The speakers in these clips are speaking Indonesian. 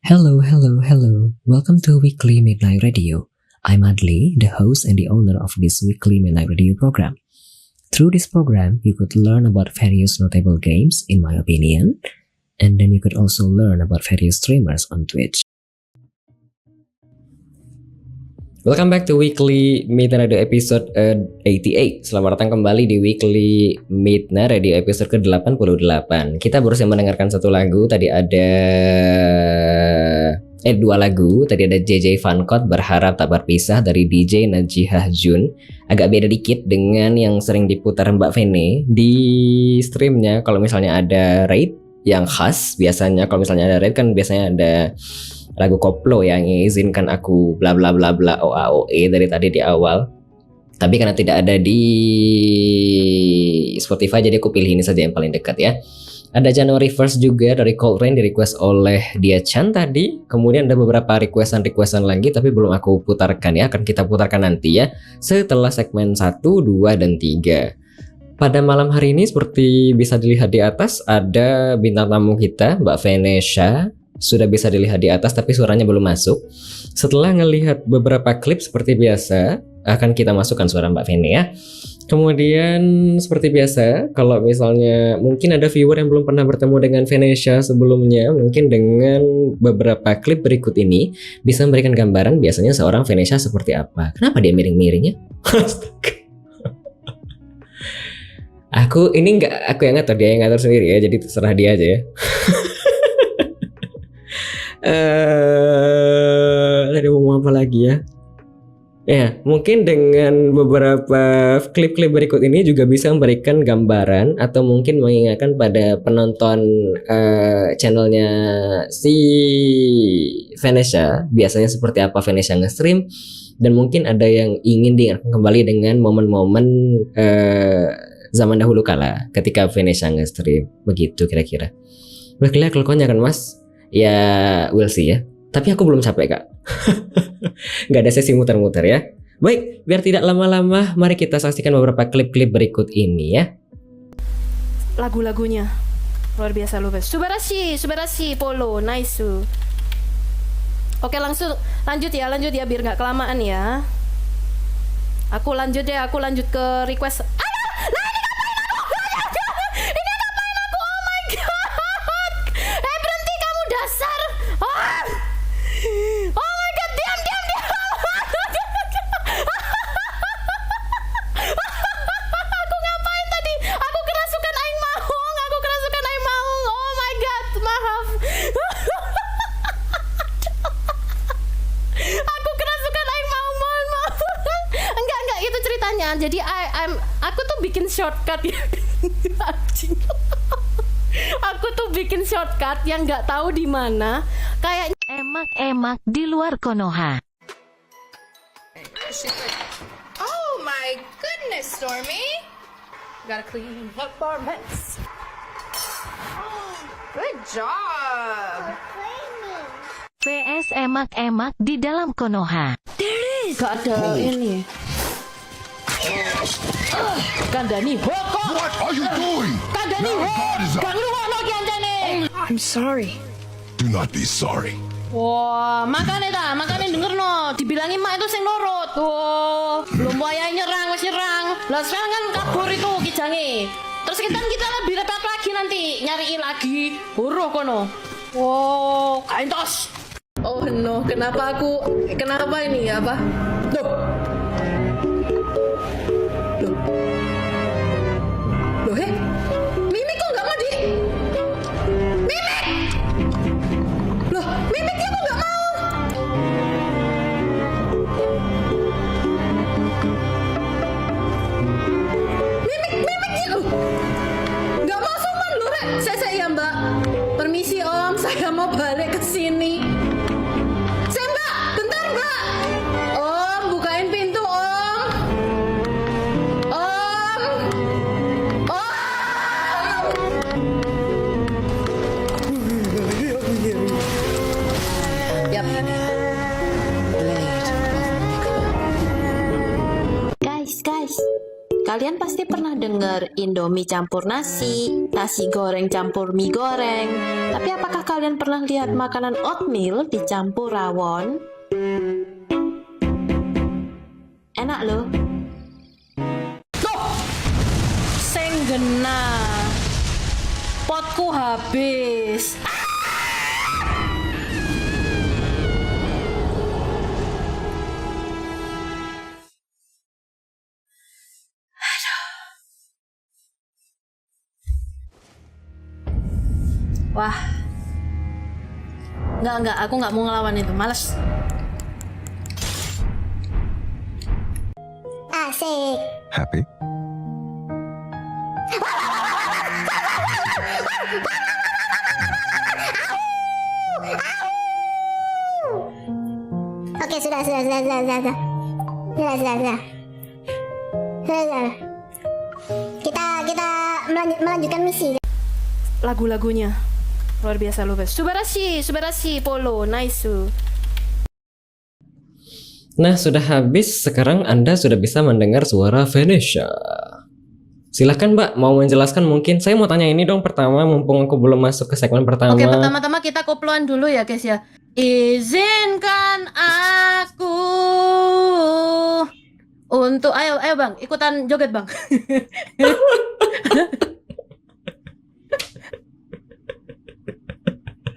Hello, hello, hello. Welcome to Weekly Midnight Radio. I'm Adli, the host and the owner of this Weekly Midnight Radio program. Through this program, you could learn about various notable games, in my opinion, and then you could also learn about various streamers on Twitch. Welcome back to Weekly Midnight Radio episode 88. Selamat datang kembali di Weekly Midnight Radio episode ke-88. Kita baru saja mendengarkan satu lagu. Tadi ada dua lagu. Tadi ada JJ Vankot Berharap Tak Berpisah dari DJ Najihah Jun. Agak beda dikit dengan yang sering diputar Mbak Vene di streamnya. Kalau misalnya ada raid yang khas, biasanya kalau misalnya ada raid kan biasanya ada lagu koplo yang izinkan aku bla bla bla bla OAOE dari tadi di awal. Tapi karena tidak ada di Spotify, jadi aku pilih ini saja yang paling dekat ya. Ada January 1st juga dari Cold Rain, di request oleh Dia Chan tadi. Kemudian ada beberapa requestan lagi, tapi belum aku putarkan ya. Akan kita putarkan nanti ya, setelah segmen 1, 2, dan 3. Pada malam hari ini seperti bisa dilihat di atas, ada bintang tamu kita Mbak Venesia. Sudah bisa dilihat di atas tapi suaranya belum masuk. Setelah ngelihat beberapa klip seperti biasa, akan kita masukkan suara Mbak Vene ya. Kemudian seperti biasa, kalau misalnya mungkin ada viewer yang belum pernah bertemu dengan Venesia sebelumnya, mungkin dengan beberapa klip berikut ini bisa memberikan gambaran biasanya seorang Venesia seperti apa. Kenapa dia miring-miringnya? Aku ini nggak, aku yang ngatur, dia yang ngatur sendiri ya, jadi terserah dia aja ya. Tadi mau ngomong apa lagi ya? Ya, mungkin dengan beberapa klip-klip berikut ini juga bisa memberikan gambaran atau mungkin mengingatkan pada penonton channelnya si Venesia biasanya seperti apa Venesia nge-stream, dan mungkin ada yang ingin diingatkan kembali dengan momen-momen zaman dahulu kala ketika Venesia nge-stream, begitu kira-kira. Udah clear kelkonya kan mas? Ya, we'll see ya. Tapi aku belum capek kak. Gak ada sesi muter-muter ya. Baik, biar tidak lama-lama, mari kita saksikan beberapa klip-klip berikut ini ya. Lagu-lagunya luar biasa, Subarashi, Polo, nice. Oke, langsung lanjut ya biar nggak kelamaan ya. Aku lanjut ke request. Jadi aku tuh bikin shortcut ya. Aku tuh bikin shortcut yang nggak tahu di mana. Kayak emak di luar Konoha. Oh my goodness, Stormy. Gotta clean up our mess. Good job. VS emak di dalam Konoha. gak ada ini. Kandani hoko. What are you doing? Kandani Now hoko. God is up. Gak ngerungokno ki anjane. I'm sorry. Do not be sorry. Wah, makanya dengerno, dibilangin mak itu sing nurut. Oh, belum wayah nyerang, wis nyerang. Lah sekarang kan kabur itu kijange. Terus kita lebih repot lagi nanti nyariin lagi. Buruh kono. Wow, kaintos. Oh no, kenapa ini ya, apa? Loh, Mimi kok nggak mau di? Mimi! Loh, Mimi dia kok nggak mau? Mimi dia loh. Nggak mau suman loh, Rek. Saya ya, Mbak. Permisi, Om. Saya mau balik ke sini. Saya, Mbak. Bentar, Mbak. Om, bukain pintu, Om. Kalian pasti pernah dengar Indomie campur nasi, nasi goreng campur mie goreng. Tapi apakah kalian pernah lihat makanan oatmeal dicampur rawon? Enak loh. Senggena. Potku habis. Wah, enggak, aku nggak mau ngelawan itu, males. Asik. Happy? Oke, sudah. Kita melanjutkan misi. Lagu-lagunya luar biasa loh, Bes. Subarashi, Polo, nice. Nah, sudah habis. Sekarang Anda sudah bisa mendengar suara Venetia. Silahkan Mbak, mau menjelaskan mungkin. Saya mau tanya ini dong pertama, mumpung aku belum masuk ke segmen pertama. Oke, pertama-tama kita koploan dulu ya, guys ya. Izinkan aku untuk, ayo Bang, ikutan joget Bang.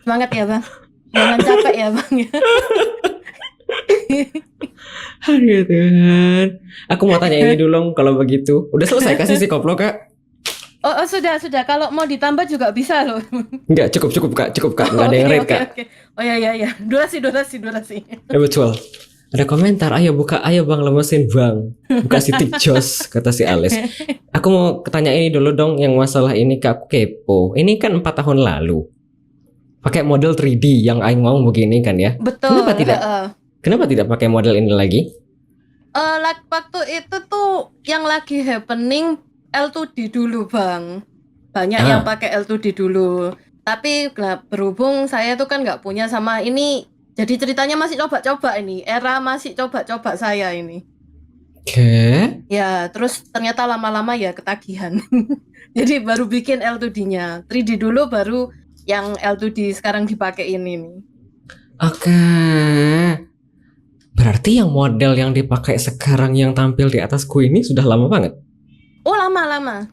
Semangat ya Bang, jangan capek ya Bang ya. Aduh Tuhan. Aku mau tanya ini dulu kalau begitu. Udah selesai kasih si koplo Kak? Oh, sudah. Kalau mau ditambah juga bisa loh. Enggak, cukup Kak. Enggak ada yang rate Kak. Oke. Oh ya. Durasi. Ya betul. Ada komentar, ayo bang lemesin bang. Buka si Jos, kata si Ales. Aku mau tanya ini dulu dong, yang masalah ini Kak, aku kepo. Ini kan 4 tahun lalu. Pakai model 3D yang aing mau begini kan ya. Betul. Kenapa tidak pakai model ini lagi? Waktu itu tuh yang lagi happening L2D dulu Bang. Banyak yang pakai L2D dulu. Tapi berhubung saya tuh kan nggak punya sama ini, jadi ceritanya masih coba-coba ini. Era masih coba-coba saya ini. Oke. Ya, terus ternyata lama-lama ya ketagihan. Jadi baru bikin L2D-nya. 3D dulu baru yang L2D sekarang dipakai ini nih. Oke. Berarti yang model yang dipakai sekarang yang tampil di atasku ini sudah lama banget. Oh, lama.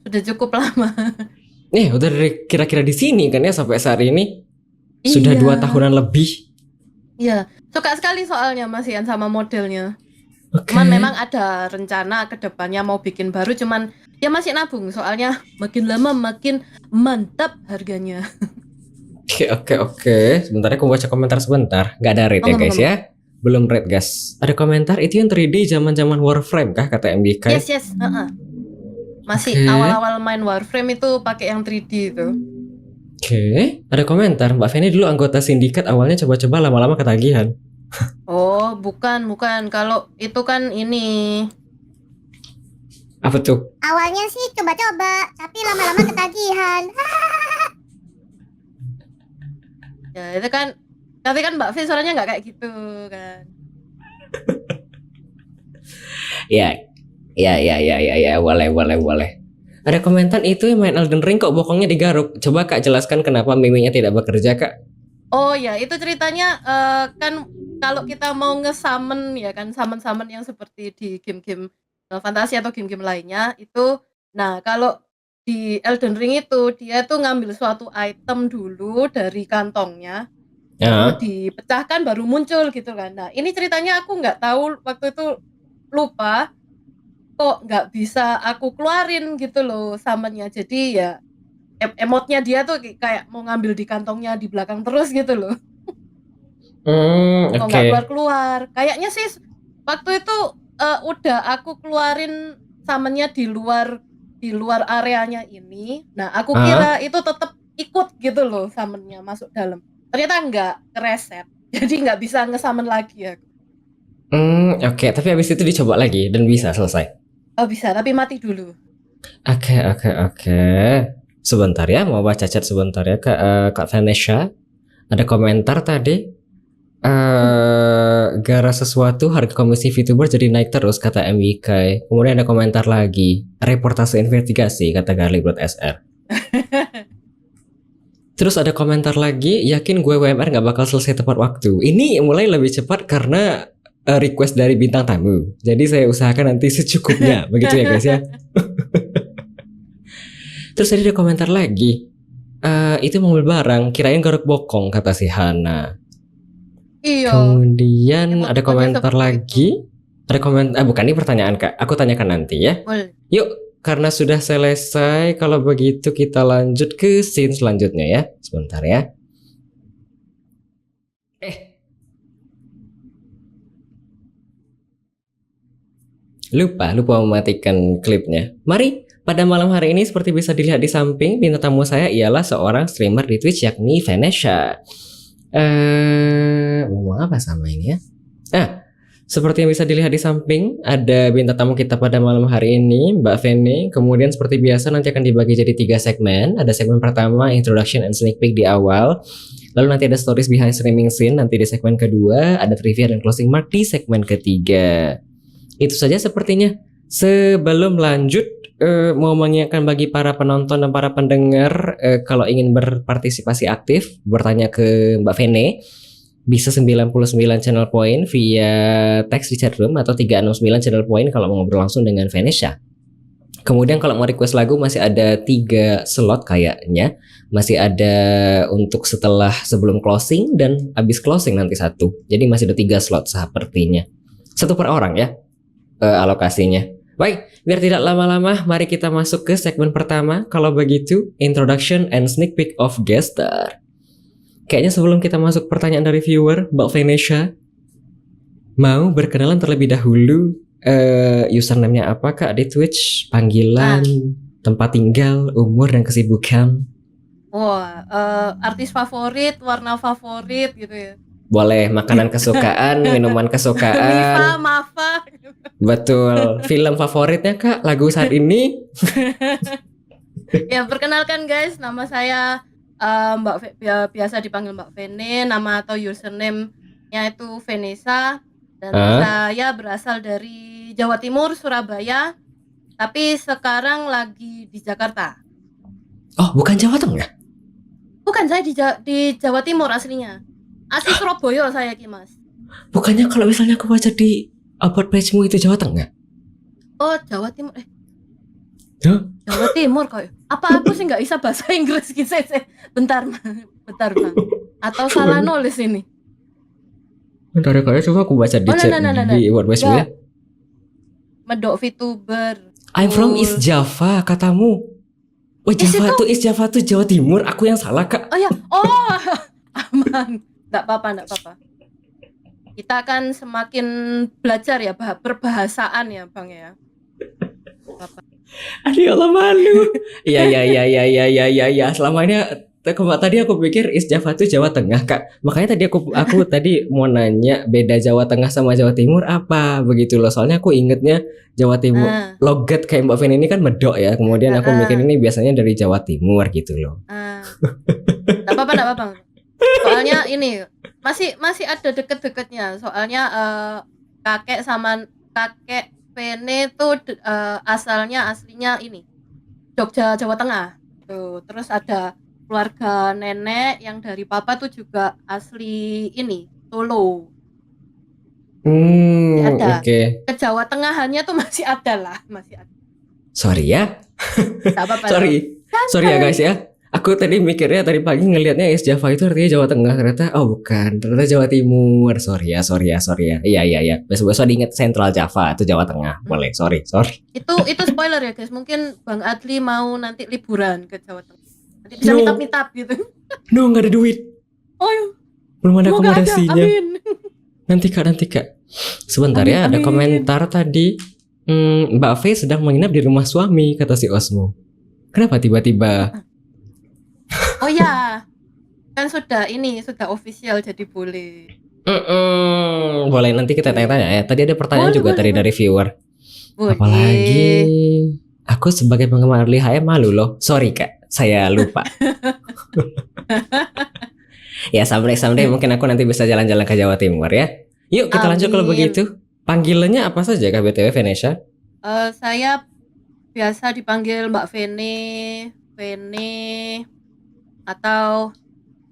Sudah cukup lama. Udah dari kira-kira di sini kan ya sampai saat ini. Sudah 2 tahunan lebih. Iya, suka sekali soalnya Mas Ian sama modelnya. Okay. Cuman memang ada rencana ke depannya mau bikin baru, cuman ya masih nabung soalnya makin lama makin mantap harganya. Oke. Sebentar aku baca komentar sebentar. Gak ada rate ya guys ya. Belum rate guys. Ada komentar itu yang 3D zaman-zaman Warframe kah kata MBK? Yes. Masih awal-awal main Warframe itu pakai yang 3D itu. Oke. Ada komentar Mbak Feni dulu anggota sindikat awalnya coba-coba lama-lama ketagihan. Oh, bukan. Kalau itu kan ini. Apa tuh? Awalnya sih coba-coba, tapi lama-lama ketagihan. Ya, itu kan. Tapi kan Mbak Fe suaranya nggak kayak gitu kan. Ya, boleh. Ada komentar itu yang main Elden Ring kok bokongnya digaruk. Coba Kak jelaskan kenapa miminya tidak bekerja Kak. Oh ya, itu ceritanya kan kalau kita mau nge-summon ya kan, summon yang seperti di game-game fantasi atau game-game lainnya itu. Nah, kalau di Elden Ring itu dia tuh ngambil suatu item dulu dari kantongnya. Lalu dipecahkan baru muncul gitu kan. Nah, ini ceritanya aku nggak tahu waktu itu, lupa kok nggak bisa aku keluarin gitu loh summonnya. Jadi ya emotnya dia tuh kayak mau ngambil di kantongnya di belakang terus gitu loh. Kok nggak keluar. Kayaknya sih waktu itu udah aku keluarin summonnya di luar areanya ini. Nah, aku kira itu tetap ikut gitu loh summonnya masuk dalam. Ternyata nggak kereset. Jadi nggak bisa nge-summon lagi ya. Oke. Tapi habis itu dicoba lagi dan bisa selesai. Oh bisa, tapi mati dulu. Oke. Sebentar ya, mau baca chat sebentar ya Kak Vanessa. Ada komentar tadi. Gara sesuatu harga komisi VTuber jadi naik terus kata MWK. Kemudian ada komentar lagi, reportase investigasi kata Garlic SR. Terus ada komentar lagi, yakin gue WMR nggak bakal selesai tepat waktu. Ini mulai lebih cepat karena request dari bintang tamu. Jadi saya usahakan nanti secukupnya, begitu ya guys ya. Terus ada komentar lagi, itu mobil barang, kirain garuk bokong kata si Hana. Iya. Kemudian Emang ada komentar seperti lagi. Ada komentar, bukan ini pertanyaan Kak. Aku tanyakan nanti ya. Boleh. Yuk, karena sudah selesai, kalau begitu kita lanjut ke scene selanjutnya ya. Sebentar ya. Lupa mematikan klipnya. Mari, pada malam hari ini seperti bisa dilihat di samping, bintang tamu saya ialah seorang streamer di Twitch yakni Venetia. Ngomong apa sama ini ya? Seperti yang bisa dilihat di samping, ada bintang tamu kita pada malam hari ini, Mbak Vene. Kemudian seperti biasa nanti akan dibagi jadi 3 segmen. Ada segmen pertama, introduction and sneak peek di awal. Lalu nanti ada stories behind streaming scene nanti di segmen kedua. Ada trivia dan closing mark di segmen ketiga. Itu saja sepertinya. Sebelum lanjut, mau mengingatkan bagi para penonton dan para pendengar, kalau ingin berpartisipasi aktif, bertanya ke Mbak Vene, bisa 99 channel point via teks di chatroom atau 369 channel point kalau mau ngobrol langsung dengan Venetia. Kemudian kalau mau request lagu masih ada 3 slot kayaknya. Masih ada untuk sebelum closing dan habis closing nanti 1. Jadi masih ada 3 slot sepertinya. 1 per orang ya alokasinya. Baik, biar tidak lama-lama mari kita masuk ke segmen pertama. Kalau begitu, introduction and sneak peek of guest star. Kayaknya sebelum kita masuk pertanyaan dari viewer, Mbak Venetia mau berkenalan terlebih dahulu. Username-nya apa Kak di Twitch? Panggilan, tempat tinggal, umur dan kesibukan. Wah, artis favorit, warna favorit gitu ya. Boleh, makanan kesukaan, minuman kesukaan. Mifa, Mafa. Betul. Film favoritnya Kak, lagu saat ini. Ya, perkenalkan guys, nama saya biasa dipanggil Mbak Vene, nama atau username-nya itu Venesa, dan saya berasal dari Jawa Timur, Surabaya, tapi sekarang lagi di Jakarta. Oh, bukan Jawa Tengah? Bukan, saya di Jawa Timur aslinya. Asli Surabaya saya Ki Mas. Bukannya kalau misalnya aku baca di about page-mu itu Jawa Tengah? Oh, Jawa Timur. Huh? Jawa Timur kok. Apa aku sih nggak bisa bahasa Inggris gitu? Bentar bang. Atau salah nulis ini. Bentar ya kayaknya coba aku baca di chat di WordPress ya. Medok VTuber. I'm from East Java katamu. Oh Java tuh East Java tuh Jawa Timur. Aku yang salah Kak. Oh ya. Oh aman. Nggak apa-apa. Kita akan semakin belajar ya perbahasaan ya bang ya. Aduh ya Allah malu. Iya. Selama ini tadi aku pikir East Java tuh Jawa Tengah Kak. Makanya tadi aku tadi mau nanya beda Jawa Tengah sama Jawa Timur apa begitu loh. Soalnya aku ingetnya Jawa Timur logat kayak Mbak Vin ini kan medok ya. Kemudian aku mikir ini biasanya dari Jawa Timur gitu loh. Nggak apa-apa. Soalnya ini masih ada deket-deketnya. Soalnya kakek Vene tuh aslinya ini Jogja, Jawa Tengah. Tuh, terus ada keluarga nenek yang dari papa tuh juga asli ini Solo. Ada. Oke. Ke Jawa Tengahannya tuh masih ada. Sorry ya. Gak apa-apa. Sorry ya guys ya. Aku tadi mikirnya tadi pagi ngelihatnya East Java itu artinya Jawa Tengah, ternyata bukan, ternyata Jawa Timur. Sorry ya. Iya. Besok diingat Central Java itu Jawa Tengah. Boleh, sorry. Itu spoiler ya guys. Mungkin Bang Adli mau nanti liburan ke Jawa Tengah. Nanti bisa mitap-mitap gitu. No, nggak ada duit. Oh iya. Belum ada akomodasinya. Amin. Nanti kak. Sebentar ya, ada komentar tadi. Mbak V sedang menginap di rumah suami, kata si Osmo. Kenapa tiba-tiba? Oh ya, kan sudah official jadi boleh. Boleh, nanti kita tanya-tanya ya. Tadi ada pertanyaan juga tadi dari viewer. Boleh. Apalagi aku sebagai penggemar Early HM malu loh. Sorry kak, saya lupa. Ya someday mungkin aku nanti bisa jalan-jalan ke Jawa Timur ya. Yuk kita lanjut kalau Amin. begitu. Panggilannya apa saja Kak BTW Venesia? Saya biasa dipanggil Mbak Vene, Vene, atau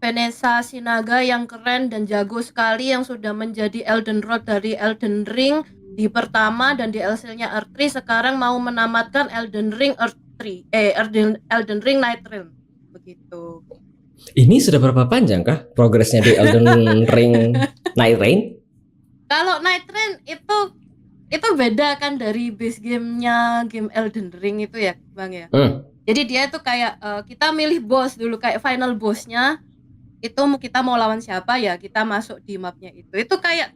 Vanessa Sinaga yang keren dan jago sekali yang sudah menjadi Elden Road dari Elden Ring di pertama dan DLC-nya Earth 3 sekarang mau menamatkan Elden Ring Earth 3. Elden Ring Night Realm. Begitu. Ini sudah berapa panjang kah progresnya di Elden Ring Night Rain? Kalau Night Realm itu beda kan dari base gamenya game Elden Ring itu ya, Bang ya. Jadi dia itu kayak kita milih boss dulu kayak final bossnya itu kita mau lawan siapa ya kita masuk di mapnya itu kayak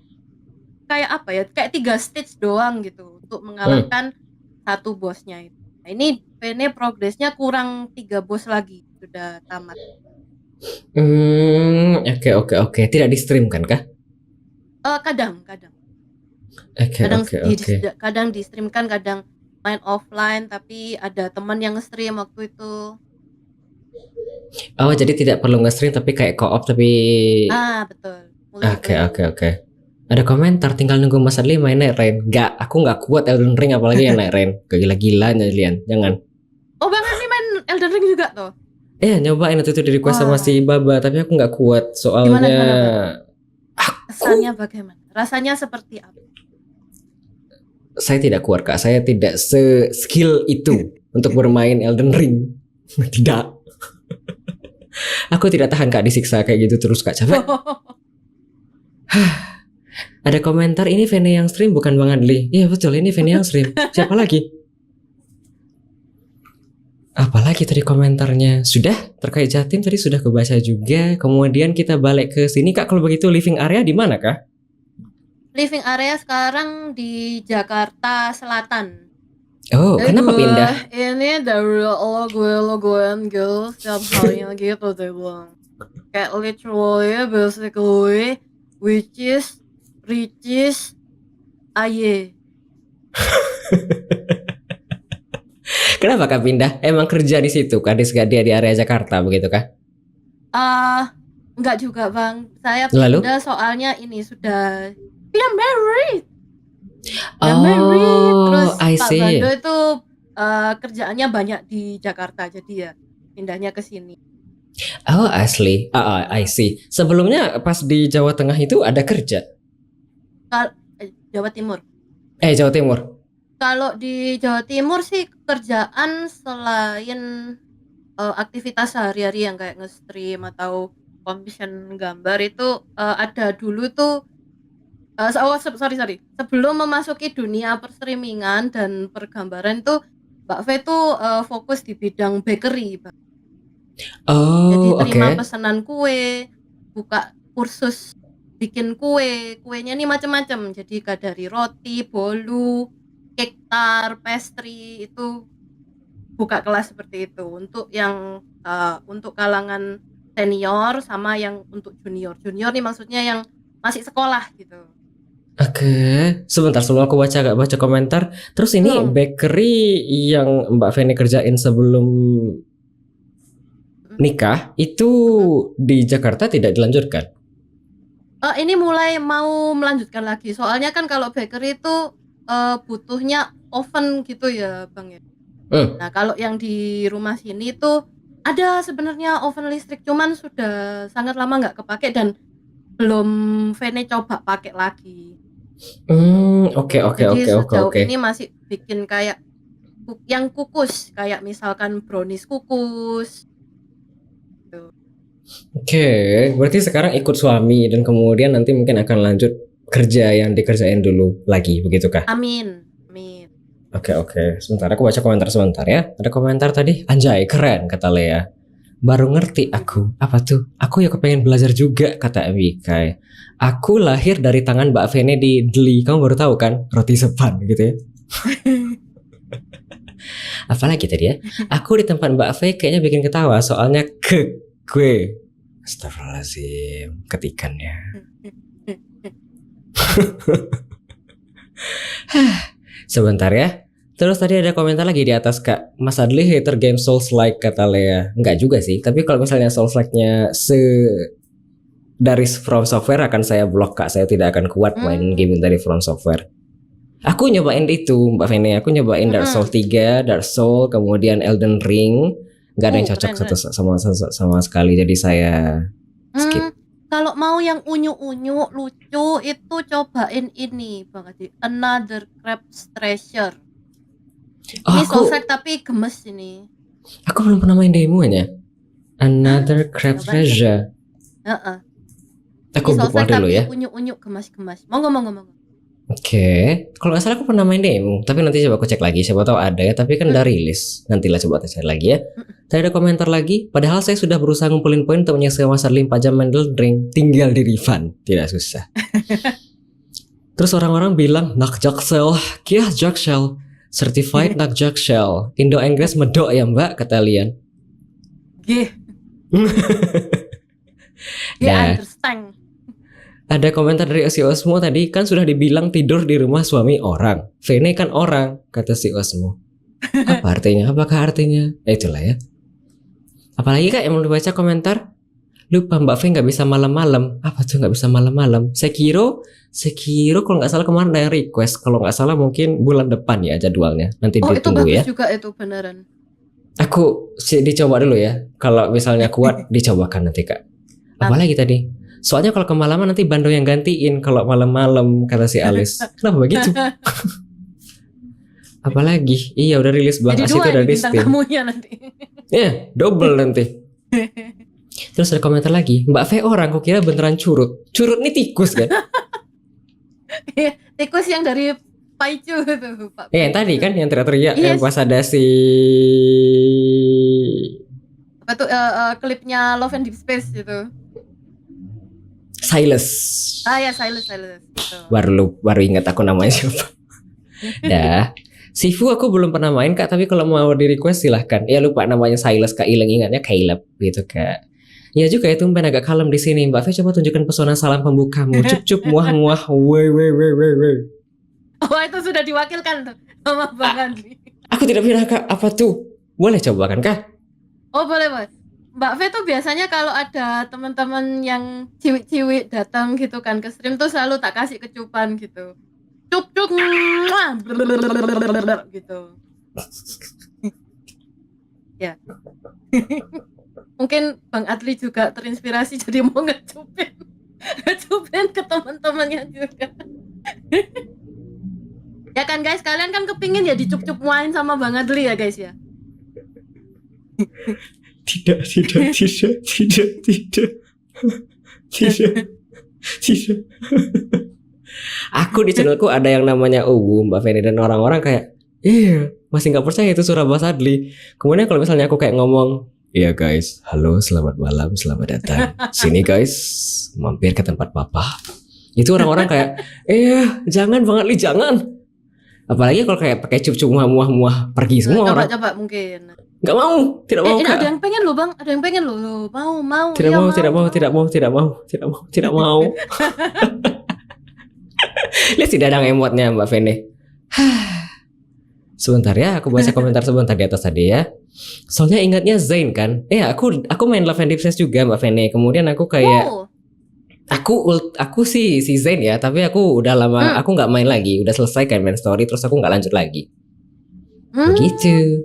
apa ya kayak 3 stage doang gitu untuk mengalahkan satu bosnya itu. Nah, ini Vene progresnya kurang 3 bos lagi sudah tamat. Oke. Tidak di stream kan kah? Kadang Oke. kadang di stream kan kadang main offline tapi ada teman yang nge-stream waktu itu. Oh jadi tidak perlu nge-stream tapi kayak co-op tapi. Betul. Oke. Ada komentar tinggal nunggu Mas Adli main Night Rain. Aku nggak kuat Elden Ring apalagi yang Night Rain. Gila-gilaan Lian, jangan. Oh Bang Adli main Elden Ring juga tuh? Nyobain itu di request sama si Baba tapi aku nggak kuat soalnya. Gimana? Rasanya bagaimana? Rasanya seperti apa? Saya tidak kuat kak. Saya tidak se-skill itu untuk bermain Elden Ring. Tidak. Aku tidak tahan kak disiksa kayak gitu terus kak capek. Ada komentar ini Vene yang stream bukan Bang Adli. Iya betul ini Vene yang stream. Siapa lagi? Apalagi tadi komentarnya sudah terkait Jatim tadi sudah kebaca juga. Kemudian kita balik ke sini kak. Kalau begitu living area di mana kak? Living area sekarang di Jakarta Selatan. Oh kenapa pindah? Ini dari logoan gitu setiap harinya gitu deh bang. Kayak literally basically which is aye. Kenapa kak pindah? Emang kerja di situ kak di area Jakarta begitu kah? Enggak juga bang. Saya Lalu? pindah soalnya ini sudah married. Terus I Pak see. Bando itu kerjaannya banyak di Jakarta jadi ya pindahnya ke sini. Oh asli. I see. Sebelumnya pas di Jawa Tengah itu ada kerja. Jawa Timur. Jawa Timur. Kalau di Jawa Timur sih kerjaan selain aktivitas sehari-hari yang kayak nge-stream atau commission gambar itu ada dulu tuh sorry sebelum memasuki dunia perstreamingan dan pergambaran tuh Mbak V tuh fokus di bidang bakery Mbak. Jadi terima pesanan kue, buka kursus bikin kuenya nih macam-macam jadi dari roti, bolu, cake tart, pastry itu buka kelas seperti itu untuk yang untuk kalangan senior sama yang untuk junior nih maksudnya yang masih sekolah gitu. Oke, sebentar sebelum aku baca komentar. Terus ini bakery yang Mbak Feni kerjain sebelum nikah itu di Jakarta tidak dilanjutkan? Ini mulai mau melanjutkan lagi. Soalnya kan kalau bakery itu butuhnya oven gitu ya, Bang ya. Nah, kalau yang di rumah sini tuh ada sebenarnya oven listrik, cuman sudah sangat lama nggak kepake dan belum Vene coba pakai lagi. Oke. Ini masih bikin kayak yang kukus, kayak misalkan brownies kukus. Oke, berarti sekarang ikut suami dan kemudian nanti mungkin akan lanjut kerja yang dikerjain dulu lagi, begitu kah? Amin. Oke. Sebentar, aku baca komentar sebentar ya. Ada komentar tadi, anjay keren kata Lea. Baru ngerti aku, apa tuh? Aku ya kepengen belajar juga kata Mika. Aku lahir dari tangan Mbak Vene di Deli, kamu baru tahu kan? Roti sepan gitu ya. Apalagi tadi ya? Aku di tempat Mbak V kayaknya bikin ketawa soalnya gue. Astagfirullahaladzim, ketikannya. Sebentar ya. Terus tadi ada komentar lagi di atas kak, Mas Adli hater game Souls like kata Lea. Enggak juga sih, tapi kalau misalnya Souls like-nya dari From Software akan saya blok Kak. Saya tidak akan kuat main game dari From Software. Aku nyobain itu Mbak Vene. Aku nyobain Dark Souls 3, Dark Souls, kemudian Elden Ring. Gak ada yang cocok sama sekali. Jadi saya skip. Kalau mau yang unyu-unyu lucu itu cobain ini banget sih. Another Crab's Treasure. Ini Souls-like tapi gemes ini. Aku belum pernah main demonya. Another Crab's Treasure. Aku buka dulu ya. Unyu-unyu gemas-gemas. Monggo. Oke, kalau nggak salah aku pernah main demo, tapi nanti coba aku cek lagi, siapa tahu ada ya. Tapi kan udah rilis, nantilah coba cek lagi ya. Tadi ada komentar lagi, padahal saya sudah berusaha ngumpulin poin untuk menyelesaikan masa 4 jam main Elden Ring, tinggal di refund, tidak susah. Terus orang-orang bilang nak jaksel, kiah jaksel, certified nak jaksel, Indo Inggris medok ya mbak, kata Lian. Gih. Nah, Understand. ada komentar dari si Osmo tadi, kan sudah dibilang tidur di rumah suami orang. Vene kan orang, kata si Osmo. Apa artinya? Apakah artinya? Itulah ya. Apalagi Kak yang mau dibaca komentar? Lupa Mbak V nggak bisa malam-malam. Apa tuh nggak bisa malam-malam? Sekiro kalau nggak salah kemarin ada yang request. Kalau nggak salah mungkin bulan depan ya jadwalnya. Nanti ditunggu ya. Itu bagus juga itu beneran. Aku dicoba dulu ya. Kalau misalnya kuat dicobakan nanti Kak. Apalagi tadi? Soalnya kalau kemalaman nanti Bando yang gantiin kalau malam-malam, kata si Alice. Kenapa begitu? Apalagi? Iya udah rilis Bang As itu udah di Steam. Kamunya nanti. Ya, double nanti. Terus ada komentar lagi, Mbak V orang, kok kira beneran curut. Curut nih tikus kan? Tikus yang dari Paichu itu Pak. Yang tadi kan yang teriak-teriak yang pas ada si apa tuh klipnya Love and Deep Space itu. Silas. Ya Silas. Gitu. Baru ingat aku namanya siapa. Dah. Sifu aku belum pernah main Kak, tapi kalau mau di request silahkan. Ya lupa namanya Silas Kak, hilang ingatnya Caleb gitu Kak. Ya juga itu tumben agak kalem di sini. Mbak V coba tunjukkan pesona salam pembukamu. Cup muah. Weh. Oh itu sudah diwakilkan tuh sama Bang Andri. Aku tidak pernah Kak. Apa tuh? Boleh coba kan Kak? Oh boleh. Mbak V tuh biasanya kalau ada teman-teman yang ciwik-ciwik datang gitu kan ke stream tuh selalu tak kasih kecupan gitu. Cup gitu. Ya. Mungkin Bang Adli juga terinspirasi jadi mau ngecupin ke teman-temannya juga. Ya kan guys, kalian kan kepingin ya dicup-cup main sama Bang Adli ya guys ya. Tidak. Aku di channelku ada yang namanya Mbak Feni dan orang-orang kayak masih nggak percaya itu suara Mas Adli. Kemudian kalau misalnya aku kayak ngomong, iya guys, halo selamat malam, selamat datang. Sini guys, mampir ke tempat papa. Itu orang-orang kayak, jangan Bang Adli, jangan. Apalagi kalau kayak pakai cup-cup muah-muah pergi semua orang. Coba mungkin. Gak mau, tidak mau Kak. Ada yang pengen loh Bang, ada yang pengen loh. Mau. Tidak mau. Lihat si dadang emotnya Mbak Vene. Sebentar ya, aku baca komentar sebentar di atas tadi ya. Soalnya ingatnya Zain kan. Aku main Love and Deep Space juga Mbak Vene. Kemudian aku kayak aku si Zain ya, tapi aku udah lama aku nggak main lagi, udah selesai kan main story, terus aku nggak lanjut lagi. Begitu.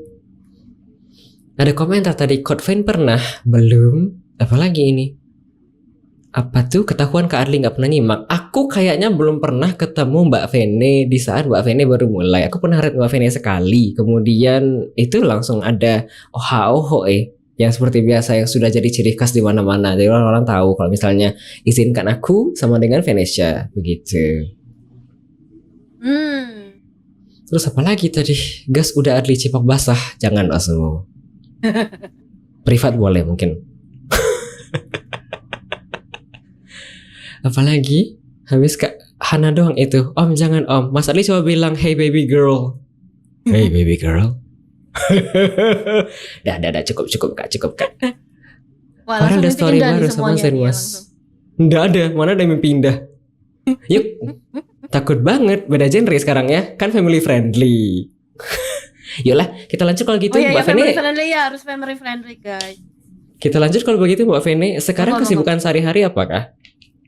Ada komentar tadi, Code Vein pernah? Belum. Apalagi ini? Apa tuh? Ketahuan Kak Adli nggak pernah nyimak. Aku kayaknya belum pernah ketemu Mbak Vene di saat Mbak Vene baru mulai. Aku pernah lihat Mbak Vene sekali. Kemudian itu langsung ada oho yang seperti biasa yang sudah jadi ciri khas di mana-mana. Jadi orang-orang tahu kalau misalnya izinkan aku sama dengan Venetia begitu. Terus apa lagi tadi? Gas udah Adli cipak basah. Jangan Osmo. Privat boleh mungkin. Apalagi? Habis Kak Hana doang itu. Om jangan Om. Mas Adli coba bilang hey baby girl. Hey baby girl. Dah cukup Kak. Padahal ada story baru sama Sen Mas. Nggak ada, mana ada yang pindah. Yuk. Takut banget, beda genre sekarang ya. Kan family friendly. Yuklah, kita lanjut kalau gitu Mbak Vene. Family friendly ya, harus family friendly guys. Kita lanjut kalau begitu Mbak Vene. Sekarang kesibukan sehari-hari apakah?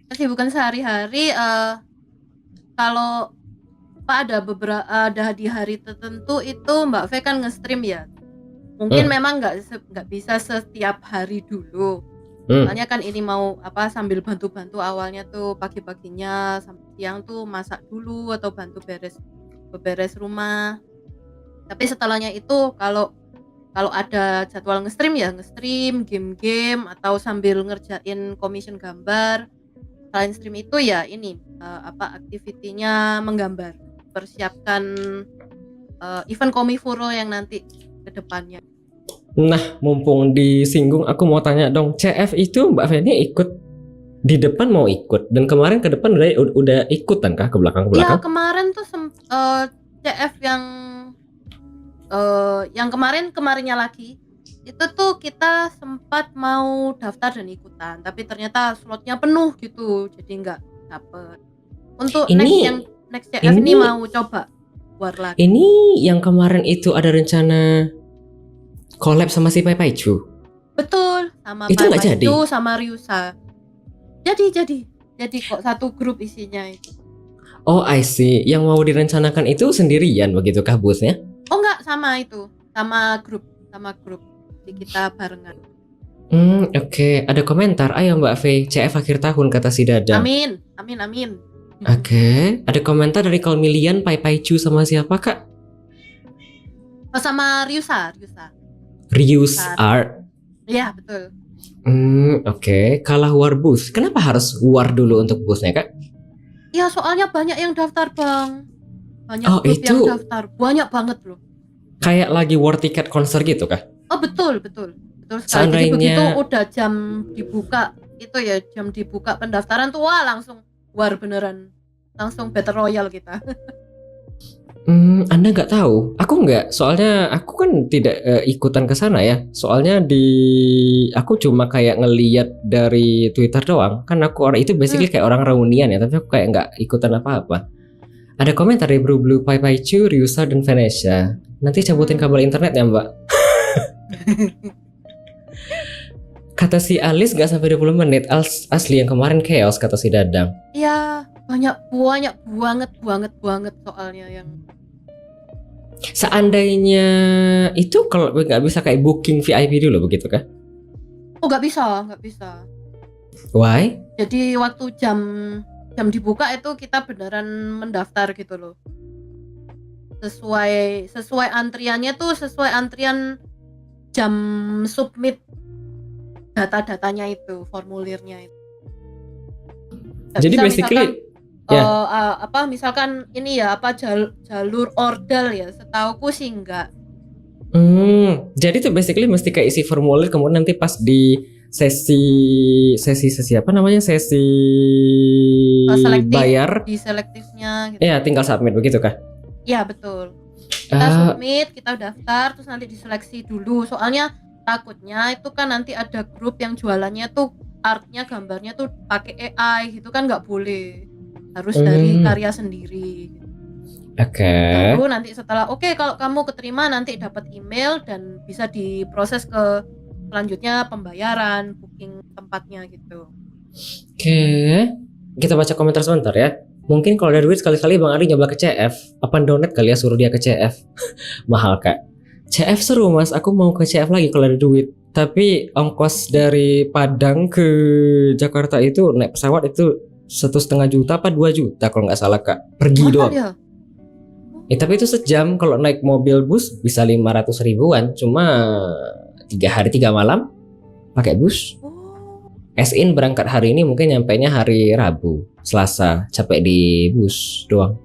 kesibukan sehari-hari kalau ada di hari tertentu itu Mbak V kan nge-stream ya. Mungkin memang nggak bisa setiap hari dulu. Soalnya kan ini mau sambil bantu-bantu awalnya tuh pagi-paginya sampai siang tuh masak dulu atau bantu beres rumah. Tapi setelahnya itu kalau ada jadwal nge-stream ya nge-stream game-game atau sambil ngerjain commission gambar. Selain stream itu ya ini aktivitinya menggambar, persiapkan event Komifuro yang nanti ke depannya. Nah, mumpung disinggung, aku mau tanya dong, CF itu Mbak Feni ikut di depan mau ikut dan kemarin ke depan udah ikutan kah ke belakang? Ya kemarin tuh CF yang kemarinnya lagi itu tuh kita sempat mau daftar dan ikutan, tapi ternyata slotnya penuh gitu, jadi nggak dapet. Untuk next CF ini mau coba war lagi. Ini yang kemarin itu ada rencana collab sama si Paipaichu. Betul, sama itu nggak jadi sama Ryusa. Jadi kok satu grup isinya itu. Oh I see, yang mau direncanakan itu sendirian begitukah boothnya? Oh enggak, sama itu, sama grup. Jadi kita barengan. Oke. Ada komentar, ayo Mbak V, CF akhir tahun kata si Dadang. Amin. Oke. Ada komentar dari Kalmilian, Paipaichu sama siapa kak? Oh, sama Ryusa. Ryus Art. Iya betul. Oke. Kalah war booth. Kenapa harus war dulu untuk boothnya kak? Ya soalnya banyak yang daftar bang. Banyak grup yang daftar. Banyak banget loh. Kayak lagi war tiket konser gitu kah? Oh betul sekali. Jadi begitu udah jam dibuka pendaftaran tuh wah langsung war beneran. Langsung battle royale kita. Anda nggak tahu? Aku nggak, soalnya aku kan tidak ikutan ke sana ya. Soalnya aku cuma kayak ngeliat dari Twitter doang. Kan aku orang itu basically kayak orang reunian ya, tapi aku kayak nggak ikutan apa-apa. Ada komentar dari Blue Paipaichu, Ryusa dan Venetia. Nanti cabutin kabel internet ya Mbak. Kata si Alice nggak sampai 20 menit. Asli yang kemarin chaos kata si Dadang. Iya, banyak banget soalnya yang. Seandainya itu kalau nggak bisa kayak booking VIP dulu begitu kah? Oh nggak bisa. Why? Jadi waktu jam dibuka itu kita beneran mendaftar gitu loh. Sesuai antriannya tuh sesuai antrian jam submit data-datanya itu, formulirnya itu. Jadi basically misalkan ini ya jalur ordal ya, setauku sih enggak. Jadi tuh basically mesti kayak isi formulir, kemudian nanti pas di sesi apa namanya, sesi bayar di selektifnya gitu. Ya tinggal submit begitu kah? Iya betul. Kita submit, kita daftar, terus nanti diseleksi dulu. Soalnya takutnya itu kan nanti ada grup yang jualannya tuh artnya, gambarnya tuh pakai AI gitu kan, nggak boleh. Harus dari karya sendiri. Oke. Lalu nanti setelah kalau kamu keterima nanti dapat email dan bisa diproses ke selanjutnya pembayaran, booking tempatnya gitu. Oke. Kita baca komentar sebentar ya. Mungkin kalau ada duit sekali-kali Bang Ari nyoba ke CF. Apa donat kali ya, suruh dia ke CF. Mahal kak. CF seru mas, aku mau ke CF lagi kalau ada duit. Tapi ongkos dari Padang ke Jakarta itu naik pesawat itu 1,5 juta apa 2 juta kalau nggak salah kak, pergi doang ya? Tapi itu sejam. Kalau naik mobil bus bisa 500 ribuan, cuma 3 hari 3 malam pakai bus. As-in berangkat hari ini mungkin nyampainya hari Rabu, Selasa, capek di bus doang.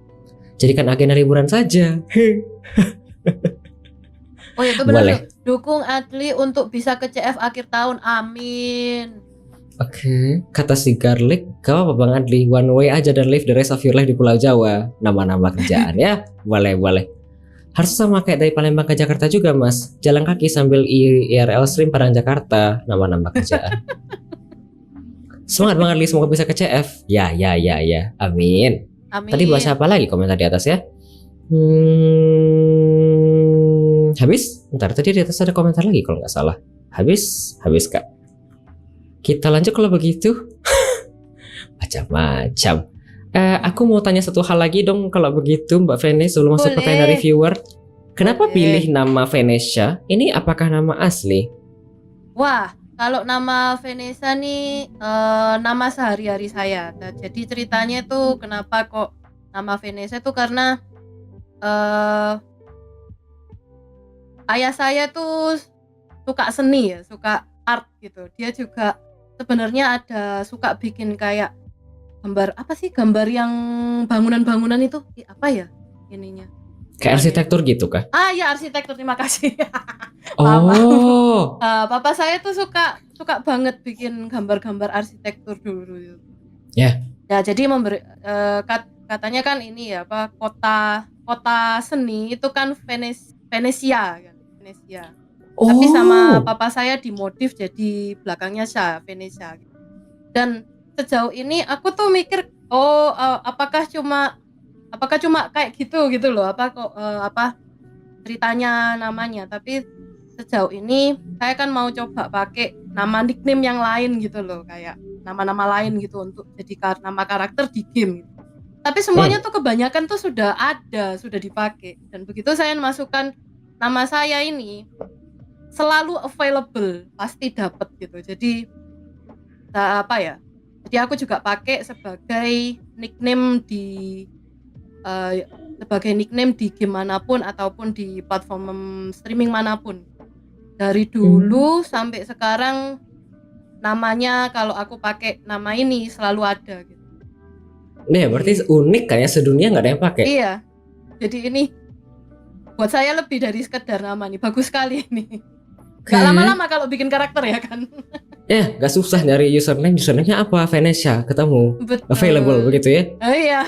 Jadikan agenda liburan saja. Oh itu benar. Dukung Adli untuk bisa ke CF akhir tahun, amin. Oke, kata si Garlic, gak apa Bang Adli, one way aja dan live the rest of your life di Pulau Jawa. Nama-nama kerjaan ya, boleh. Harus sama kayak dari Palembang ke Jakarta juga mas, jalan kaki sambil IRL stream Padang Jakarta, nama-nama kerjaan. Semangat Bang Adli, semoga bisa ke CF. Ya, amin. Tadi bahas apa lagi komentar di atas ya? Habis? Bentar, tadi di atas ada komentar lagi kalau nggak salah. Habis kak. Kita lanjut kalau begitu. Baca macam-macam. Aku mau tanya satu hal lagi dong kalau begitu Mbak Venesia sebelum masuk Boleh. pertanyaan dari viewer. Kenapa Boleh. pilih nama Venesia? Ini apakah nama asli? Wah, kalau nama Vanessa nih nama sehari-hari saya. Nah, jadi ceritanya tuh kenapa kok nama Vanessa tuh karena ayah saya tuh suka seni ya, suka art gitu. Dia juga sebenarnya ada suka bikin kayak gambar apa sih? Gambar yang bangunan-bangunan itu apa ya ininya? Kayak arsitektur gitu kah? Ah ya, arsitektur, terima kasih. Oh, Papa saya tuh suka banget bikin gambar-gambar arsitektur dulu. Ya. Ya, jadi katanya kan ini ya apa kota seni itu kan Venesia kan, Venesia. Tapi sama papa saya dimodif jadi belakangnya Venesia. Dan sejauh ini aku tuh mikir, apakah cuma kayak gitu loh, apa ceritanya namanya. Tapi sejauh ini saya kan mau coba pakai nama nickname yang lain gitu loh, kayak nama-nama lain gitu untuk jadi nama karakter di game gitu. Tapi semuanya tuh kebanyakan tuh sudah dipakai, dan begitu saya masukkan nama saya ini selalu available, pasti dapat gitu. Jadi apa ya? Jadi aku juga pakai sebagai nickname di game manapun ataupun di platform streaming manapun. Dari dulu sampai sekarang namanya kalau aku pakai nama ini selalu ada gitu. Nih berarti unik kayaknya sedunia nggak ada yang pakai. Iya. Jadi ini buat saya lebih dari sekedar nama nih, bagus sekali ini. Gak lama-lama kalau bikin karakter ya kan. Ya, gak susah nyari username-nya apa, Venesia, ketemu. Betul. Available begitu ya. Iya.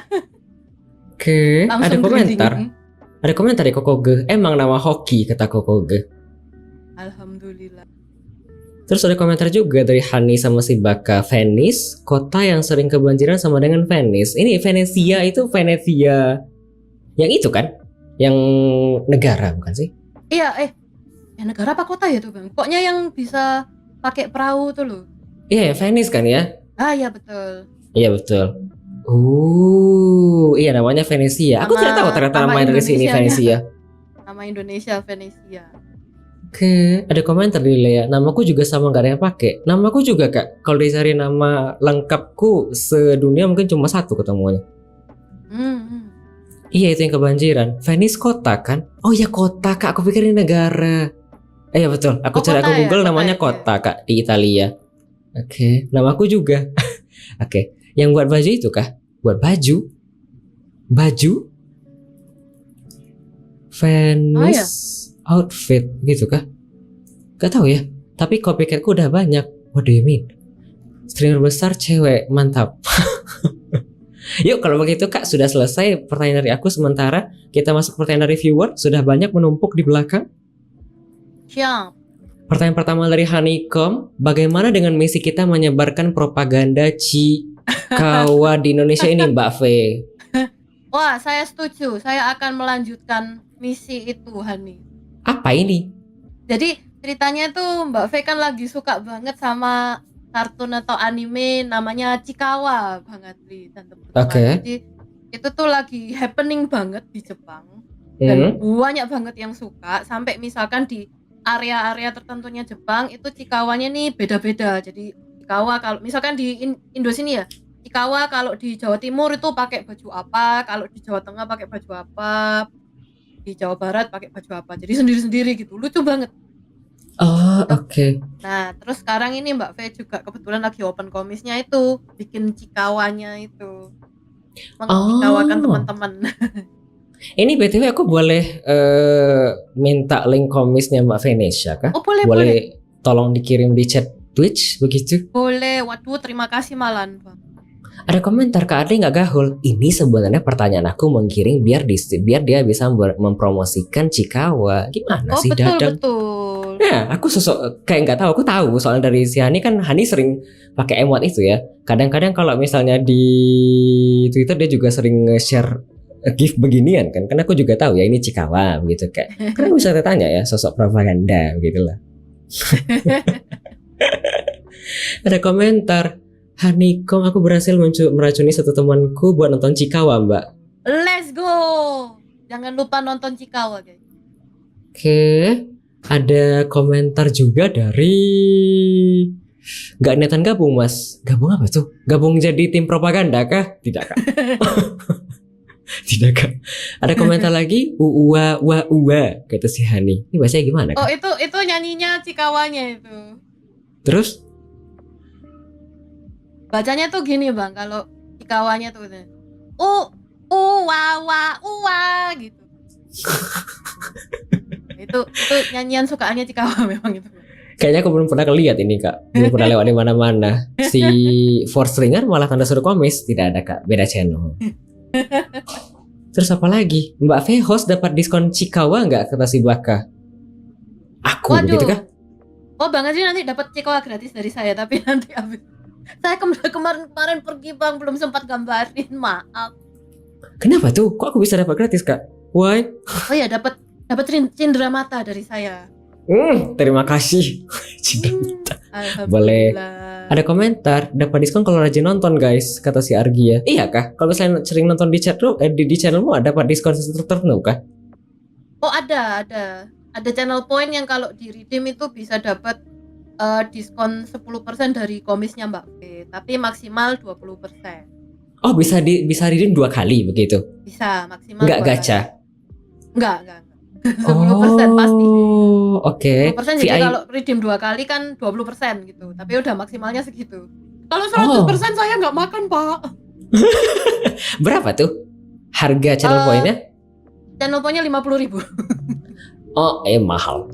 Oke, Langsung ada komentar. branding. Ada komentar dari Kokoge. Emang nama hoki kata Kokoge. Alhamdulillah. Terus ada komentar juga dari Hani sama si Baka. Venice, kota yang sering kebanjiran sama dengan Venice. Ini Venesia itu Venesia yang itu kan? Yang negara bukan sih? Iya, ya negara apa kota ya tuh Bang? Pokoknya yang bisa pakai perahu tuh loh. Iya, Venice kan ya? Ah iya betul. Iya betul. Iya namanya Venesia. Aku Nama- tidak tahu ternyata nama namanya dari sini Indonesianya. Venesia. Nama Indonesia Venesia. Oke, ada komentar dari Lea. Namaku juga sama gak ada yang pakai. Namaku juga kak. Kalau dicari nama lengkapku sedunia mungkin cuma satu ketemunya. Iya itu yang kebanjiran. Venice kota kan? Oh ya kota kak. Aku pikir ini negara. Iya betul. Aku cari kota aku Google ya, namanya kota ya. kota kak di Italia. Oke, namaku juga. Oke, yang buat baju itu kah? Buat baju? Baju? Venice outfit gitu kah? Gak tahu ya. Tapi copycatku udah banyak. What do you mean? Streamer besar cewek mantap. Yuk kalau begitu kak sudah selesai pertanyaan dari aku, sementara kita masuk pertanyaan dari viewer. Sudah banyak menumpuk di belakang. Siap. Pertanyaan pertama dari Honeycomb, bagaimana dengan misi kita menyebarkan propaganda Cikawa di Indonesia ini Mbak V? Wah, saya setuju. Saya akan melanjutkan misi itu, Hani. Apa ini? Jadi ceritanya tuh Mbak V kan lagi suka banget sama kartun atau anime namanya Cikawa, Bang Adri dan teman-teman. Oke. Jadi itu tuh lagi happening banget di Jepang dan banyak banget yang suka, sampai misalkan di area-area tertentunya Jepang itu Cikawanya nih beda-beda. Jadi Cikawa kalau misalkan di Indo sini ya, Cikawa kalau di Jawa Timur itu pakai baju apa, kalau di Jawa Tengah pakai baju apa, di Jawa Barat pakai baju apa. Jadi sendiri-sendiri gitu. Lucu banget. Oh oke. Nah, terus sekarang ini Mbak V juga kebetulan lagi open komisnya itu, bikin Cikawanya itu. Mengcikawakan teman-teman. Ini BTW aku boleh minta link komisnya Mbak Venesia kah? Oh, boleh. Boleh tolong dikirim di chat Twitch begitu? Boleh. Waduh, terima kasih Malan, Bang. Ada komentar Kak Ade nggak gahul. Ini sebenarnya pertanyaan aku menggiring biar dia bisa mempromosikan Cikawa. Gimana Oh, sih Dadang? betul. Ya, aku sosok kayak nggak tahu. Aku tahu soalnya dari si Hani kan, Hani sering pakai emot itu ya. Kadang-kadang kalau misalnya di Twitter dia juga sering nge-share gift beginian kan. Karena aku juga tahu ya ini Cikawa begitu kayak. Kan aku bisa tanya ya sosok propaganda begitulah. Ada komentar. Honeycomb, aku berhasil meracuni satu temanku buat nonton Cikawa, Mbak. Let's go. Jangan lupa nonton Cikawa, guys. Oke, ada komentar juga dari nggak niatan gabung, Mas. Gabung apa tuh? Gabung jadi tim propaganda kah? Tidak kah? Tidak kah? Ada komentar lagi, uwa kata si Hani. Ini bahasanya gimana Oh, kah? itu nyanyinya Cikawanya itu. Terus? Bacanya tuh gini, Bang, kalau Cikawanya tuh uwa gitu. itu nyanyian sukaannya Cikawa memang itu. Kayaknya aku belum pernah lihat ini, Kak. Belum pernah lewat di mana-mana. Si Four Stringer malah tanda seru komis. Tidak ada, Kak. Beda channel. Terus apa lagi? Mbak V host dapat diskon Cikawa nggak kata si Baka? Aku Waduh. gitu kah? Oh, Bang Aji nanti dapat Cikawa gratis dari saya, tapi nanti habis. Saya kemarin pergi, Bang, belum sempat gambarin, maaf. Kenapa tuh? Kok aku bisa dapat gratis, Kak? Why? Oh ya, dapat cindera mata dari saya. Terima kasih. Cinta. Alhamdulillah. Ada komentar, dapat diskon kalau rajin nonton, guys, kata si Argia. Iya kah? Kalau misalnya sering nonton di chat di channelmu ada dapat diskon tertentu kah? Oh, ada channel point yang kalau di redeem itu bisa dapat diskon 10% dari komisnya Mbak P, tapi maksimal 20%. Oh, bisa redeem 2 kali begitu? Bisa maksimal. Nggak 2 gacha? kali. Enggak. 10% pasti. Oke. 10% jadi kalau redeem 2 kali kan 20% gitu. Tapi udah maksimalnya segitu. Kalau 100% saya nggak makan, Pak. Berapa tuh harga channel pointnya? Channel pointnya 50.000. Oh, mahal.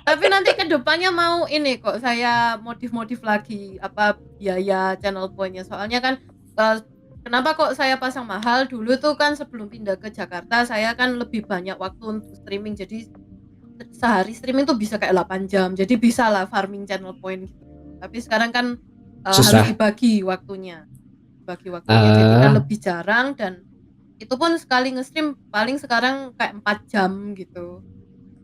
Tapi nanti ke depannya mau ini kok saya modif lagi apa biaya channel pointnya. Soalnya kan kenapa kok saya pasang mahal? Dulu tuh kan sebelum pindah ke Jakarta saya kan lebih banyak waktu untuk streaming. Jadi sehari streaming tuh bisa kayak 8 jam. Jadi bisa lah farming channel point gitu. Tapi sekarang kan harus dibagi waktunya. Jadi kan lebih jarang dan itu pun sekali nge-stream paling sekarang kayak 4 jam gitu.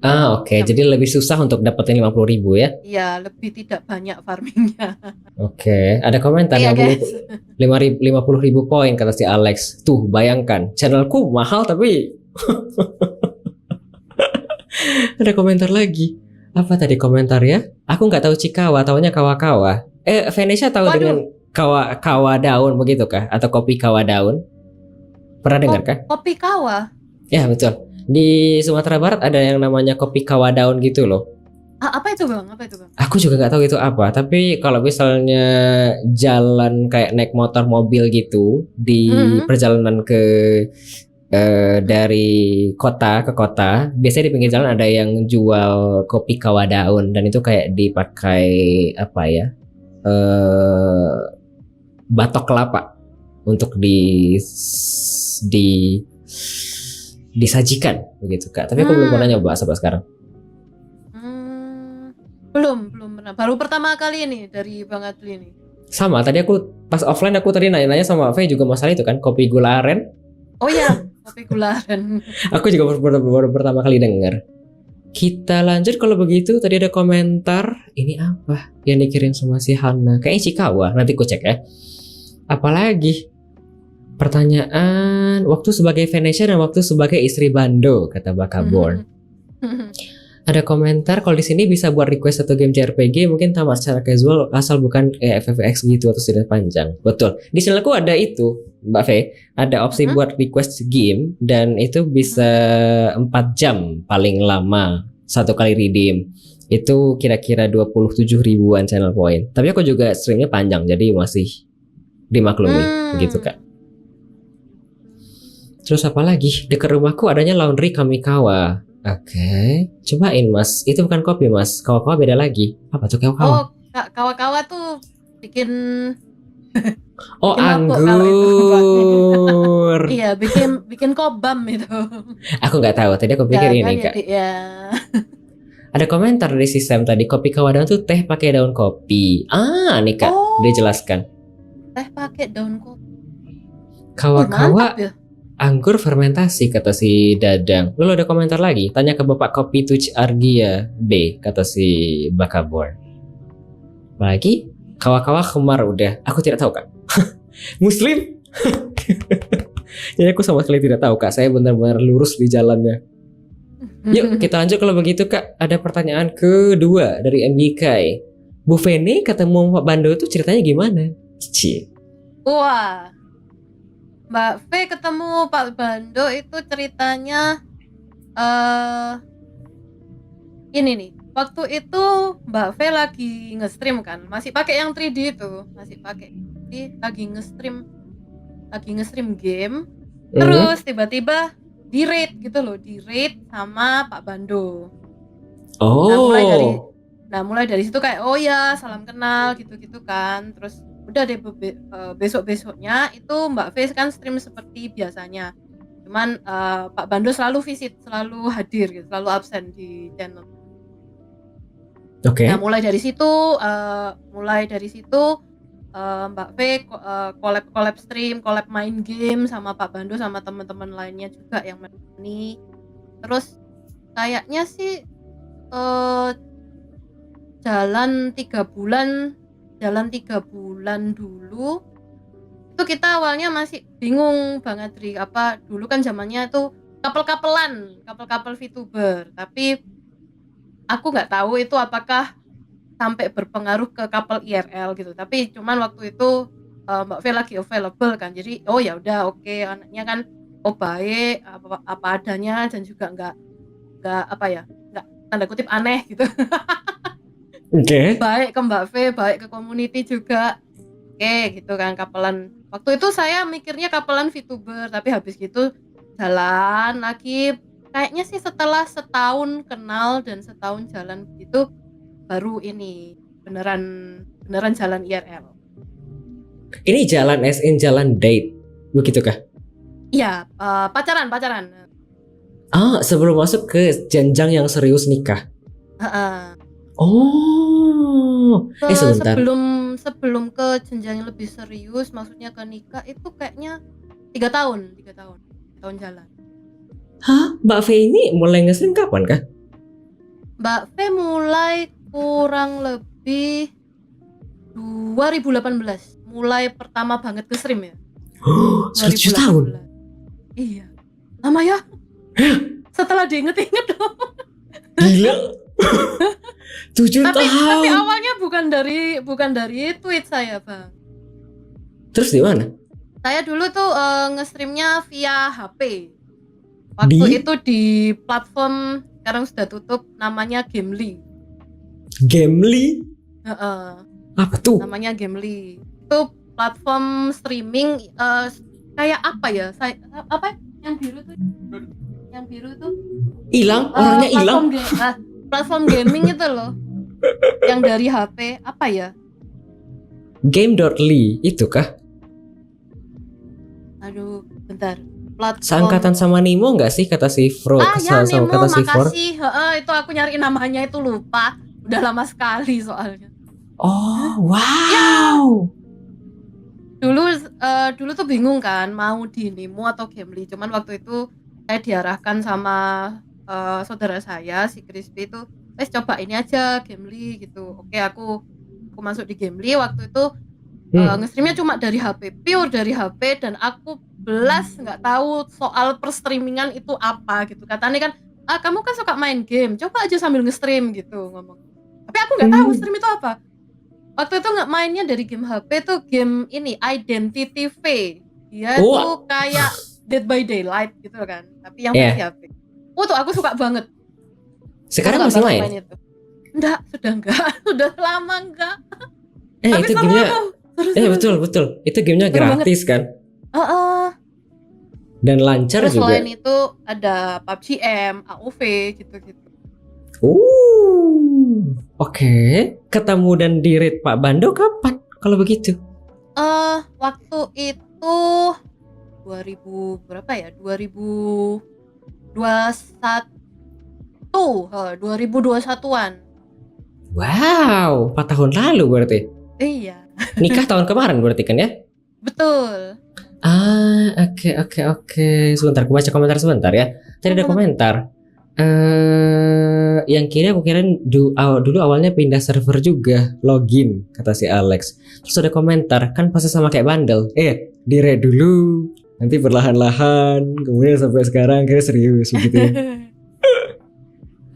Oke. Jadi lebih susah untuk dapetin 50.000 ya? Iya, lebih tidak banyak farmingnya. Oke, ada komentar Iya, 50.000 poin kata si Alex. Tuh, bayangkan, channelku mahal tapi ada komentar lagi. Apa tadi komentar ya? Aku nggak tahu Cikawa, taunya kawa-kawa. Venesia tahu dengan kawa daun begitu kah? Atau kopi kawa daun? Pernah dengar kah? Kopi kawa? Ya, betul. Di Sumatera Barat ada yang namanya kopi kawa daun gitu loh. Apa itu Bang? Aku juga nggak tahu itu apa. Tapi kalau misalnya jalan kayak naik motor mobil gitu di perjalanan ke dari kota ke kota, biasanya di pinggir jalan ada yang jual kopi kawa daun dan itu kayak dipakai apa ya? Batok kelapa untuk disajikan begitu Kak. Tapi aku belum pernah nyoba sampai sekarang. Belum pernah. Baru pertama kali ini dari Bang Adli ini. Sama, tadi aku pas offline aku tadi nanya-nanya sama V juga masalah itu kan, kopi gula aren. Oh iya, kopi gula aren. Aku juga baru pertama kali dengar. Kita lanjut kalau begitu. Tadi ada komentar, ini apa yang dikirim sama si Hana? Kayaknya Cikawa, nanti ku cek ya. Apalagi? Pertanyaan, waktu sebagai Venesia dan waktu sebagai istri Bando, kata Bakaborn. Ada komentar, kalau di sini bisa buat request satu game JRPG, mungkin tamat secara casual asal bukan FFX gitu atau sudah panjang. Betul. Di channelku ada itu, Mbak V, ada opsi buat request game dan itu bisa 4 jam paling lama satu kali redeem. Itu kira-kira 27 ribuan channel point. Tapi aku juga streamnya panjang, jadi masih dimaklumi, begitu Kak. Terus apa lagi? Dekat rumahku adanya laundry Kamikawa. Oke, cobain Mas. Itu bukan kopi Mas. Kawa-kawa beda lagi. Apa tuh kawa-kawa? Oh, kawa-kawa tuh bikin oh, bikin anggur. Iya, bikin kobam itu. Aku nggak tahu. Tadi aku pikir ini Kak. Ya. Ada komentar dari sistem tadi. Kopi kawa daun tuh teh pakai daun kopi. Nih Kak, dijelaskan. Teh pakai daun kopi. Kawa-kawa. Ya. Anggur fermentasi kata si Dadang. Lalu ada komentar lagi. Tanya ke Bapak Kopi Tuch Argia B kata si Bakabor. Lagi Kawa-kawa Khmar udah. Aku tidak tahu Kak. Muslim? Jadi aku sama sekali tidak tahu Kak. Saya benar-benar lurus di jalannya. Yuk kita lanjut kalau begitu Kak. Ada pertanyaan kedua dari MBK. Bu Feni ketemu Pak Bando itu ceritanya gimana? Cie. Wah, Mbak V ketemu Pak Bando itu ceritanya ini nih. Waktu itu Mbak V lagi nge-stream kan, masih pakai yang 3D itu, masih pakai. Jadi lagi nge-stream game. Terus tiba-tiba di-raid gitu loh, di-raid sama Pak Bando. Oh. Nah mulai dari situ kayak oh ya salam kenal gitu-gitu kan. Terus udah deh besok-besoknya itu Mbak V kan stream seperti biasanya. Cuman Pak Bando selalu visit, selalu hadir gitu, selalu absen di channel. Oke. Nah mulai dari situ Mbak V collab stream, collab main game sama Pak Bando sama teman-teman lainnya juga yang menemani. Terus kayaknya sih jalan 3 bulan dulu itu kita awalnya masih bingung banget dulu kan zamannya tuh kapal VTuber, tapi aku nggak tahu itu apakah sampai berpengaruh ke kapal IRL gitu, tapi cuman waktu itu Mbak V lagi available kan, jadi oh ya udah oke, anaknya kan baik apa adanya dan juga nggak tanda kutip aneh gitu. Oke. Baik ke Mbak V, baik ke community juga. Oke, gitu kan kapelan. Waktu itu saya mikirnya kapelan VTuber, tapi habis gitu jalan lagi. Kayaknya sih setelah setahun kenal dan setahun jalan begitu baru ini beneran jalan IRL. Ini jalan jalan date, begitukah? Iya, pacaran. Ah, sebelum masuk ke jenjang yang serius nikah. Oh, sebentar. Sebelum ke jenjang yang lebih serius, maksudnya ke nikah itu kayaknya 3 tahun jalan. Hah, Mbak V ini mulai nge-stream kapan kah? Mbak V mulai kurang lebih 2018, mulai pertama banget nge-stream ya. 7 tahun. Iya, lama ya. Setelah diinget-inget dong. Gila. 7 tahun. Tapi awalnya bukan dari tweet saya, Bang. Terus di mana? Saya dulu tuh nge-streamnya via HP. Waktu itu di platform sekarang sudah tutup, namanya Gamely. Gamely? Apa tuh? Namanya Gamely. Itu platform streaming kayak apa ya? Yang biru tuh? Hilang, orangnya hilang. Platform gaming itu loh. Yang dari HP apa ya? Game.ly itu kah? Aduh, bentar. Platform Seangkatan sama Nemo nggak sih kata si Fro? ya sama Nemo, kata si For? makasih. Itu aku nyari namanya itu lupa. Udah lama sekali soalnya. Oh, wow. Dulu tuh bingung kan mau di Nemo atau Gamely. Cuman waktu itu saya diarahkan sama saudara saya si Crispy itu, coba ini aja Gamely gitu. Oke, aku masuk di Gamely. Waktu itu nge-streamnya cuma dari HP, pure dari HP, dan aku belas nggak tahu soal perstreamingan itu apa gitu. Katanya kan, kamu kan suka main game, coba aja sambil nge-stream gitu ngomong. Tapi aku nggak tahu stream itu apa. Waktu itu nggak mainnya dari game HP tuh game ini Identity V. Dia tuh kayak Dead by Daylight gitu kan, tapi yang versi HP. Tuh aku suka banget. Sekarang masih main? Itu. Sudah lama enggak. Tapi itu gamenya betul. Itu gamenya gratis kan? Dan lancar terus juga. Selain itu ada PUBG M, AOV gitu-gitu. Oke. Ketemu dan di-raid Pak Bando kapan? Kalau begitu? Waktu itu 2000 berapa ya? 2021-an. Wow, 4 tahun lalu berarti. Iya. Nikah tahun kemarin berarti kan ya? Betul. Oke. Sebentar, aku baca komentar sebentar ya. Tadi ada komentar. yang kiri aku kirain dulu awalnya pindah server juga, login kata si Alex. Terus ada komentar, kan pasti sama kayak Bandel. Dire dulu, nanti perlahan-lahan, kemudian sampai sekarang kira serius begitu. Ya.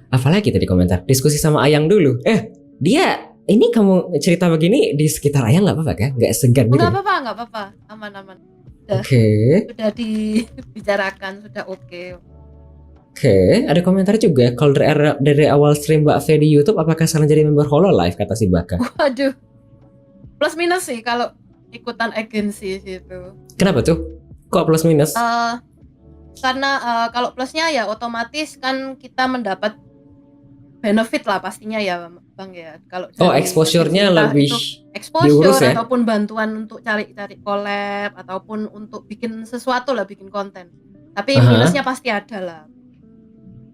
Apalagi tadi komentar, diskusi sama Ayang dulu. Dia ini kamu cerita begini di sekitar Ayang nggak apa-apa kan? Nggak segan gitu? Nggak apa-apa, aman-aman. Oke. Sudah dibicarakan, sudah oke. Oke, ada komentar juga. Kalau dari awal stream Mbak Fe di YouTube, apakah sekarang jadi member Hololive kata si Baka? Waduh, plus minus sih kalau ikutan agensi gitu. Kenapa tuh? Kok plus minus? Karena kalau plusnya ya otomatis kan kita mendapat benefit lah pastinya ya Bang ya. Kalau exposure-nya lebih exposure diurus ya? Ataupun bantuan untuk cari collab ataupun untuk bikin sesuatu lah, bikin konten. Tapi minusnya pasti ada lah.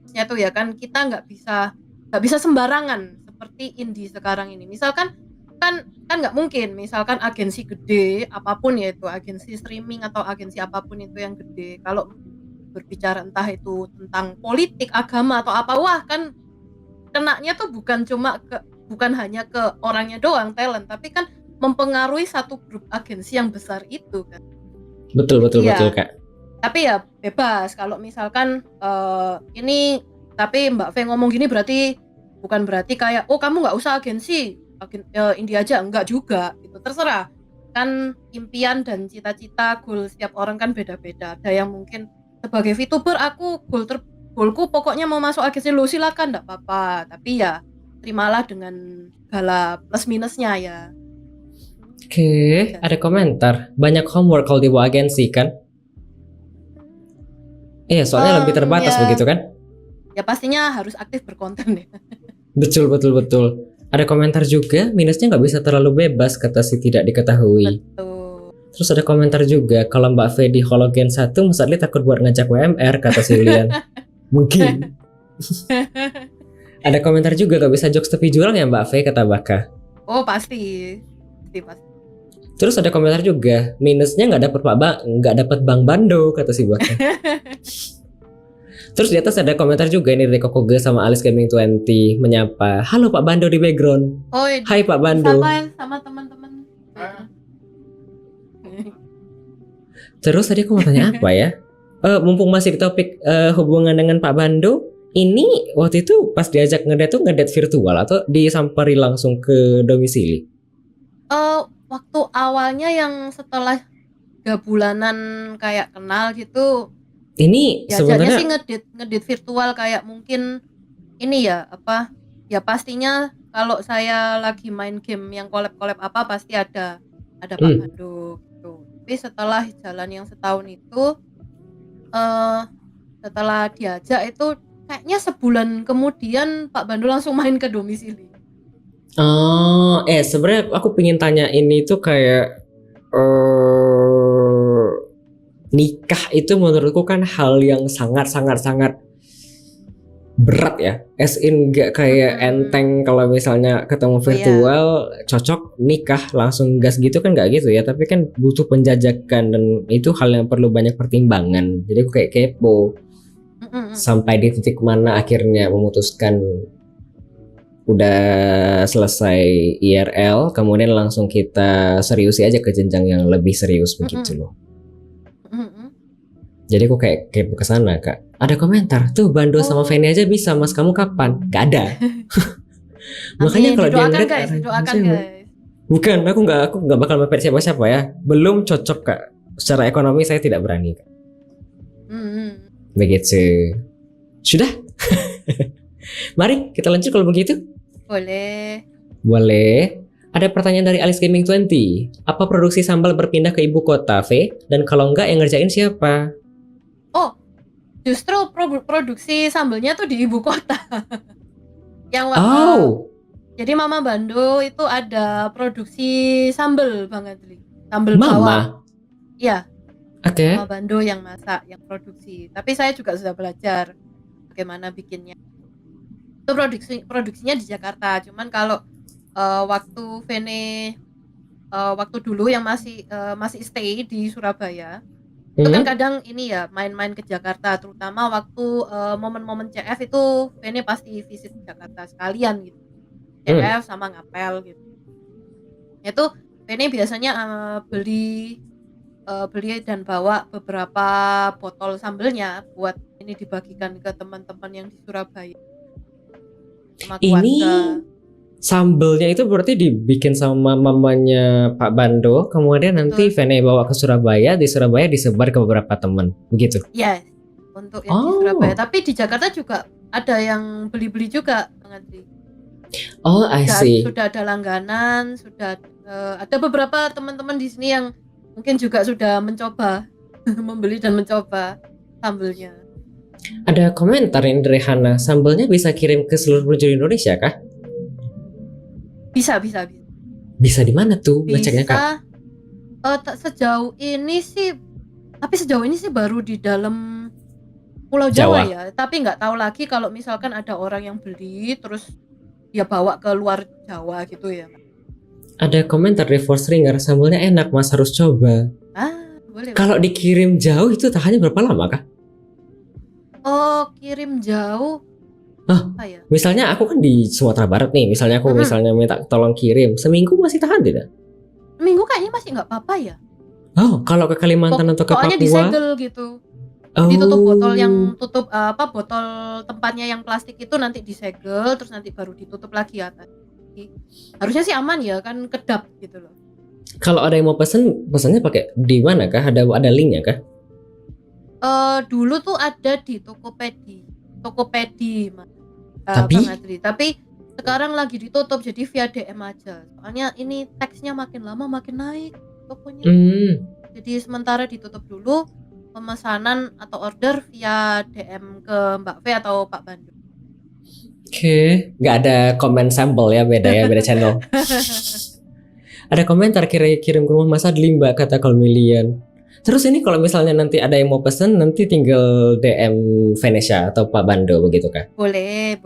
Minusnya tuh ya kan kita nggak bisa sembarangan seperti indie sekarang ini. Misalkan kan nggak mungkin misalkan agensi gede apapun ya itu agensi streaming atau agensi apapun itu yang gede kalau berbicara entah itu tentang politik, agama atau apa, wah kan kenanya tuh bukan hanya ke orangnya doang talent, tapi kan mempengaruhi satu grup agensi yang besar itu kan. Betul Kak. Tapi ya bebas kalau misalkan ini tapi Mbak Fe ngomong gini bukan berarti kayak kamu nggak usah agensi indie aja, enggak juga gitu, terserah kan. Impian dan cita-cita goal setiap orang kan beda-beda. Ada yang mungkin sebagai VTuber aku goalku pokoknya mau masuk agensi, lo silakan enggak apa-apa, tapi ya terimalah dengan segala plus minusnya ya. Oke, ada komentar banyak homework kalau dibawa agensi kan. Soalnya lebih terbatas begitu kan. Ya pastinya harus aktif berkonten ya. Betul. Ada komentar juga, minusnya nggak bisa terlalu bebas kata si tidak diketahui. Betul. Terus ada komentar juga, kalau Mbak Fe di Hologen 1, Mas Adli takut buat ngajak WMR kata si Lian. Mungkin. Ada komentar juga, gak bisa jokes tepi jurang ya Mbak Fe kata Baka. Oh pasti. Terus ada komentar juga, minusnya nggak dapat Bang Bando kata si Baka. Terus di atas ada komentar juga ini dari Kokoge sama Alice Gaming 20 menyapa, halo Pak Bando di background. Hai Pak Bando. Sama teman-teman. Terus tadi aku mau tanya apa ya? Mumpung masih di topik hubungan dengan Pak Bando, ini waktu itu pas diajak ngedate virtual atau disampari langsung ke domisili? Waktu awalnya yang setelah 3 bulanan kayak kenal gitu. Ini ya, sebenarnya sih ngedit virtual kayak mungkin ini ya apa ya, pastinya kalau saya lagi main game yang collab apa pasti ada Pak Bando gitu. Tapi setelah jalan yang setahun itu setelah diajak itu kayaknya sebulan kemudian Pak Bando langsung main ke domisili. Sebenarnya aku pengen tanya ini tuh kayak nikah itu menurutku kan hal yang sangat berat ya. As in gak kayak enteng kalau misalnya ketemu virtual cocok nikah langsung gas gitu kan, gak gitu ya. Tapi kan butuh penjajakan dan itu hal yang perlu banyak pertimbangan. Jadi aku kayak kepo sampai di titik mana akhirnya memutuskan udah selesai IRL kemudian langsung kita seriusi aja ke jenjang yang lebih serius begitu loh. Jadi aku kayak kepo kesana Kak. Ada komentar tuh Bando sama Fanny aja bisa, Mas kamu kapan? Gak ada. Makanya kalau dia ngeliat doakan guys. Bukan, aku nggak bakal mepet siapa-siapa ya. Belum cocok Kak. Secara ekonomi saya tidak berani Kak. Begitu. Sudah. Mari kita lanjut kalau begitu. Boleh. Ada pertanyaan dari Alice Gaming 20. Apa produksi sambal berpindah ke ibu kota, V? Dan kalau enggak yang ngerjain siapa? Justru produksi sambalnya tuh di ibu kota. Yang jadi Mama Bando itu ada produksi sambal banget, sambal bawang. Iya. Oke. Mama Bando yang masak, yang produksi. Tapi saya juga sudah belajar bagaimana bikinnya. Itu produksinya di Jakarta. Cuman kalau waktu Vene waktu dulu yang masih stay di Surabaya, Itu kan Hmm? kadang ini ya main-main ke Jakarta, terutama waktu momen-momen CF itu Vene pasti visit Jakarta sekalian gitu. Hmm. CF sama ngapel gitu. Itu Vene biasanya beli dan bawa beberapa botol sambelnya buat ini dibagikan ke teman-teman yang di Surabaya sama Ini keluarga. sambelnya itu berarti dibikin sama mamanya Pak Bando, kemudian nanti Betul. Vene bawa ke Surabaya, di Surabaya disebar ke beberapa teman, begitu. Yes, untuk yang di Oh. Surabaya. Tapi di Jakarta juga ada yang beli-beli juga, Bang Adri. Oh, I see. Sudah ada langganan, sudah ada beberapa teman-teman di sini yang mungkin juga sudah mencoba membeli dan mencoba sambelnya. Ada komentar ini dari Hana, sambelnya bisa kirim ke seluruh penjuru Indonesia kah? Bisa. Bisa di mana tuh ngeceknya Kak? Tak sejauh ini sih, tapi sejauh ini sih baru di dalam Pulau Jawa, Jawa. ya. Tapi nggak tahu lagi kalau misalkan ada orang yang beli terus dia bawa ke luar Jawa gitu ya. Ada komentar dari Force Ringer, sambelnya enak Mas, harus coba. Boleh. Kalau dikirim jauh itu tahannya berapa lama Kak? Oh, kirim jauh. Hah? Apa ya? Misalnya aku kan di Sumatera Barat nih, misalnya aku misalnya minta tolong kirim, seminggu masih tahan tidak? Seminggu kayaknya masih nggak apa-apa ya. Oh, kalau ke Kalimantan atau ke Soalnya Papua? disegel gitu. Oh. Ditutup botol yang botol tempatnya yang plastik itu nanti disegel terus nanti baru ditutup lagi atas. Harusnya sih aman ya, kan kedap gitu loh. Kalau ada yang mau pesannya pakai di mana kah? Ada linknya kah? Dulu tuh ada di Tokopedia, Mas. Tapi? Bang Adri. Tapi sekarang lagi ditutup jadi via DM aja. Soalnya ini teksnya makin lama makin naik tokonya. Jadi sementara ditutup dulu, pemesanan atau order via DM ke Mbak V atau Pak Bandung. Oke, nggak ada komen sampel ya, beda channel. Ada komentar kirim ke rumah Mas Adli Mbak, kata Kolmilian. Terus ini kalau misalnya nanti ada yang mau pesen, nanti tinggal DM Venesia atau Pak Bando begitu kah? Boleh.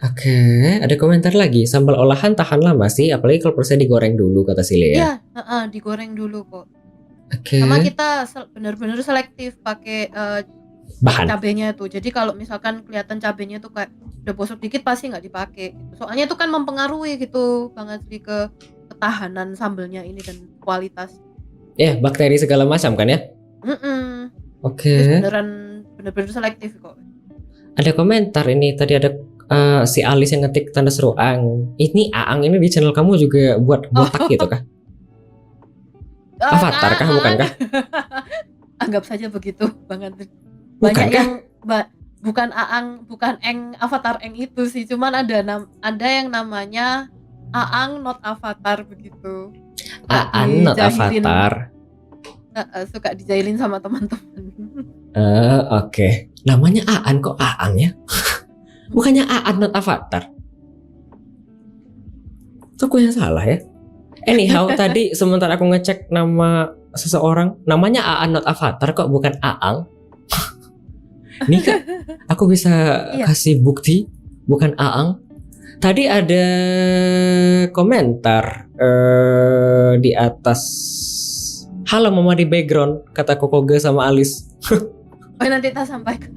Oke, ada komentar lagi. Sambal olahan tahan lama sih, apalagi kalau prosesnya digoreng dulu kata Silea. Iya, digoreng dulu kok. Oke. Sama kita benar-benar selektif pakai Bahan. cabenya tuh. Jadi kalau misalkan kelihatan cabenya tuh kayak udah bosok dikit pasti nggak dipakai. Soalnya itu kan mempengaruhi gitu banget sih ke ketahanan sambelnya ini dan kualitas. Ya, bakteri segala macam kan ya? Oke. Terus beneran selektif kok. Ada komentar ini tadi ada si Alis yang ngetik tanda seru Ang. Ini Aang ini di channel kamu juga buat botak gitu kah? Avatar kah, bukan kah? Anggap saja begitu, Bang Andri. Bukan Banyak kah? yang bukan Aang, bukan Eng, Avatar Eng itu sih. Cuman ada yang namanya Aang not Avatar begitu. Aan not Avatar. Suka dijailin sama teman-teman. Oke. Namanya Aan kok Aang ya? Bukannya Aan not Avatar. Itu aku yang salah ya. Anyhow, tadi sementara aku ngecek nama seseorang, namanya Aan not Avatar kok bukan Aang. Nih Kak, aku bisa kasih bukti bukan Aang. Tadi ada komentar di atas. Halo Mama di background, kata Kokoga sama Alis. Nanti kita sampaikan.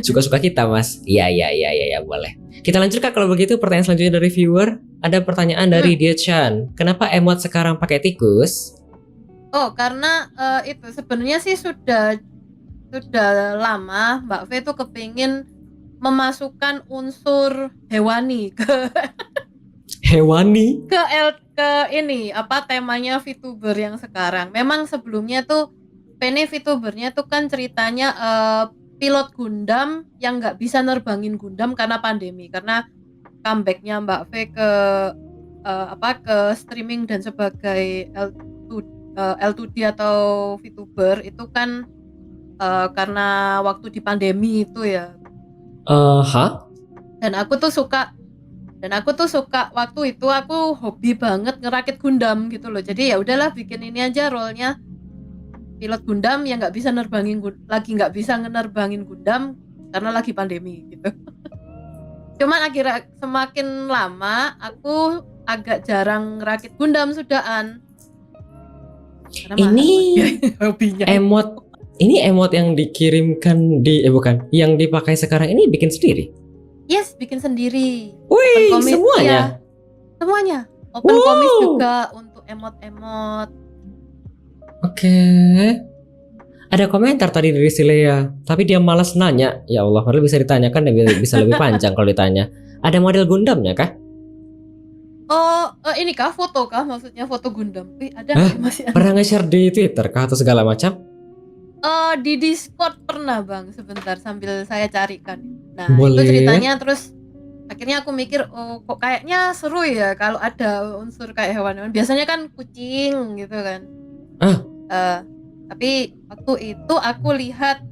Suka-suka kita Mas. Iya boleh. Kita lanjut Kak kalau begitu, pertanyaan selanjutnya dari viewer. Ada pertanyaan dari Dia Chan. Kenapa emot sekarang pakai tikus? Oh, karena itu sebenarnya sih sudah lama Mbak V tuh kepingin memasukkan unsur hewani ke ini temanya VTuber yang sekarang. Memang sebelumnya tuh Pene VTubernya tuh kan ceritanya pilot Gundam yang nggak bisa nerbangin Gundam karena pandemi, karena comebacknya Mbak V ke streaming dan sebagai L2D atau VTuber itu kan karena waktu di pandemi itu ya. Dan aku tuh suka waktu itu aku hobi banget ngerakit Gundam gitu loh. Jadi ya udahlah bikin ini aja role-nya pilot Gundam yang nggak bisa nerbangin Gundam karena lagi pandemi gitu. Cuman akhirnya semakin lama aku agak jarang ngerakit Gundam sudahan. Karena Ini mahal hobinya. ini emot yang dikirimkan bukan, yang dipakai sekarang ini bikin sendiri. Yes, bikin sendiri. Wih, Open comic, semuanya. iya, semuanya. Open Wow. comic juga untuk emot-emot. Oke. Ada komentar tadi dari si Lea, tapi dia malas nanya. Ya Allah, padahal bisa ditanyakan dan bisa lebih panjang kalau ditanya. Ada model Gundamnya kah? Oh, ini kah foto kah? Maksudnya foto Gundam? Wih, ada Hah? nggak masih ada? Pernah nge-share di Twitter kah atau segala macam? Di Discord pernah bang, sebentar sambil saya carikan. Nah Boleh. itu ceritanya, terus akhirnya aku mikir, oh kok kayaknya seru ya kalau ada unsur kayak hewan-hewan. Biasanya kan kucing gitu kan. Tapi waktu itu aku lihat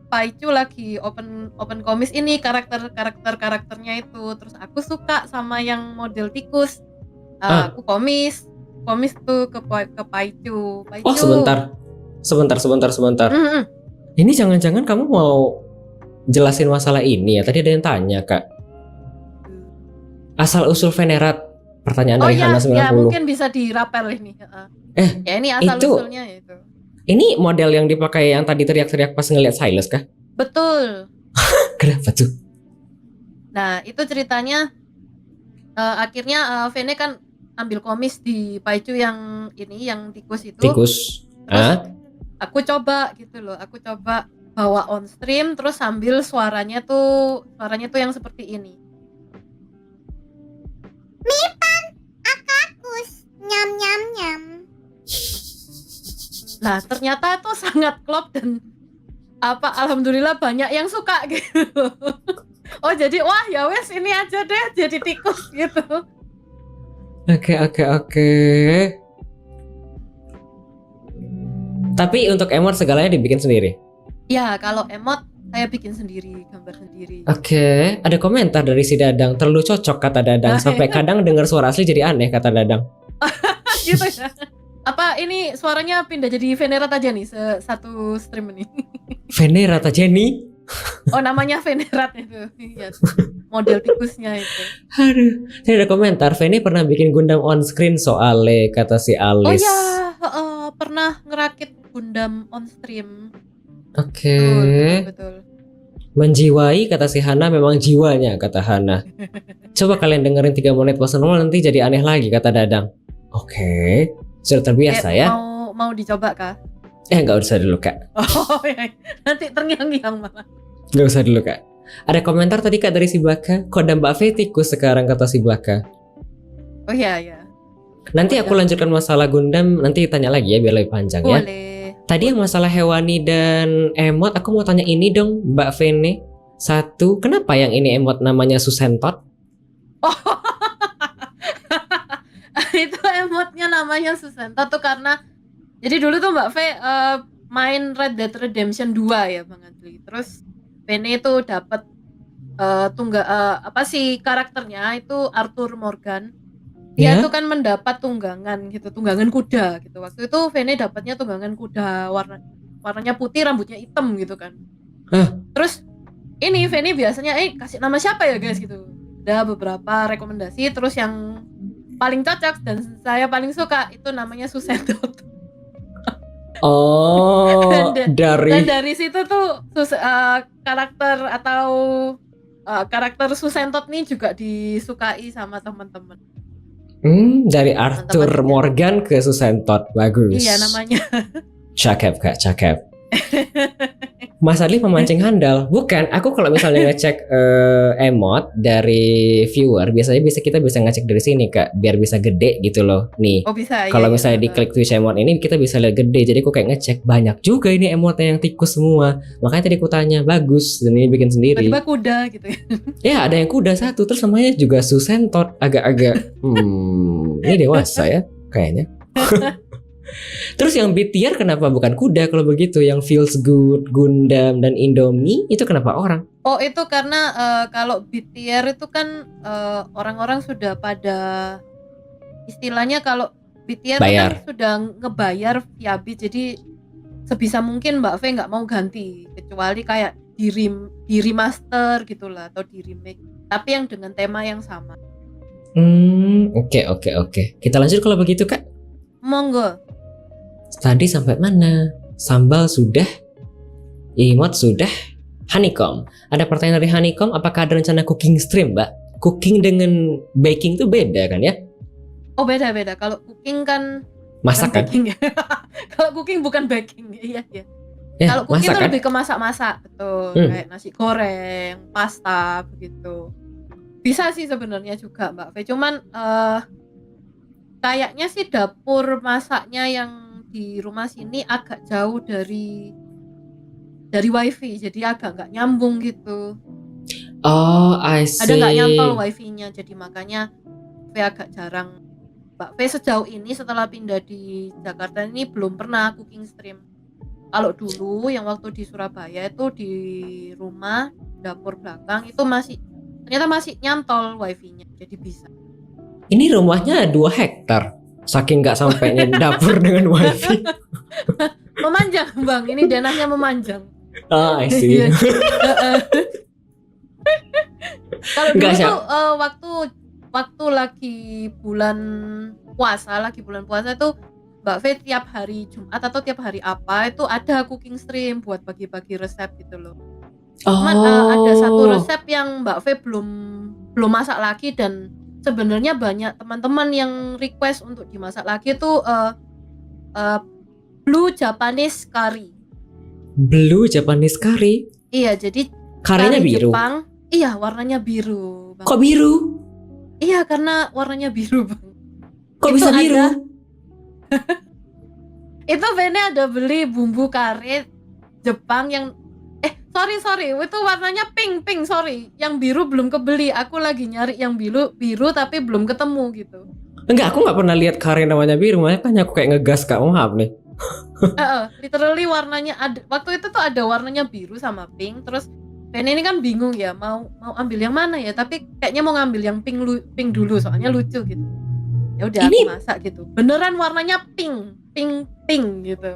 Paichu lagi open comics ini, karakternya itu, terus aku suka sama yang model tikus. Aku komis tuh ke Paichu. Oh, sebentar. Mm-mm. Ini jangan-jangan kamu mau jelasin masalah ini ya? Tadi ada yang tanya, Kak. Asal usul Venerat. Pertanyaan Oh dari ya, Hana 90. ya mungkin bisa dirapel ini. Ya ini asal itu. usulnya itu. Ini model yang dipakai yang tadi teriak-teriak pas ngeliat Silas kah? Betul. Kenapa tuh? Nah itu ceritanya, akhirnya Vene kan ambil komis di Paichu yang ini, yang tikus itu. Tikus. Terus aku coba gitu loh, aku coba bawa on stream, terus sambil suaranya tuh yang seperti ini. Mipan, akakus, nyam nyam nyam. Nah ternyata itu sangat klop dan alhamdulillah banyak yang suka gitu. Oh jadi wah ya wes ini aja deh jadi tikus gitu. Oke. Tapi untuk emot segalanya dibikin sendiri. Ya kalau emot saya bikin sendiri, gambar sendiri. Oke, ada komentar dari si Dadang. Terlalu cocok kata Dadang. Sampai kadang dengar suara asli jadi aneh kata Dadang. Gitu ya. Apa ini suaranya pindah jadi Venerat aja nih satu stream ini? Venerat aja nih. Oh namanya Venerat itu. Iya. Model tikusnya itu. Aduh, tadi ada komentar. Vene pernah bikin Gundam on screen soalnya kata si Oh Alis. ya, pernah ngerakit Gundam on stream. Oke. Betul. Menjiwai kata si Hana, memang jiwanya kata Hana. Coba kalian dengerin 3 menit pas normal nanti jadi aneh lagi kata Dadang. Oke. Sudah terbiasa ya. Mau dicoba kah? Nggak usah dulu Kak. Oh ya, nanti terngiang-ngiang malah. Nggak usah dulu Kak. Ada komentar tadi Kak dari si Baka. Kok ada Mbak Fe tikus sekarang kata si Baka. Oh ya. Nanti aku lanjutkan masalah Gundam. Nanti tanya lagi ya biar lebih panjang ya. Boleh. Tadi yang masalah hewani dan emot, aku mau tanya ini dong Mbak Vene. Satu, kenapa yang ini emot namanya Susentot? Itu emotnya namanya Susanto tuh karena jadi dulu tuh Mbak V main Red Dead Redemption 2 ya Bang Adli. Terus Vene itu dapat karakternya itu Arthur Morgan. Dia tuh kan mendapat tunggangan kuda gitu. Waktu itu Vene dapatnya tunggangan kuda warnanya putih, rambutnya hitam gitu kan. Terus ini Vene biasanya kasih nama siapa ya guys gitu. Ada beberapa rekomendasi, terus yang paling cocok dan saya paling suka itu namanya Susentot. Oh, dan dari situ tuh karakter Susentot nih juga disukai sama teman-teman. Dari Arthur Morgan ke Susentot, bagus. Iya namanya. Cakep Kak, cakep. Mas Adli pemancing handal. Bukan, aku kalau misalnya ngecek emot dari viewer, biasanya kita bisa ngecek dari sini Kak, biar bisa gede gitu loh. Nih. Oh bisa. Kalau misalnya diklik Twitch emot ini kita bisa lihat gede. Jadi aku kayak ngecek banyak juga ini emotnya yang tikus semua. Makanya tadi aku tanya, bagus dan ini bikin sendiri. Tiba-tiba kuda gitu ya. Ya, ada yang kuda satu, terus namanya juga Susentot. Agak-agak ini dewasa ya kayaknya. Terus yang B-tier kenapa bukan kuda kalau begitu? Yang Feels Good, Gundam, dan Indomie itu kenapa orang? Oh itu karena kalau B-tier itu kan orang-orang sudah pada istilahnya kalau B-tier kan sudah ngebayar via bit. Jadi sebisa mungkin Mbak V nggak mau ganti kecuali kayak di remaster gitulah atau di remake. Tapi yang dengan tema yang sama. Oke. Kita lanjut kalau begitu Kak. Monggo. Tadi sampai mana? Sambal sudah, imot sudah, honeycomb. Ada pertanyaan dari honeycomb, apakah ada rencana cooking stream, Mbak? Cooking dengan baking itu beda kan ya? Oh beda-beda. Kalau cooking kan Masak bukan kan? baking ya. Kalau cooking bukan baking. Iya. Ya, Kalau cooking masak itu kan? lebih ke masak-masak, betul. Kayak nasi goreng, pasta, begitu. Bisa sih sebenarnya juga Mbak Fe. Cuman kayaknya sih dapur masaknya yang di rumah sini agak jauh dari wifi, jadi agak nggak nyambung gitu. Oh, I see. Ada nggak nyantol wifi-nya, jadi makanya Fe agak jarang. Mbak Fe sejauh ini setelah pindah di Jakarta ini belum pernah cooking stream. Kalau dulu yang waktu di Surabaya itu di rumah dapur belakang itu ternyata masih nyantol wifi-nya, jadi bisa. Ini rumahnya 2 hektar. Saking nggak sampainya dapur dengan wifi. Memanjang Bang, ini dananya memanjang. Ah, I see. Iya. Kalau dulu Nggak, Syam. tuh waktu lagi bulan puasa itu Mbak Fe tiap hari Jumat atau tiap hari apa itu ada cooking stream buat bagi-bagi resep gitu loh. Cuman ada satu resep yang Mbak Fe belum masak lagi, dan sebenarnya banyak teman-teman yang request untuk dimasak lagi tuh Blue Japanese curry. Blue Japanese curry. Iya, jadi Karinya curry biru. Jepang. Iya, warnanya biru, Bang. Kok biru? Iya, karena warnanya biru, Bang. Kok Itu bisa biru? ada- Itu Bene ada beli bumbu kari Jepang yang sorry itu warnanya pink sorry, yang biru belum kebeli. Aku lagi nyari yang biru tapi belum ketemu gitu. Enggak, aku nggak pernah lihat kari namanya biru. Makanya aku kayak ngegas, Kak. Maaf nih. Literally warnanya ada, waktu itu tuh ada warnanya biru sama pink. Terus Bene ini kan bingung ya mau ambil yang mana ya, tapi kayaknya mau ngambil yang pink dulu soalnya lucu gitu. Ya udah aku masak gitu. Beneran warnanya pink gitu.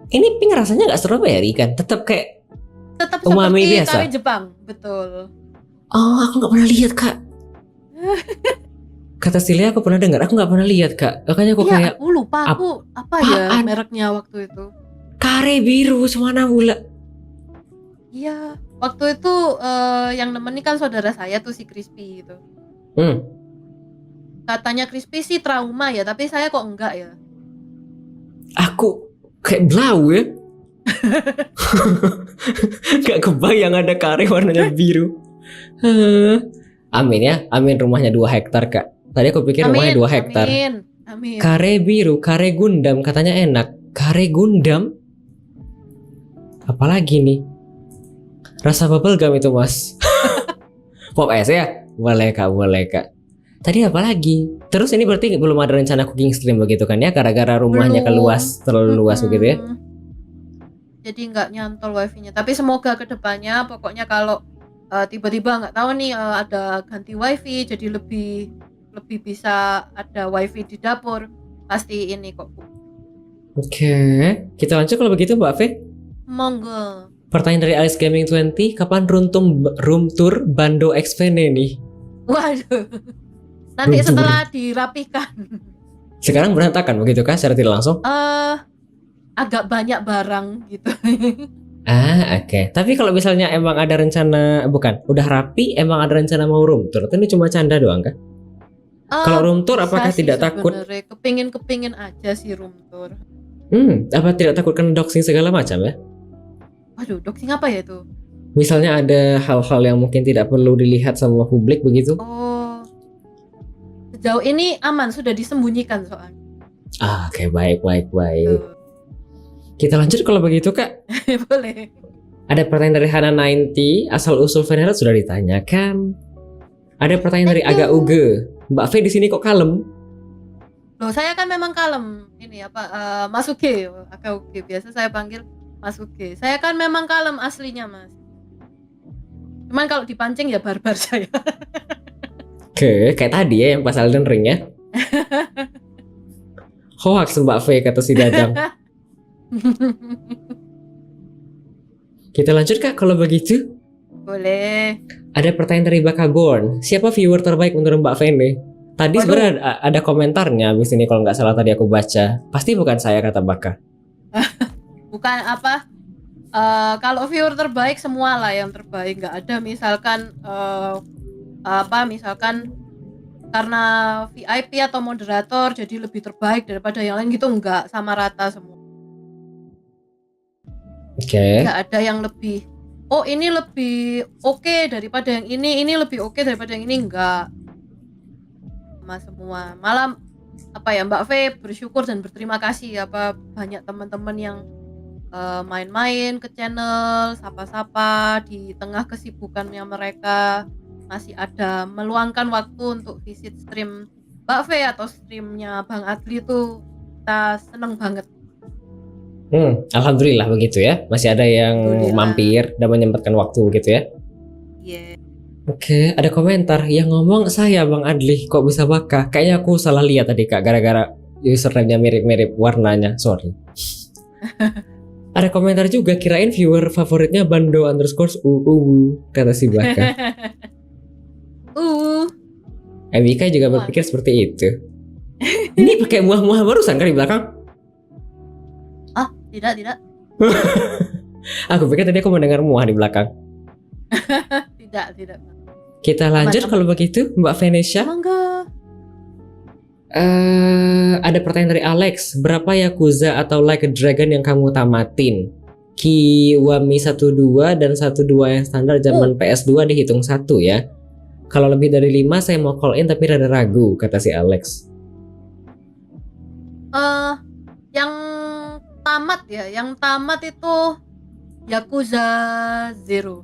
Ini pink rasanya nggak strawberry kan? Tetap kayak Tetap umami seperti biasa. kari Jepang, betul. Oh, aku nggak pernah lihat, Kak. Kata Silia aku pernah dengar, aku nggak pernah lihat, Kak. Makanya aku Iya, kayak aku lupa apa ya apaan? mereknya waktu itu. kare biru semana mula. Iya, waktu itu yang nemenin kan saudara saya tuh si Crispy gitu. Katanya Crispy sih trauma ya, tapi saya kok enggak ya. Aku kayak blau ya. Gak kebayang ada kare warnanya biru. Amin ya, amin rumahnya 2 hektar, Kak. Tadi aku pikir rumahnya 2 hektar. Amin. Kare biru, kare Gundam katanya enak. Kare Gundam? Apalagi nih? Rasa bubble gum itu, Mas. Pop es ya? Boleh, Kak, boleh, Kak. Tadi apa lagi? Terus ini berarti belum ada rencana cooking stream begitu kan ya? Gara-gara rumahnya terlalu luas begitu ya? Jadi nggak nyantol wifi-nya. Tapi semoga kedepannya, pokoknya kalau tiba-tiba nggak tahu nih ada ganti wifi, jadi lebih bisa ada wifi di dapur. Pasti ini kok. Oke, kita lanjut kalau begitu Mbak Fe. Monggo. Pertanyaan dari Alice Gaming 20, kapan room tour Bando XVN nih? Waduh. Nanti Room tour. setelah dirapihkan. Sekarang berantakan begitu kah secara tidak langsung? Agak banyak barang gitu. Oke. Tapi kalau misalnya emang ada rencana, bukan, udah rapi, emang ada rencana mau room tour, ini cuma canda doang kan? Kalau room tour apakah Bisa sih tidak takut? sebenarnya. Kepingin aja sih room tour. Apa tidak takut kena doxing segala macam ya? Waduh, doxing apa ya itu? Misalnya ada hal-hal yang mungkin tidak perlu dilihat sama publik begitu? Oh, sejauh ini aman, sudah disembunyikan soalnya. Oke, baik. Tuh. Kita lanjut kalau begitu, Kak. Boleh. Ada pertanyaan dari Hana 90, asal usul Vanilla sudah ditanyakan. Ada pertanyaan dari Aga Uge. Mbak Fe di sini kok kalem? Loh, saya kan memang kalem. Ini apa? Mas Uge, Aga Uge. Biasa saya panggil Mas Uge. Saya kan memang kalem aslinya, Mas. Cuman kalau dipancing ya barbar saya. Oke, kayak tadi ya yang pas Elden Ring ya. Hoax Mbak Fe kata si Dadang. Kita lanjut Kak kalau begitu. Boleh. Ada pertanyaan dari Bakaborn. Siapa viewer terbaik menurut Mbak Fe nih? Tadi sebenarnya ada komentarnya abis ini kalau nggak salah tadi aku baca. Pasti bukan saya kata Baka. Bukan apa, kalau viewer terbaik semua lah yang terbaik, nggak ada misalkan misalkan karena VIP atau moderator jadi lebih terbaik daripada yang lain gitu, nggak, sama rata semua. Oke. Nggak ada yang lebih, oh ini lebih oke daripada yang ini lebih oke daripada yang ini, enggak, sama semua. Malah Mbak V bersyukur dan berterima kasih banyak teman-teman yang main-main ke channel, sapa-sapa di tengah kesibukannya mereka masih ada meluangkan waktu untuk visit stream Mbak V atau streamnya Bang Adli tuh, kita seneng banget. Alhamdulillah begitu ya. Masih ada yang Alhamdulillah. mampir dan menyempatkan waktu gitu ya. Iya. Oke, ada komentar yang ngomong saya Bang Adli kok bisa bakah. Kayaknya aku salah lihat tadi Kak, gara-gara username-nya mirip-mirip warnanya. Sorry. Ada komentar juga, kirain viewer favoritnya Bando underscore kata si Baka. Emika juga berpikir seperti itu. Ini pakai muah-muah barusan kan di belakang? Tidak. Aku pikir tadi aku mendengar muah di belakang. Tidak. Kita lanjut Aman. kalau begitu, Mbak Venetia. Mangga. Ada pertanyaan dari Alex. Berapa Yakuza atau Like a Dragon yang kamu tamatin? Kiwami 12 dan 12 yang standar zaman PS2 dihitung 1 ya. Kalau lebih dari 5 saya mau call in tapi rada ragu, kata si Alex. Yang tamat itu Yakuza Zero.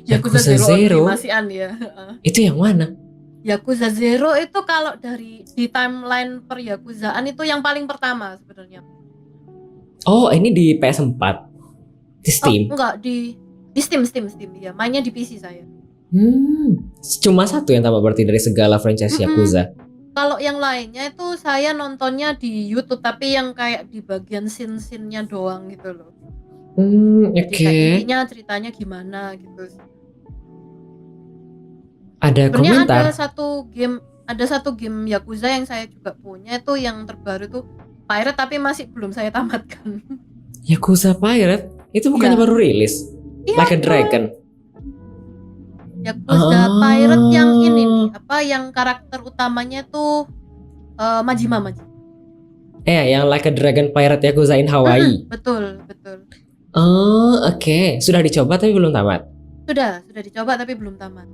Yakuza Yakuza Zero? Zero masih ya. Itu yang mana? Yakuza Zero itu kalau di timeline per Yakuzaan itu yang paling pertama sebenarnya. Oh, ini di PS4. Di Steam. Oh, enggak, di Steam ya. Mainnya di PC saya. Cuma satu yang tamat berarti dari segala franchise Yakuza. Kalau yang lainnya itu saya nontonnya di YouTube, tapi yang kayak di bagian scene-scene-nya doang gitu loh. Jadi kayak intinya ceritanya gimana gitu. Ada Sebenarnya komentar. ada satu game Yakuza yang saya juga punya, itu yang terbaru tuh Pirate, tapi masih belum saya tamatkan. Yakuza Pirate? Itu bukannya Iya. baru rilis? Iya, Like a Dragon. Yakuza Pirate yang ini nih, yang karakter utamanya tuh Majima. Yang Like a Dragon Pirate Yakuza in Hawaii. Betul. Oh, oke. Sudah dicoba tapi belum tamat. Sudah dicoba tapi belum tamat.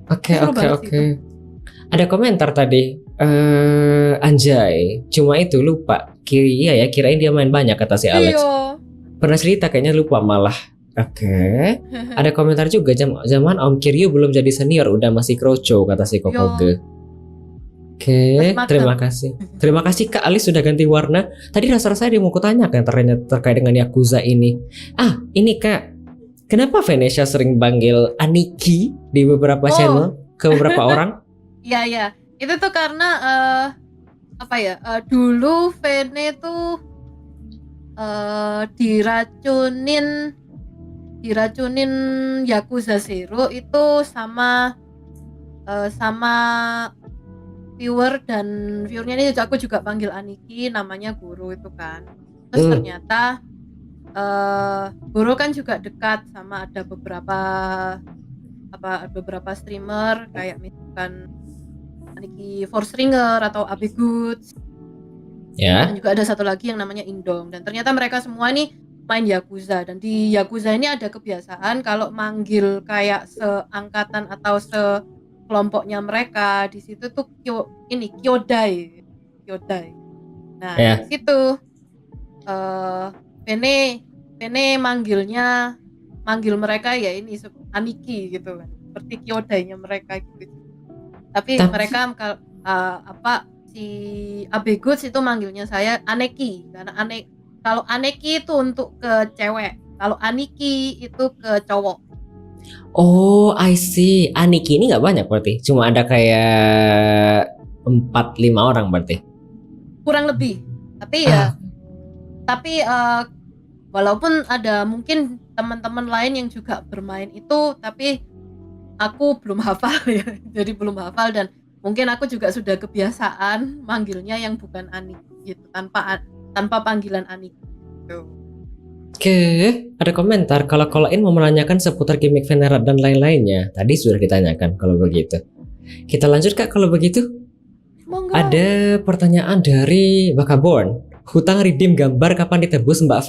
Oke. Seru banget sih itu. Ada komentar tadi. Anjay, cuma itu lupa. Kirain dia main banyak, kata si Alex. Iya. Pernah cerita kayaknya lupa malah. Oke. Ada komentar juga, zaman Om Kiryu belum jadi senior udah masih kroco, kata si Kokoge. Oke, Masih magang. Terima kasih Kak Ali sudah ganti warna. Tadi rasa-rasanya dia mau kutanya kan terkait dengan Yakuza ini. Ini Kak. Kenapa Venetia sering panggil Aniki di beberapa channel ke beberapa orang? Iya. Itu tuh karena dulu Vene tuh diracunin Yakuza Zero itu sama viewer, dan viewernya ini aku juga panggil Aniki, namanya Guru itu kan. Terus ternyata Guru kan juga dekat sama ada beberapa streamer kayak misalkan Aniki Force Ringer atau Abe Goods. Ya. Dan juga ada satu lagi yang namanya Indong, dan ternyata mereka semua nih main Yakuza, dan di Yakuza ini ada kebiasaan kalau manggil kayak seangkatan atau sekelompoknya mereka di situ tuh Kyodai. Nah, di situ Vene manggil mereka ya ini Aniki gitu kan, seperti Kyodai-nya mereka gitu. Tapi mereka si Abe Goods itu manggilnya saya Aneki, karena kalau Aneki itu untuk ke cewek, kalau Aniki itu ke cowok. Oh, I see. Aniki ini nggak banyak berarti, cuma ada kayak 4-5 orang berarti. Kurang lebih. Tapi walaupun ada mungkin teman-teman lain yang juga bermain itu, tapi aku belum hafal ya. Jadi belum hafal, dan mungkin aku juga sudah kebiasaan manggilnya yang bukan Aniki gitu, tanpa tanpa panggilan Anika. Tuh. Oke, ada komentar kalau Colain mau menanyakan seputar gimmick Venerat dan lain-lainnya. Tadi sudah ditanyakan kalau begitu. Kita lanjut Kak kalau begitu. Monggo. Ada pertanyaan dari Bakaborn. Hutang redeem gambar kapan ditebus Mbak V?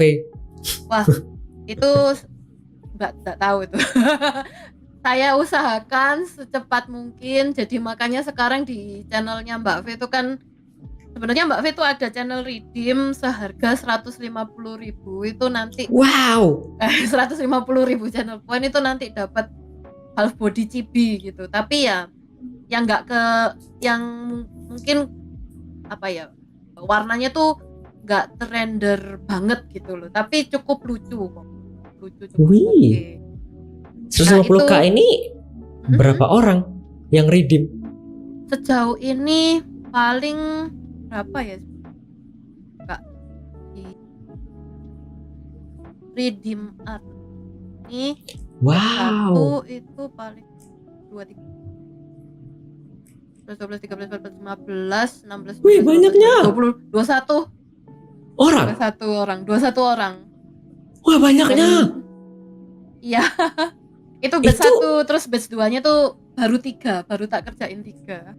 Wah, itu nggak tahu itu. Saya usahakan secepat mungkin. Jadi makanya sekarang di channelnya Mbak V itu kan sebenarnya Mbak V itu ada channel redeem seharga 150.000 itu nanti. Wow. 150.000 channel point itu nanti dapat half body chibi gitu. Tapi ya yang nggak ke yang mungkin apa ya warnanya tuh nggak terrender banget gitu loh. Tapi cukup lucu kok. Lucu cukup. Wih. Oke. 150k ini berapa orang yang redeem? Sejauh ini paling berapa ya Kak di redeem art ini Wow. satu itu paling 2 3 12 13 14 15 16 Wih, banyaknya. 20 21 Orang. 21 orang. Wah, banyaknya. Iya. Itu batch Itu- 1 terus batch 2-nya tuh baru 3, baru tak kerjain 3.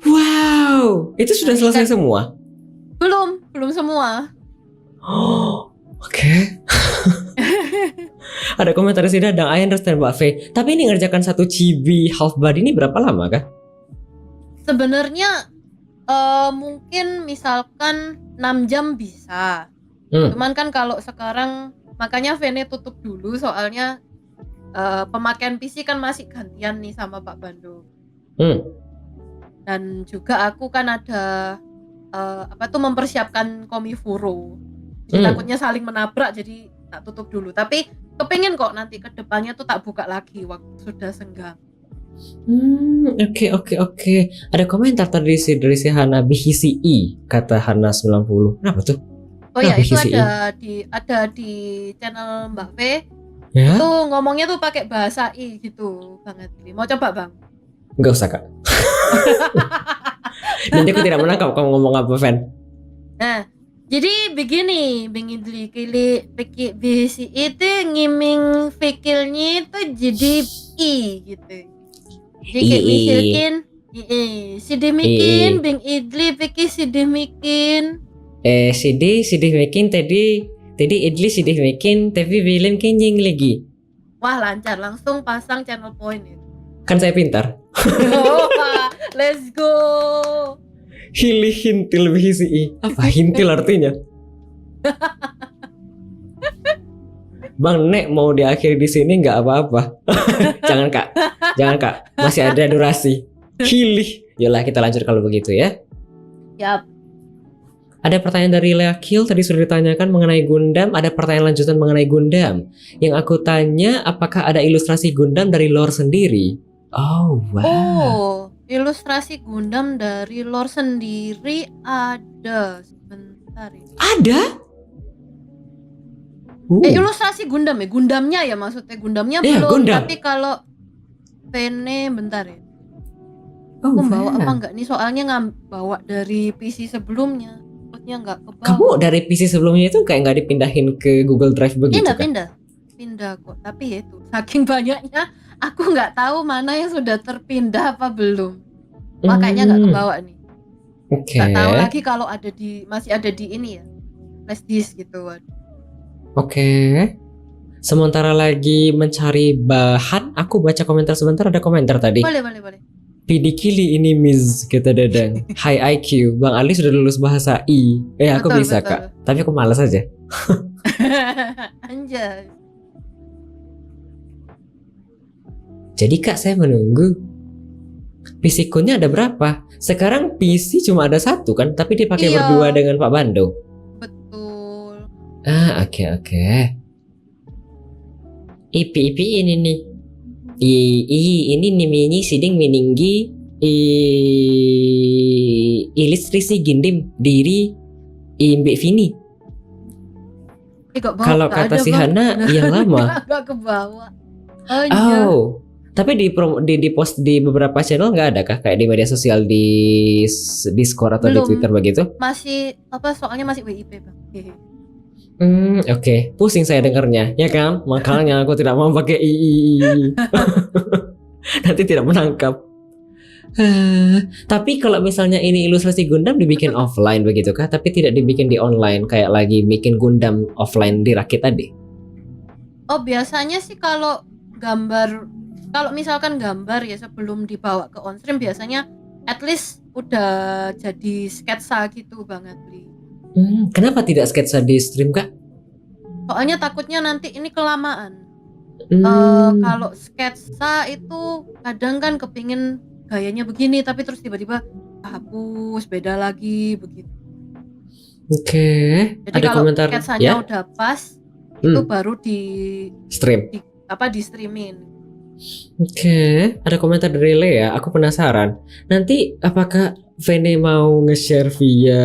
Wow. Itu sudah selesai semua? Belum semua. Oh, oke. Ada komentar di sini, ada I understand Mbak V. Tapi ini ngerjakan satu chibi half body ini berapa lama kah? Sebenarnya mungkin misalkan 6 jam bisa. Cuman kan kalau sekarang makanya Vene tutup dulu soalnya pemakaian PC kan masih gantian nih sama Pak Bando. Dan juga aku kan ada mempersiapkan Komifuro. Jadi takutnya saling menabrak jadi tak tutup dulu. Tapi kepengen kok nanti ke depannya tuh tak buka lagi waktu sudah senggang. Oke. Ada komentar tadi dari si Hana BHCI, kata Hana 90. Kenapa tuh? Oh ya, itu BHCI. ada di channel Mbak V. Ya? Itu ngomongnya tuh pakai bahasa I gitu banget. Mau coba Bang? Enggak usah kak. Nanti aku tidak menangkap kamu ngomong apa, Fen. Nah, jadi begini, Bingidli Kili Peki BC itu ngiming fikirnya itu jadi I gitu. Jadi kayak I. misalkan si demikin Bing Idli Peki si demikin. Sidih makin tadi Idli sidih makin tapi film kenjing lagi. Wah lancar, langsung pasang channel point itu. Kan saya pintar. Oh, let's go. Hilih hintil BHCI. Apa hintil artinya? Bang Nek mau diakhiri di sini nggak apa-apa. Jangan kak, masih ada durasi. Hilih. Yolah kita lanjut kalau begitu ya. Yap. Ada pertanyaan dari Lea Kill tadi sudah ditanyakan mengenai Gundam. Ada pertanyaan lanjutan mengenai Gundam. Yang aku tanya, apakah ada ilustrasi Gundam dari lore sendiri? Oh wow. Oh, ilustrasi Gundam dari lore sendiri ada. Sebentar ya. Ada? Ilustrasi Gundam ya, Gundamnya ya maksudnya Gundamnya Iya, belum. Gundam. Tapi kalau Vene bentar ya. Oh, Aku bawa wow. apa enggak nih? Soalnya bawa dari PC sebelumnya. Maksudnya enggak kebawa. Kamu dari PC sebelumnya itu kayak nggak dipindahin ke Google Drive begitu kan? Pindah kok. Tapi ya itu saking banyaknya aku nggak tahu mana yang sudah terpindah apa belum. Makanya nggak kebawa nih. Oke. Nggak tahu lagi kalau masih ada di ini ya, flash disk gitu. Oke. Sementara lagi mencari bahan, aku baca komentar sebentar. Ada komentar tadi. Boleh. Pidikili ini Miss kata Dadang. High IQ, Bang Ali sudah lulus bahasa I. Aku Betul, bisa betul. kak, tapi aku malas aja. Anjay. Jadi kak saya menunggu. PC kunnya ada berapa? Sekarang PC cuma ada satu kan, tapi dipakai Iya. berdua dengan Pak Bando. Betul. Oke. Ipi ini nih. Ini nih mini siding mininggi ilustrasi gindim diri Mbak Vini. Kok bawa Kalau nggak kata ada, si Bang. Hana yang lama. Nggak kebawa. Anjay. Oh, Tapi di post di beberapa channel nggak ada kah? Kayak di media sosial di Discord atau di Belum. Twitter begitu? Masih soalnya masih WIP bang. Oke. Pusing saya dengarnya, ya kan? Makanya aku tidak mau pakai II. Nanti tidak menangkap. Tapi kalau misalnya ini ilustrasi Gundam dibikin offline begitu kah? Tapi tidak dibikin di online kayak lagi bikin Gundam offline dirakit tadi? Oh biasanya sih kalau misalkan gambar ya sebelum dibawa ke on-stream biasanya at least udah jadi sketsa gitu Bang Adli. Kenapa tidak sketsa di stream kak? Soalnya takutnya nanti ini kelamaan. Kalau sketsa itu kadang kan kepingin gayanya begini tapi terus tiba-tiba hapus beda lagi begitu. Oke. Jadi Ada kalau komentar sketsanya ya? udah pas itu baru di Stream. streamin. Oke, ada komentar dari Lea. Aku penasaran. Nanti apakah Vene mau nge-share via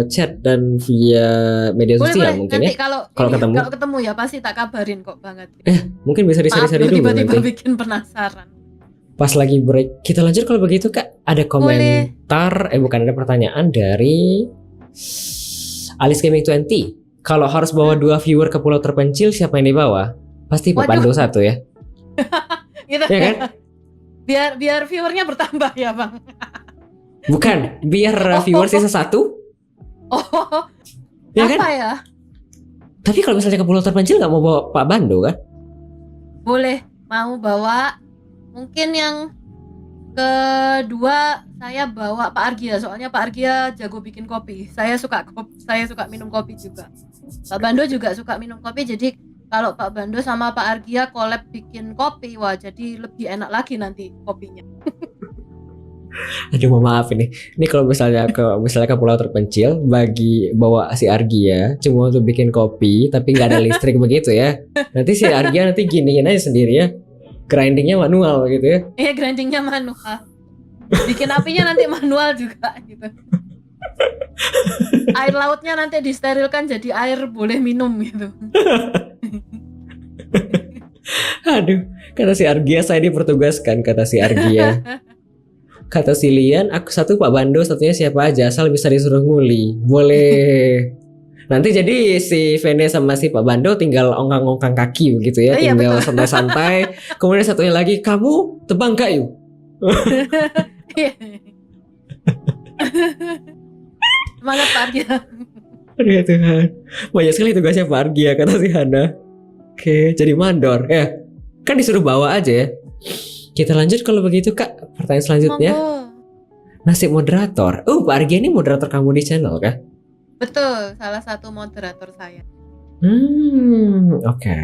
chat dan via media sosial mungkin nanti ya? kalau ketemu? kalau ketemu ya pasti tak kabarin kok banget. Mungkin bisa di-share dulu tiba-tiba nanti. bikin penasaran. Pas lagi break. Kita lanjut kalau begitu kak. Ada komentar, bukan, ada pertanyaan dari Alice Gaming 20. Kalau harus bawa 2 viewer ke pulau terpencil, siapa yang dibawa? Pasti Pak Pando 1 ya. Gitu Ya kan? biar viewernya bertambah ya bang. Bukan, biar viewer sisa 1. Oh, Ya apa kan? ya? Tapi kalau misalnya ke pulau terpencil nggak mau bawa Pak Bando kan? Boleh, mau bawa. Mungkin yang kedua saya bawa Pak Argia, soalnya Pak Argia jago bikin kopi. Saya suka minum kopi juga. Pak Bando juga suka minum kopi, jadi kalau Pak Bando sama Pak Argia collab bikin kopi, wah jadi lebih enak lagi nanti kopinya. Aduh, maaf ini. Ini kalau misalnya ke pulau terpencil, bagi bawa si Argia cuma untuk bikin kopi, tapi nggak ada listrik begitu ya. Nanti si Argia nanti giniin aja sendiri ya. Grindingnya manual gitu ya. Iya, grindingnya manual. Bikin apinya nanti manual juga gitu. Air lautnya nanti disterilkan jadi air boleh minum gitu. Aduh, kata si Argia saya dipertugaskan, kata si Argia. Kata si Lian, aku satu Pak Bando, satunya siapa aja asal bisa disuruh nguli. Boleh. Nanti jadi si Vene sama si Pak Bando tinggal ongkang-ongkang kaki begitu ya, Iya, tinggal betul. santai-santai. Kemudian satunya lagi, kamu tebang kayu. Semangat Pak Argia. Aduh ya Tuhan, banyak sekali tugasnya Pak Argia, kata si Hana. Oke, jadi mandor. Kan disuruh bawa aja ya. Kita lanjut kalau begitu kak. Pertanyaan selanjutnya, Monggo. nasib moderator. Pak Argia ini moderator kamu di channel kah? Betul, salah satu moderator saya. Oke.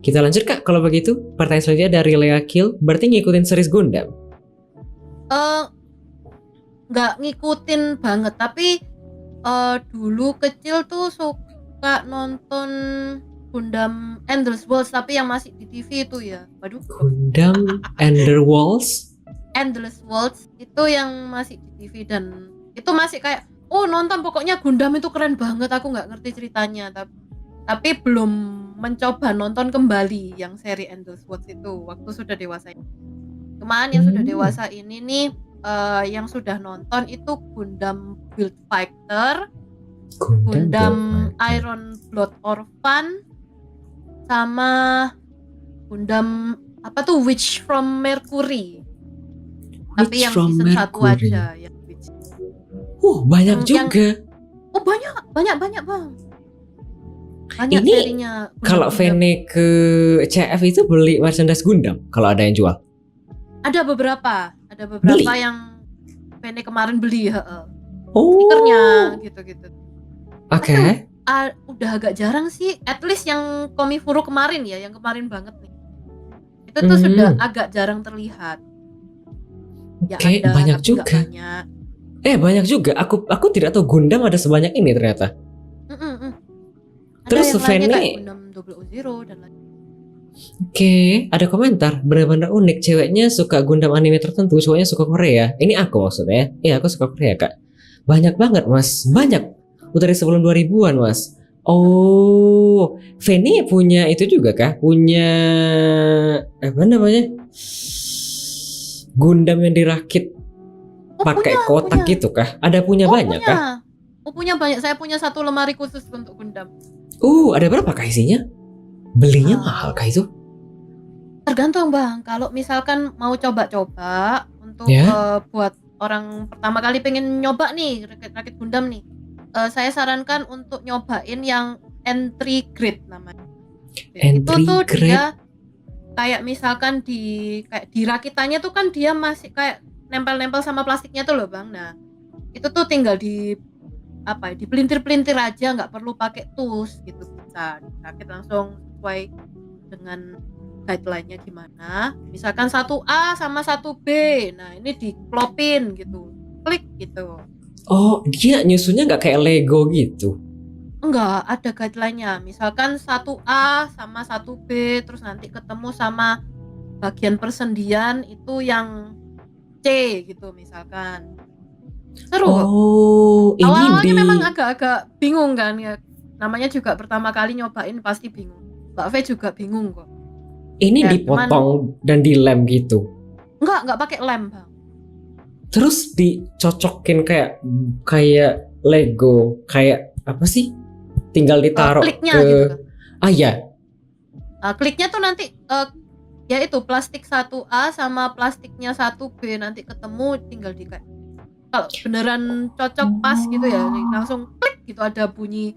Kita lanjut kak kalau begitu. Pertanyaan selanjutnya dari Lea Kill. Berarti ngikutin series Gundam? Nggak ngikutin banget, tapi dulu kecil tuh suka nonton Gundam Endless Waltz, tapi yang masih di TV itu ya. Waduh. Gundam Underworlds? Endless Waltz itu yang masih di TV dan itu masih kayak nonton, pokoknya Gundam itu keren banget. Aku nggak ngerti ceritanya, tapi belum mencoba nonton kembali yang seri Endless Waltz itu waktu sudah dewasa. Kemarin yang sudah dewasa ini nih, yang sudah nonton itu Gundam Build Fighter, Gundam Iron Blood Orphan, sama Gundam apa tuh Witch from Mercury. Tapi yang from season 1 Mercury. aja yang Witch. Banyak Yang- juga. Banyak bang. Banyak Ini serinya. Kalau Gundam. Vene ke CF itu beli merchandise Gundam kalau ada yang jual. Ada beberapa Beli? yang Vene kemarin beli, Oh. stikernya gitu-gitu. Oke. Udah agak jarang sih, at least yang Komifuro kemarin ya, yang kemarin banget nih. Itu tuh sudah agak jarang terlihat. Ya Oke, ada, banyak tapi juga. nggak banyak. Banyak juga. Aku tidak tahu Gundam ada sebanyak ini ternyata. Ada Terus yang lainnya Vene- kayak Gundam 00 dan lain. Oke, ada komentar benar-benar unik. Ceweknya suka Gundam anime tertentu, cowoknya suka Korea. Ini aku maksudnya. Iya, aku suka Korea kak. Banyak banget mas, banyak. Udah dari sebelum 2000-an mas. Oh, Feni punya itu juga kah? Punya apa namanya? Gundam yang dirakit pakai kotak gitu kah? Ada punya banyak kah? Punya banyak. Saya punya satu lemari khusus untuk Gundam. Ada berapa kah isinya? Belinya Ah. mahal kah itu? Tergantung Bang. Kalau misalkan mau coba-coba untuk Ya. buat orang pertama kali pengen nyoba nih rakit Gundam nih, saya sarankan untuk nyobain yang entry grade namanya. Itu Entry tuh grade? dia kayak misalkan kayak di rakitannya tuh kan dia masih kayak nempel-nempel sama plastiknya tuh loh Bang. Nah, itu tuh tinggal dipelintir-pelintir aja, nggak perlu pakai tools gitu, bisa dirakit langsung sesuai dengan guideline-nya gimana. Misalkan 1A sama 1B. Nah, ini diklopin gitu. Klik gitu. Oh, dia nyusunnya nggak kayak Lego gitu. Enggak, ada guideline-nya. Misalkan 1A sama 1B terus nanti ketemu sama bagian persendian itu yang C gitu misalkan. Seru kok. Oh, ini Awal-awalnya memang agak-agak bingung kan ya. Namanya juga pertama kali nyobain pasti bingung. Mbak V juga bingung kok. ini Ya, dipotong dan dilem gitu. Enggak pakai lem, Bang. Terus dicocokin kayak Lego, kayak apa sih? Tinggal ditaruh Kliknya ke gitu kan. ya. Kliknya tuh nanti ya itu plastik 1A sama plastiknya 1B nanti ketemu tinggal kalau beneran cocok pas gitu ya langsung klik gitu ada bunyi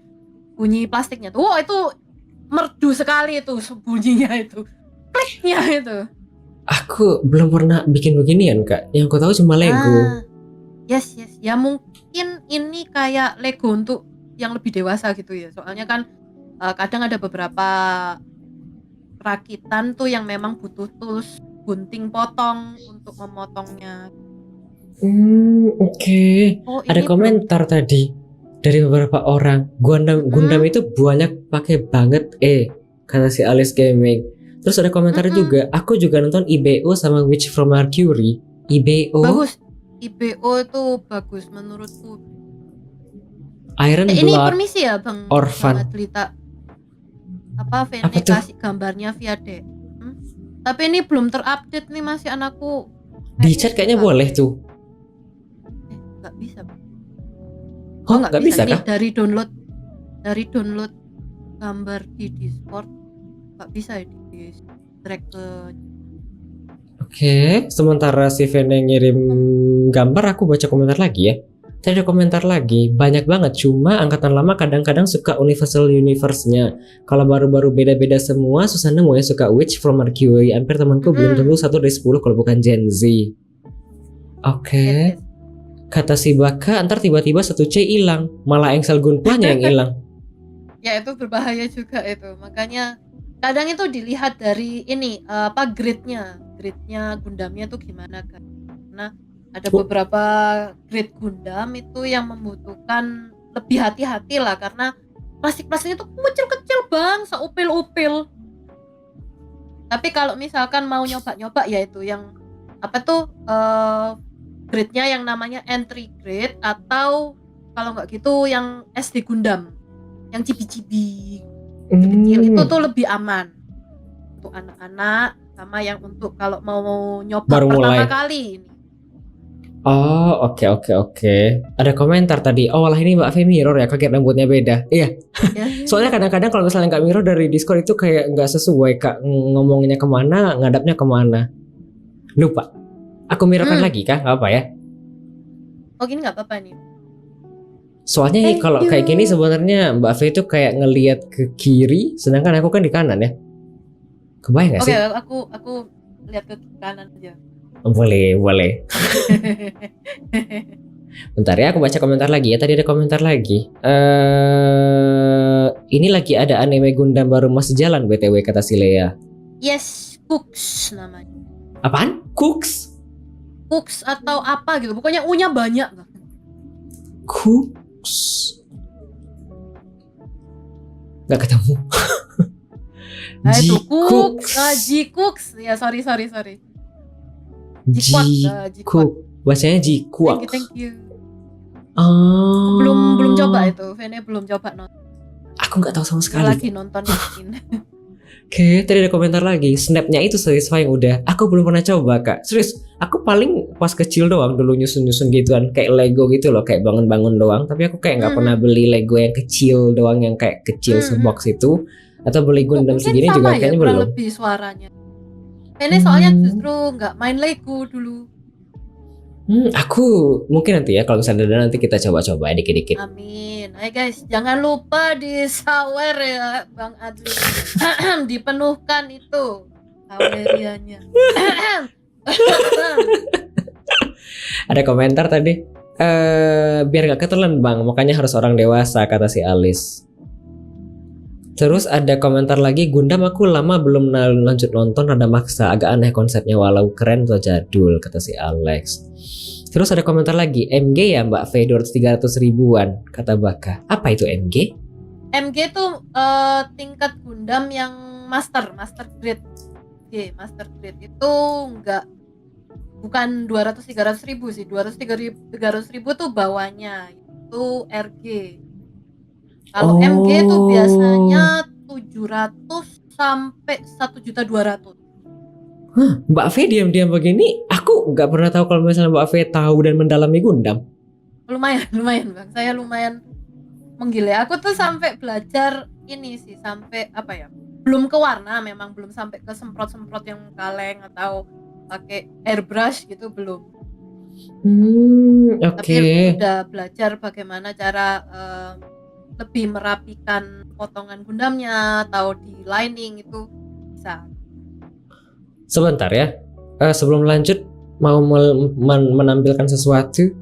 plastiknya tuh. Wow, itu merdu sekali itu bunyinya itu. Kliknya itu. Aku belum pernah bikin beginian, Kak. Yang aku tahu cuma Lego. Yes. Ya mungkin ini kayak Lego untuk yang lebih dewasa gitu ya. Soalnya kan kadang ada beberapa rakitan tuh yang memang butuh tools gunting potong untuk memotongnya. Oke. Oh, Ada ini komentar tadi dari beberapa orang. Gundam itu banyak pakai banget kata si Alice Gaming. Terus ada komentar juga. Aku juga nonton IBO sama Witch from Mercury. IBO. Bagus. IBO itu bagus menurutku. Iron Ini Blood. permisi ya Bang Orphan. Muhammad Lita. Vene Apa tuh? kasih gambarnya via DM. Tapi ini belum terupdate nih masih anakku. Di chat kayaknya boleh tuh. Nggak bisa. Oh, nggak bisa Ini kah? dari download gambar di Discord nggak bisa ya di drag ke. Oke, sementara si Vene ngirim gambar, aku baca komentar lagi ya. Tadi ada komentar lagi, banyak banget. Cuma angkatan lama kadang-kadang suka universal universe-nya. Kalau baru-baru beda-beda semua, susah nemu yang suka Witch from Mercury. Hampir temanku belum tentu 1 dari 10 kalau bukan Gen Z. Oke. Kata si Baka, ntar tiba-tiba 1C hilang, malah Engsel Gunplanya yang hilang. Ya itu berbahaya juga itu. Makanya kadang itu dilihat dari ini grade-nya Gundamnya tuh gimana kan. Nah, ada beberapa grade Gundam itu yang membutuhkan lebih hati-hati lah karena plastik-plastiknya tuh kecil-kecil Bang, seupil-upil. Tapi kalau misalkan mau nyoba-nyoba ya itu yang apa tuh grade-nya yang namanya entry grade atau kalau nggak gitu yang SD Gundam yang cibi-cibi kecil itu tuh lebih aman untuk anak-anak sama yang untuk kalau mau nyoba Baru pertama mulai. kali ini. Oh, oke. Ada komentar tadi. Oh, walah ini Mbak Fe mirror ya, kaget rambutnya beda. Iya. Ya. Soalnya kadang-kadang kalau misalnya nggak mirror dari Discord itu kayak nggak sesuai Kak, ngomongnya kemana, ngadapnya kemana. Lupa. Aku mirrorkan lagi Kak, nggak apa ya? Oh gini nggak apa-apa nih. Soalnya Thank kalau you. kayak gini sebenarnya Mbak Fe itu kayak ngelihat ke kiri, sedangkan aku kan di kanan ya. Kebayang nggak Oke, sih? aku lihat ke kanan aja. Boleh. Bentar ya, aku baca komentar lagi ya. Tadi ada komentar lagi. Ini lagi ada anime Gundam baru masih jalan BTW kata si Lea. Yes, Cooks namanya. Apaan? Cooks? Cooks atau apa gitu. Pokoknya U-nya banyak. Cooks? Gak ketemu. Nah, itu G-Cooks. G-Cooks. Ya, sorry. G-Quack. G-Quack. G-Cook. Bacanya G-Quack. Thank you. Oh. Belum coba itu. Vene belum coba nonton. Aku nggak tahu sama sekali. Lagi nonton ini. Oke, tadi ada komentar lagi. Snapnya itu satisfying udah. Aku belum pernah coba kak. Serius, aku paling pas kecil doang dulu nyusun-nyusun gituan kayak Lego gitu loh, kayak bangun-bangun doang. Tapi aku kayak nggak pernah beli Lego yang kecil doang, yang kayak kecil sebox itu. Atau beli Gundam Mungkin segini sama juga ya, kayaknya kurang belum. lebih suaranya. Ini soalnya justru nggak main Lego dulu. Aku mungkin nanti ya kalau misalnya ada nanti kita coba-coba dikit-dikit. Amin. Ayo guys, jangan lupa di sawer ya Bang Adli. Dipenuhkan itu saweriannya. Ada komentar tadi. Biar gak ketelan bang, makanya harus orang dewasa kata si Alice. Terus ada komentar lagi, Gundam aku lama belum lanjut nonton, rada maksa, agak aneh konsepnya walau keren atau jadul kata si Alex. Terus ada komentar lagi, MG ya Mbak V 200-300 ribuan kata Baka. Apa itu MG? MG itu tingkat Gundam yang master grade. Oke, master grade itu bukan 200-300 ribu sih, 200-300 ribu tuh bawahnya itu RG. Kalau MG itu biasanya 700 sampai 1.200.000. Mbak V diam-diam begini, aku nggak pernah tahu kalau misalnya Mbak V tahu dan mendalami Gundam. Lumayan bang, saya lumayan menggile. Aku tuh sampai belajar ini sih, sampai apa ya? Belum ke warna, memang belum sampai ke semprot-semprot yang kaleng atau pakai airbrush gitu belum. Oke. Tapi udah belajar bagaimana cara lebih merapikan potongan Gundamnya atau di lining itu bisa. Sebentar ya. Sebelum lanjut mau menampilkan sesuatu.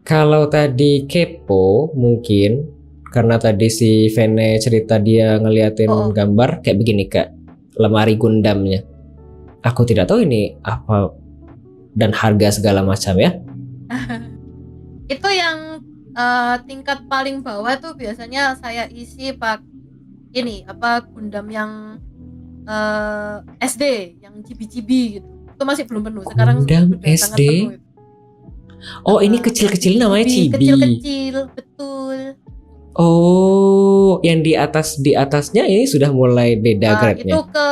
Kalau tadi kepo mungkin karena tadi si Vene cerita dia ngeliatin gambar kayak begini kak, lemari Gundamnya. Aku tidak tahu ini apa dan harga segala macam ya. Itu yang tingkat paling bawah tuh biasanya saya isi ini Gundam yang SD yang cibi-cibi gitu. Itu masih belum penuh. Sekarang Gundam sudah sangat SD? penuh itu. Oh ini kecil-kecil namanya cibi. Kecil-kecil, betul. Oh, yang di atasnya ini sudah mulai beda grade-nya. Itu ke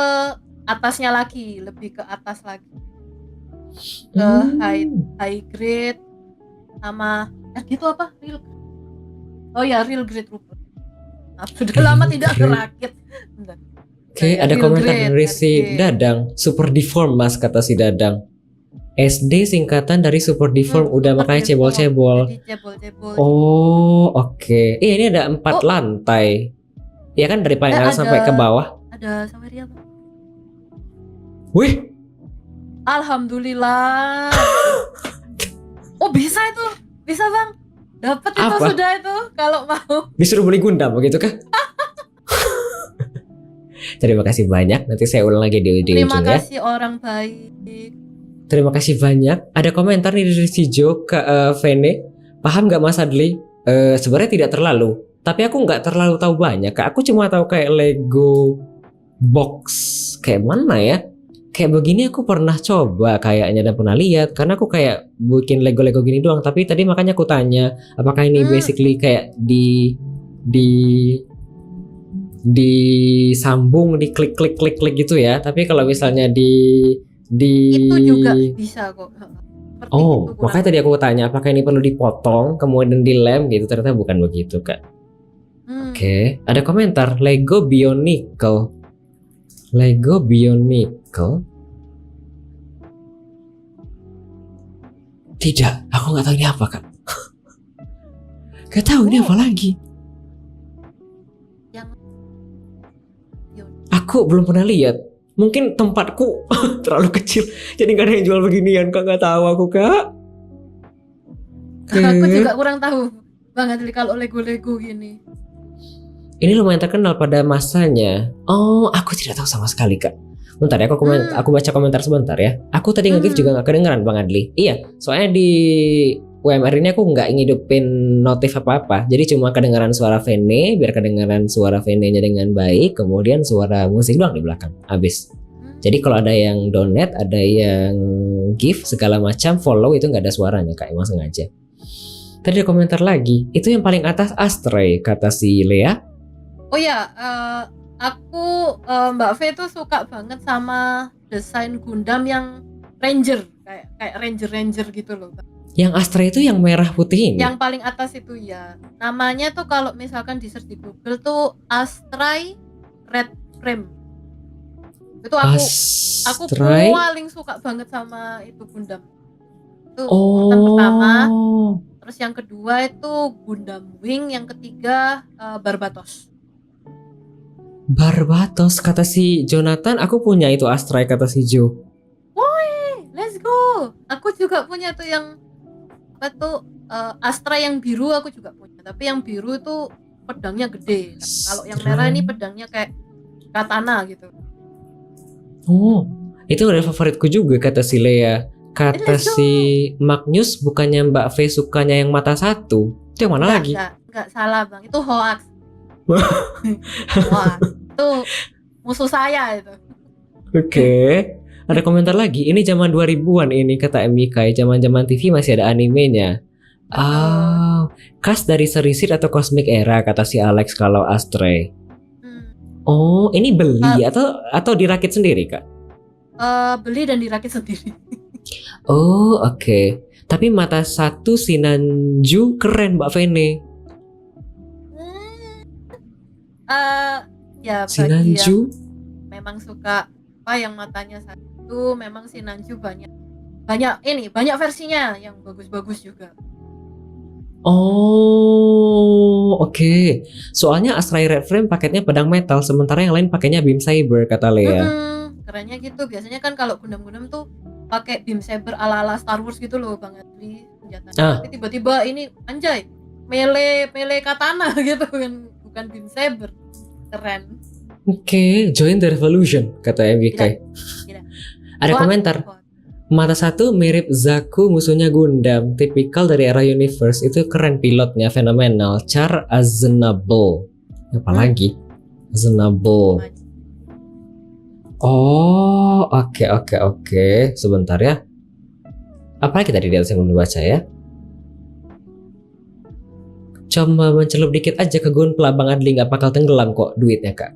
atasnya lagi, lebih ke atas lagi. Ke high grade sama itu apa? Real. Oh ya, real grade lupa. Sudah lama tidak kerakit. Bentar. Oke, ada komentar dari si Dadang, super deform mas kata si Dadang. SD singkatan dari super deform, udah makanya cebol-cebol. Jadi cebol-cebol. Oh, oke. Ini ada 4 lantai. Ya kan dari paling atas sampai ke bawah. Ada saweria Bang. Wih, Alhamdulillah. Oh bisa itu, bisa Bang. Dapat itu Apa? sudah itu kalau mau. disuruh beli Gundam begitu kah? Terima kasih banyak. Nanti saya ulang lagi di Terima ujung ya. kasih orang baik. Terima kasih banyak. Ada komentar nih dari si Jo ke Vene. Paham nggak Mas Adli? Sebenarnya tidak terlalu. Tapi aku nggak terlalu tahu banyak. Kak. Aku cuma tahu kayak Lego box. Kayak mana ya? Kayak begini aku pernah coba kayaknya dan pernah lihat. Karena aku kayak bikin Lego-Lego gini doang. Tapi tadi makanya aku tanya, apakah ini basically kayak disambung, di klik gitu ya. Tapi kalau misalnya Itu juga bisa kok. Seperti itu kurang. Makanya tadi aku tanya apakah ini perlu dipotong kemudian dilem gitu, ternyata bukan begitu kak. Oke, ada komentar Lego Bionicle. Tidak, aku nggak tahu ini apa kak. Gak tahu ini apa lagi. Aku belum pernah lihat. Mungkin tempatku terlalu kecil, jadi nggak ada yang jual beginian kak. Nggak tahu aku kak. Aku juga kurang tahu banget kalau Lego gini. Ini lumayan terkenal pada masanya. Oh, aku tidak tahu sama sekali kak. Bentar ya, aku baca komentar sebentar ya. Aku tadi nge-give juga nggak kedengeran Bang Adli. Iya, soalnya di UMR ini aku nggak ngidupin notif apa-apa. Jadi cuma kedengaran suara Vene, biar kedengaran suara Vene-nya dengan baik. Kemudian suara musik doang di belakang. Habis. Jadi kalau ada yang donate, ada yang give segala macam, follow itu nggak ada suaranya kak, emang sengaja. Tadi ada komentar lagi. Itu yang paling atas Astray kata si Lea. Oh ya, aku Mbak V tuh suka banget sama desain Gundam yang Ranger, kayak Ranger gitu loh. Yang Astray itu yang merah putih ini. Yang paling atas itu ya. Namanya tuh kalau misalkan di search di Google tuh Astray Red Frame. Itu aku Astray. paling suka banget sama itu Gundam. Itu Oh. urutan pertama. Terus yang kedua itu Gundam Wing, yang ketiga Barbatos. Barbatos kata si Jonathan. Aku punya itu Astray kata si Joe. Woi, let's go. Aku juga punya tuh yang apa tuh Astra yang biru aku juga punya. Tapi yang biru itu pedangnya gede. Kalau yang merah ini pedangnya kayak katana gitu. Oh, itu udah favoritku juga kata si Lea. Kata Let's go. si Magnus bukannya Mbak V sukanya yang mata satu. Itu yang mana lagi? Enggak salah bang, itu hoax. Wah, itu musuh saya itu. Oke. Ada komentar lagi. Ini zaman 2000-an ini kata Mikai. Zaman-zaman TV masih ada animenya. Khas dari Serisit atau Cosmic Era kata si Alex kalau Astray. Oh, ini beli atau dirakit sendiri, Kak? Beli dan dirakit sendiri. Oh, oke. Tapi mata satu Sinanju keren Mbak Vene. Ya bagi Sinanju. yang memang suka apa yang matanya satu, memang Sinanju banyak versinya yang bagus-bagus juga. Oh, oke. Soalnya Astray Red Frame paketnya pedang metal, sementara yang lain pakainya beam saber kata Lea. Kerennya gitu. Biasanya kan kalau Gundam-Gundam tuh pakai beam saber ala-ala Star Wars gitu loh Bang Adli senjatanya. Tapi tiba-tiba ini anjay melee katana gitu kan, bukan beam saber. Keren. Oke, join the revolution kata MGK. Tidak. Ada komentar. Mata satu mirip Zaku musuhnya Gundam, tipikal dari era Universe. Itu keren pilotnya, fenomenal. Char Aznable. Apalagi? Aznable. Oh, oke. Sebentar ya. Apa lagi tadi di atas yang belum dibaca ya? Coba mencelup dikit aja ke Gunpla, Bang Adli nggak bakal tenggelam kok duitnya kak.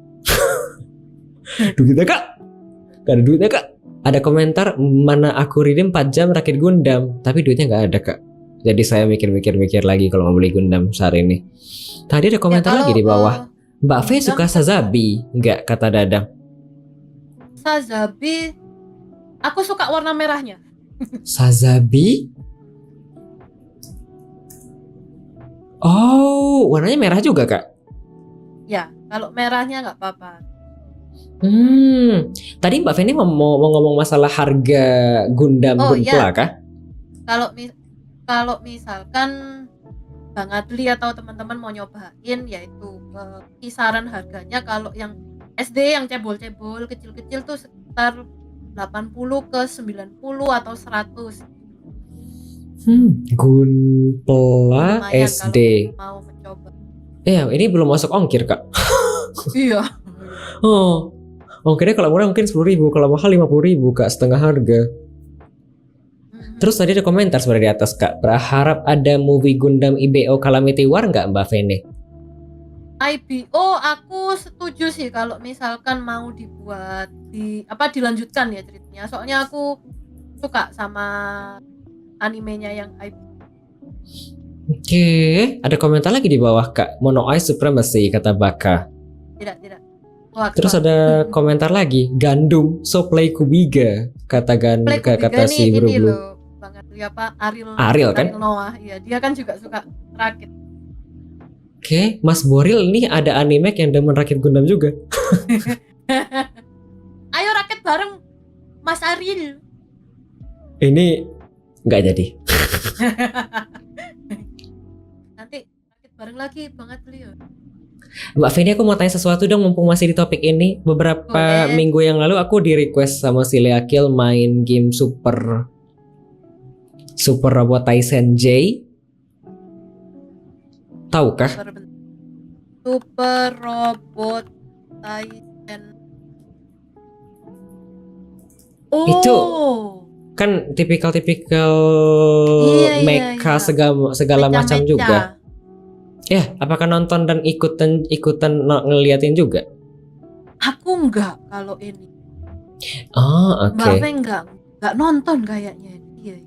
Duitnya kak? Gak ada duitnya kak. Ada komentar, mana aku redeem 4 jam rakit Gundam, tapi duitnya nggak ada kak. Jadi saya mikir lagi kalau mau beli Gundam saat ini. Tadi ada komentar lagi di bawah. Mbak V suka Sazabi, nggak kata Dadang. Sazabi, aku suka warna merahnya. Sazabi? Oh, warnanya merah juga kak? Ya, kalau merahnya nggak apa-apa. Tadi Mbak Feni mau ngomong masalah harga Gundam Gunpla kah? Kalau misalkan Bang Adli atau teman-teman mau nyobain, yaitu kisaran harganya kalau yang SD yang cebol-cebol kecil-kecil tuh sekitar 80 ke 90 atau 100. Gunpla SD. Mau mencoba. Ya, ini belum masuk ongkir kak. Iya. Oh, ongkirnya kalau murah mungkin 10.000, kalau mahal 50.000 kak, setengah harga. Terus tadi ada komentar sebenarnya di atas kak, berharap ada movie Gundam IBO Calamity War nggak Mbak Vene? IBO aku setuju sih kalau misalkan mau dibuat dilanjutkan ya ceritanya. Soalnya aku suka sama animenya yang IBO. Oke, ada komentar lagi di bawah kak, Mono Eye Supremacy kata Baka. Tidak. Terus ada komentar lagi, Gandum so play Kubiga kata kata si Bro ini Blue. loh, Bang Adli Ariel kan? Ariel Noah, iya dia kan juga suka rakit. Oke, Mas Boril ini ada anime yang demen rakit Gundam juga. Ayo rakit bareng Mas Ariel. Ini nggak jadi. Nanti rakit bareng lagi Bang Adli ya. Mbak Vini, aku mau tanya sesuatu dong mumpung masih di topik ini. Beberapa minggu yang lalu aku di request sama si Leakil main game Super Robot Tyson J. Tahukah? Super Robot Tyson. Oh. Itu Kan tipikal Iya, mecha iya. segala macam Mecha-mecha. juga. Ya, apakah nonton dan ikutan ngeliatin juga? Aku enggak kalau ini. Oh, Mbak oke. Fe enggak nonton kayaknya. Iya.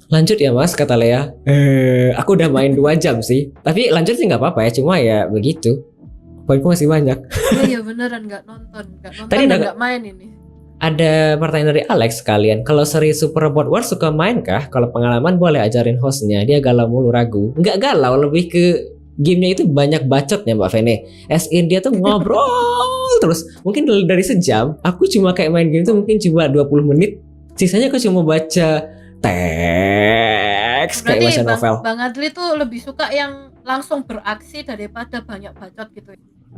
Lanjut ya Mas, kata Lea. Aku udah main 2 jam sih. Tapi lanjut sih nggak apa-apa ya, cuma ya begitu. Poinku masih banyak. Iya beneran enggak nonton Tadi dan udah- enggak main ini. Ada pertanyaan dari Alex sekalian. Kalau seri Super Robot Wars suka main kah? Kalau pengalaman boleh ajarin hostnya. Dia galau mulu ragu. Nggak galau, lebih ke gamenya itu banyak bacotnya Mbak Vene. As in dia tuh ngobrol terus. Mungkin dari sejam, aku cuma kayak main game itu mungkin cuma 20 menit. Sisanya aku cuma baca teks kayak baca novel. Bang Adli tuh lebih suka yang langsung beraksi daripada banyak bacot gitu.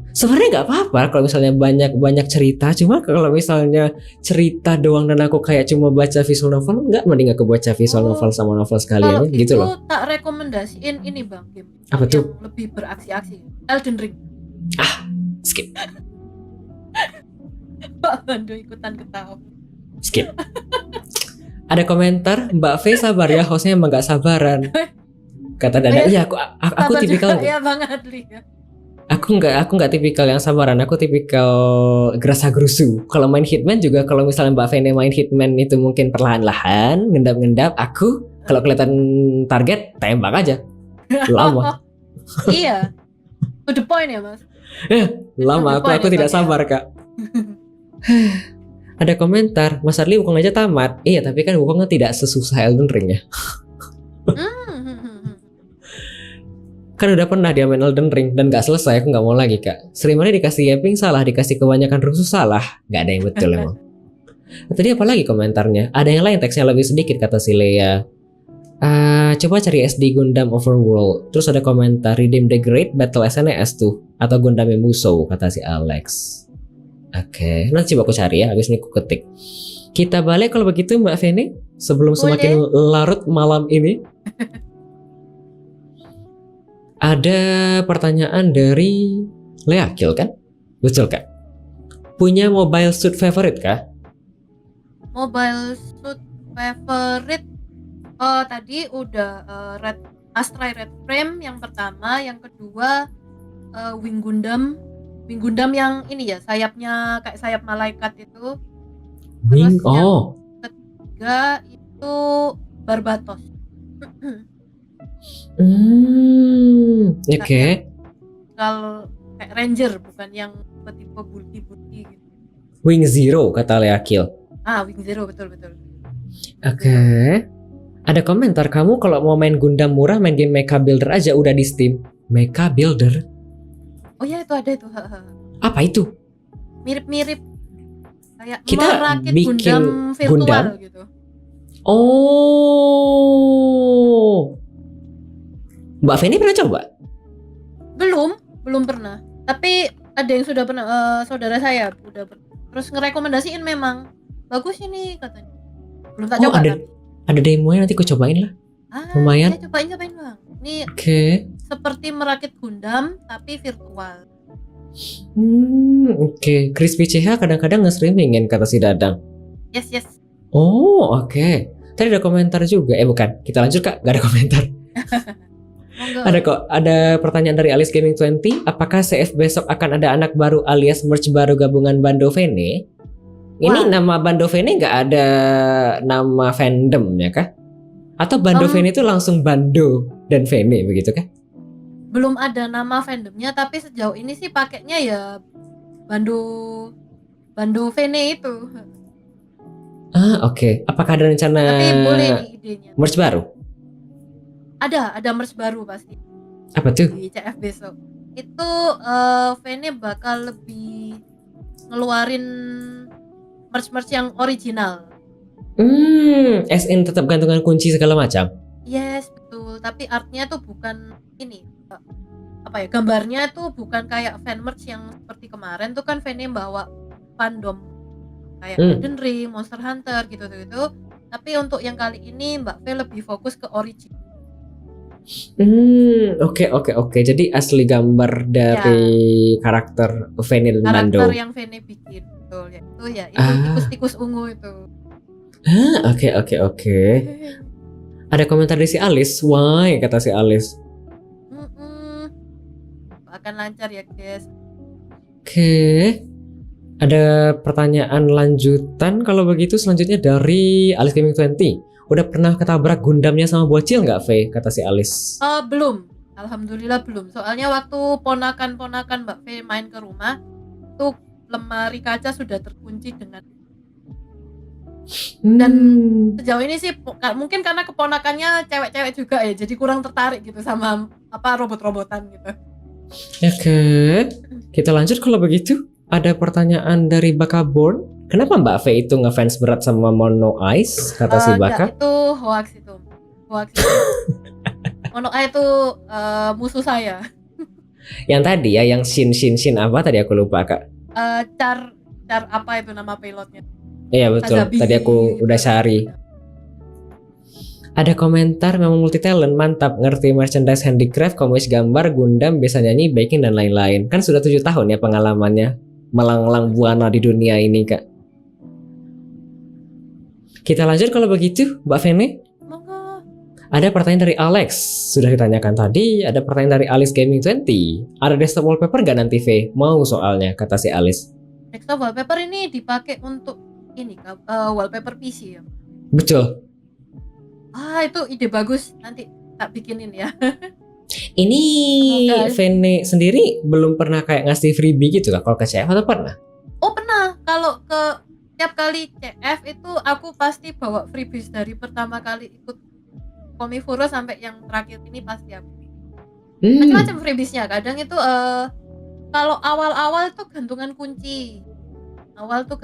Sebenarnya nggak apa-apa kalau misalnya banyak cerita. Cuma kalau misalnya cerita doang dan aku kayak cuma baca visual novel, nggak, mending aku baca visual Oh, novel sama novel Kalau sekalian gitu itu loh. tak rekomendasiin ini Bang game. Apa yang tuh? lebih beraksi-aksi. Elden Ring. Skip, Pak Bando ikutan ketawa. skip. Ada komentar, Mbak V sabar ya, hostnya emang nggak sabaran. Kata Dada, iya aku Sabar tipikal, juga ya Bang Adli ya. aku nggak tipikal yang sabaran, aku tipikal gerasa gerusu. Kalau main Hitman juga, kalau misalnya Mbak Vene main Hitman itu mungkin perlahan-lahan, ngendap-ngendap. Aku kalau kelihatan target tembak aja, lama, Iya. To the point ya Mas. lama. Aku tidak sabar kak. Ada komentar, Mas Arli Wukong aja tamat. Iya, tapi kan Wukongnya tidak sesusah Elden Ring ya. Kan udah pernah dia main Elden Ring dan gak selesai, aku gak mau lagi kak. Streamernya dikasih yapping salah, dikasih kebanyakan rusuh salah. Gak ada yang betul emang. Tadi apa lagi komentarnya? Ada yang lain teksnya lebih sedikit kata si Lea. Coba cari SD Gundam Overworld. Terus ada komentar Redeem the Great Battle SNES tuh, atau Gundam Musou kata si Alex. Oke, nanti coba aku cari ya, habis ini aku ketik. Kita balik kalau begitu Mbak Vene, sebelum semakin larut malam ini. Ada pertanyaan dari Leakil kan? Betul kak? Punya mobile suit favorite kah? Mobile suit favorite. Oh tadi udah Red Astray Red Frame yang pertama, yang kedua Wing Gundam. Wing Gundam yang ini ya, sayapnya kayak sayap malaikat itu. Wing, Terus oh. yang ketiga itu Barbatos. Oke. Kalau kayak Ranger, bukan yang tipe bulky gitu. Wing Zero kata Leakil. Wing Zero betul. Oke. Ada komentar, kamu kalau mau main Gundam murah main game Mecha Builder aja udah di Steam. Mecha Builder? Oh ya itu ada itu. Apa itu? Mirip-mirip kayak Kita merakit bikin Gundam virtual Gundam? gitu. Oh. Mbak Feni pernah coba? Belum pernah. Tapi ada yang sudah pernah, saudara saya udah terus ngerekomendasiin, memang bagus ini katanya. Belum tak Oh, coba ada tapi. Ada demonya, nanti aku cobain lah. lumayan. Ya, cobain Bang. Ini Oke. seperti merakit Gundam tapi virtual. Oke. Crispy CH kadang-kadang nge-streamingin kata si Dadang. Yes. Oh, oke. Tadi ada komentar juga. Bukan. Kita lanjut Kak. Gak ada komentar. Monggo. Ada kok. Ada pertanyaan dari Alice Gaming 20. Apakah CF besok akan ada anak baru alias merch baru gabungan Bando Vene? Ini nama Bando Vene nggak ada nama fandomnya kah? Atau Bando Vene itu langsung Bando dan Vene begitu kah? Belum ada nama fandomnya, tapi sejauh ini sih pakainya ya Bando Vene itu. Oke. Apakah ada rencana Tapi boleh nih idenya. merch baru? Ada merch baru pasti Apa tuh? di CF besok. Itu Vene bakal lebih ngeluarin merch yang original. SN tetap gantungan kunci segala macam. Yes, betul. Tapi artnya tuh bukan ini. Apa ya? Gambarnya tuh bukan kayak fan merch yang seperti kemarin tuh kan Vene bawa fandom kayak Elden Ring, Monster Hunter gitu. Tapi untuk yang kali ini Mbak V lebih fokus ke origin. Oke. Jadi asli gambar dari karakter Vene dan Bando. Karakter yang Vene bikin, betul ya. Itu ya, itu tikus-tikus ungu itu. Oke. Ada komentar dari si Alice. Why kata si Alice. Akan lancar ya guys. Oke. Ada pertanyaan lanjutan kalau begitu selanjutnya dari Alice Gaming 20. Udah pernah ketabrak Gundamnya sama bocil nggak, Faye? Kata si Alice. Belum. Alhamdulillah belum. Soalnya waktu ponakan-ponakan Mbak Fe main ke rumah, tuh lemari kaca sudah terkunci dengan dan sejauh ini sih mungkin karena keponakannya cewek-cewek juga ya, jadi kurang tertarik gitu sama robot-robotan gitu. Oke. Kita lanjut kalau begitu. Ada pertanyaan dari Bakaborn. Kenapa Mbak Fe itu ngefans berat sama Mono Eyes? Kata si Baka. Itu hoax itu. Mono Eyes itu musuh saya. Yang tadi ya, yang Shin apa tadi aku lupa Kak. Car apa itu nama pilotnya? Iya betul, Azabi, tadi aku gitu. udah cari. Ada komentar memang multi talent, mantap, ngerti merchandise handicraft, komis gambar, Gundam, bisa nyanyi, baking dan lain-lain. Kan sudah 7 tahun ya pengalamannya melanglang buana di dunia ini Kak. Kita lanjut kalau begitu, Mbak Fene. Monggo. Ada pertanyaan dari Alex, sudah ditanyakan tadi. Ada pertanyaan dari Alice Gaming 20. Ada desktop wallpaper gak nanti V? Mau soalnya, kata si Alice. Desktop wallpaper ini dipakai untuk ini wallpaper PC ya. Betul. Itu ide bagus, nanti tak bikinin ya. Ini Oke. Vene sendiri belum pernah kayak ngasih freebie gitu Kak? Kalau ke CF atau pernah? Oh pernah, kalau ke tiap kali CF itu aku pasti bawa freebies dari pertama kali ikut Komifuro sampai yang terakhir ini pasti aku. Macam-macam freebiesnya. Kadang itu kalau awal-awal tuh gantungan kunci. Awal tuh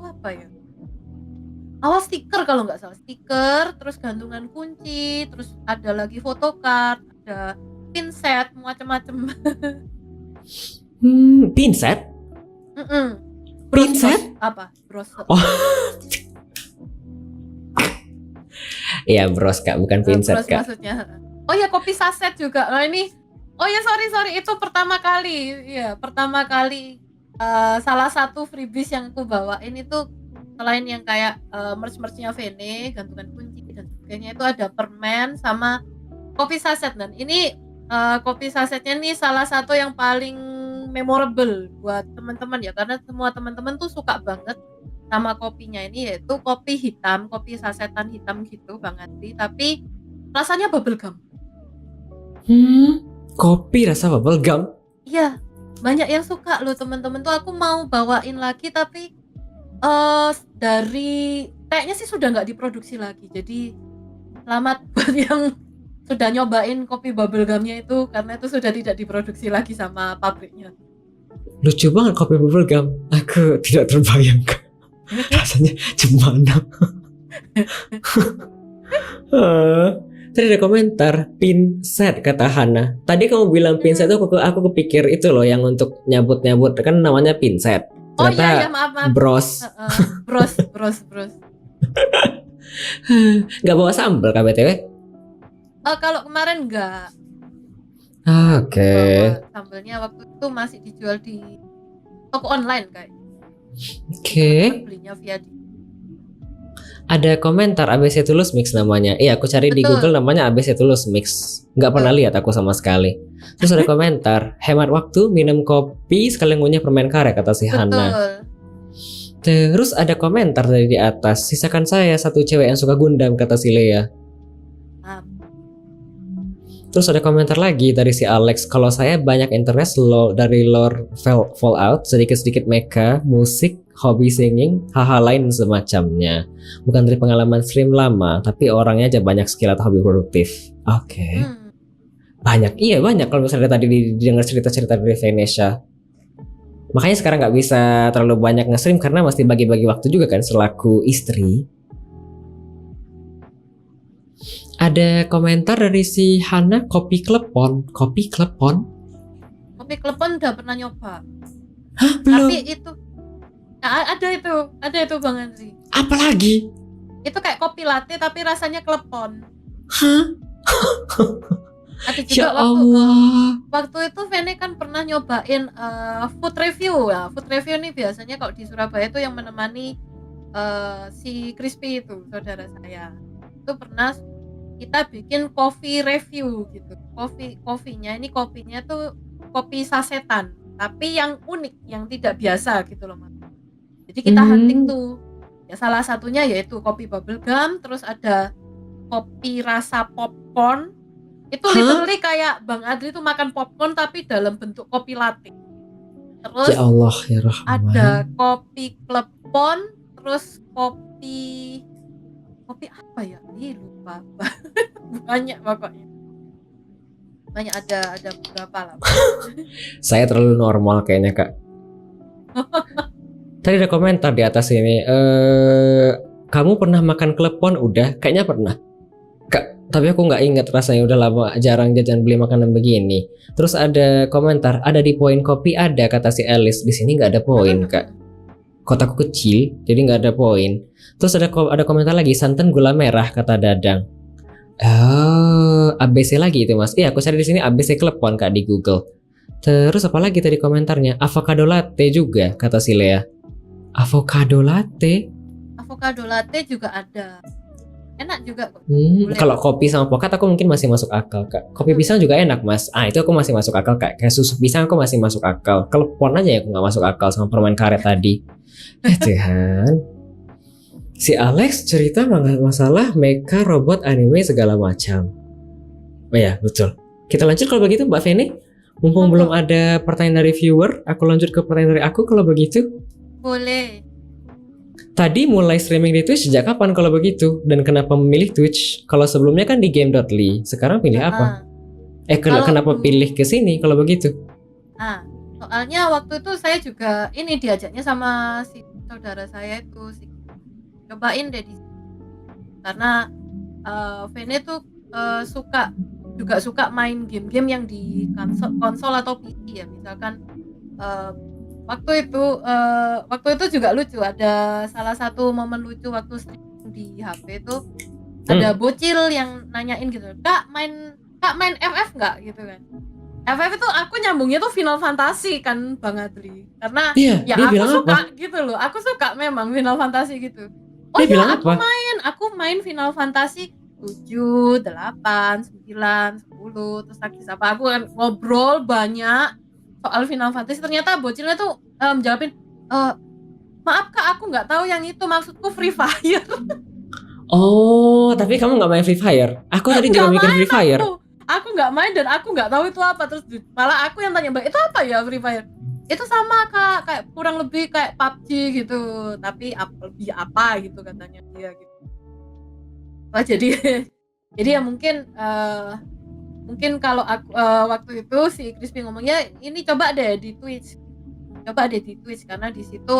apa ya? Awal stiker kalau nggak salah, stiker, terus gantungan kunci, terus ada lagi photocard, ada pin set, macam-macam. Pin set? Bros, Pin set? apa? Bros. Oh. Iya bros Kak, bukan pin set Bros Kak. maksudnya. Oh ya, kopi saset juga. Nah ini, oh ya sorry itu pertama kali, ya pertama kali salah satu freebies yang aku bawain itu selain yang kayak merch-merchnya Vene, gantungan kunci dan sebagainya, itu ada permen sama kopi saset. Dan ini kopi sasetnya nih salah satu yang paling memorable buat teman-teman ya, karena semua teman-teman tuh suka banget sama kopinya ini, yaitu kopi hitam, kopi sasetan hitam gitu Bang Andri, tapi rasanya bubble gum. Kopi rasa bubble gum? Iya, banyak yang suka loh teman-teman tuh. Aku mau bawain lagi tapi dari kayaknya sih sudah nggak diproduksi lagi. Jadi selamat buat yang sudah nyobain kopi bubble gumnya itu, karena itu sudah tidak diproduksi lagi sama pabriknya. Lucu banget kopi bubble gum. Aku tidak terbayangkan rasanya gimana. Tadi ada komentar pin set kata Hana. Tadi kamu bilang pin set tuh aku kepikir itu loh yang untuk nyabut kan namanya pin set. Oh Ternyata iya maaf. bros. Bros. Gak bawa sambal Kak BTW? Kalau kemarin enggak. Oke. Bawa sambelnya waktu itu masih dijual di toko online kayak. Oke. Belinya via di. Ada komentar ABC Tulus Mix namanya. Iya, aku cari di Betul. Google namanya ABC Tulus Mix. Nggak pernah lihat aku sama sekali. Terus ada komentar, hemat waktu, minum kopi, sekalian ngunyah permen karet kata si Hana. Betul. Terus ada komentar dari di atas, sisakan saya satu cewek yang suka Gundam kata si Lea. Terus ada komentar lagi dari si Alex, kalau saya banyak interest dari lore Fallout, sedikit-sedikit mecha, musik, hobi singing, hal-hal lain semacamnya. Bukan dari pengalaman stream lama, tapi orangnya aja banyak skill atau hobi produktif. Oke. Banyak kalau misalnya tadi didengar cerita-cerita dari Venetia. Makanya sekarang nggak bisa terlalu banyak nge-stream karena mesti bagi-bagi waktu juga kan selaku istri. Ada komentar dari si Hana, kopi klepon. Kopi klepon udah pernah nyoba. Hah, belum? Tapi itu ada itu Bang Andri. Apalagi? Itu kayak kopi latte tapi rasanya klepon. Hah? ada juga Ya waktu Allah. waktu itu Vene kan pernah nyobain food review ya. Food review nih biasanya kalau di Surabaya itu yang menemani si Crispy itu saudara saya. Itu pernah kita bikin coffee review gitu. Kopinya tuh kopi sasetan, tapi yang unik, yang tidak biasa gitu loh Mas. Jadi kita hunting tuh. Ya salah satunya yaitu kopi bubble gum, terus ada kopi rasa popcorn. Itu literally kayak Bang Adri tuh makan popcorn tapi dalam bentuk kopi latte. Terus Ya Allah ya Rahman. ada kopi klepon, terus kopi apa ya? Ih, lupa. Banyak pokoknya. Banyak ada beberapa lah. Saya terlalu normal kayaknya Kak. Tadi ada komentar di atas ini. Kamu pernah makan klepon? Udah, kayaknya pernah. Kak, tapi aku nggak ingat rasanya, udah lama jarang jajan beli makanan begini. Terus ada komentar, ada di poin kopi ada kata si Alice. Di sini nggak ada poin Kak. Kotaku kecil, jadi nggak ada poin. Terus ada komentar lagi, santan gula merah kata Dadang. ABC lagi itu Mas. Iya, aku cari di sini ABC klepon Kak di Google. Terus apa lagi tadi komentarnya? Avocado latte juga kata si Lea. Avocado latte? Avocado latte juga ada. Enak juga kok. Kalau kopi sama pokat aku mungkin masih masuk akal Kak. Kopi pisang juga enak Mas. Itu aku masih masuk akal Kak. Kayak susu pisang aku masih masuk akal. Klepon aja ya aku nggak masuk akal sama permen karet tadi. Tuhan. Si Alex cerita masalah mecha robot anime segala macam. Oh ya betul. Kita lanjut kalau begitu Mbak Feni. Mumpung belum ada pertanyaan dari viewer, aku lanjut ke pertanyaan dari aku kalau begitu. Boleh. Tadi mulai streaming di Twitch sejak kapan kalau begitu? Dan kenapa memilih Twitch? Kalau sebelumnya kan di game.ly, sekarang pilih apa? Kenapa pilih ke sini kalau begitu? Soalnya waktu itu saya juga ini diajaknya sama si saudara saya itu cobain deh karena Vene tuh suka main game-game yang di konsol atau PC ya, misalkan waktu itu juga lucu, ada salah satu momen lucu waktu streaming di HP itu ada bocil yang nanyain gitu, Kak main FF nggak gitu kan. FF itu aku nyambungnya tuh Final Fantasy kan Bang Adri, karena ya aku suka apa? Gitu loh, aku suka memang Final Fantasy gitu. Oh ya aku main Final Fantasy 7, 8, 9, 10, terus lagi apa aku kan ngobrol banyak soal Final Fantasy, ternyata bocilnya tuh jawabin, maaf Kak aku nggak tahu yang itu, maksudku Free Fire. Oh tapi kamu nggak main Free Fire? Aku tadi juga mikir Free Fire. Aku nggak main dan aku nggak tahu itu apa, terus malah aku yang tanya Mbak itu apa ya Free Fire. Itu sama Kak, kayak kurang lebih kayak PUBG gitu, tapi lebih apa gitu katanya dia gitu. Oh jadi ya mungkin kalau aku waktu itu si Crispy ngomongnya ini coba deh di Twitch karena di situ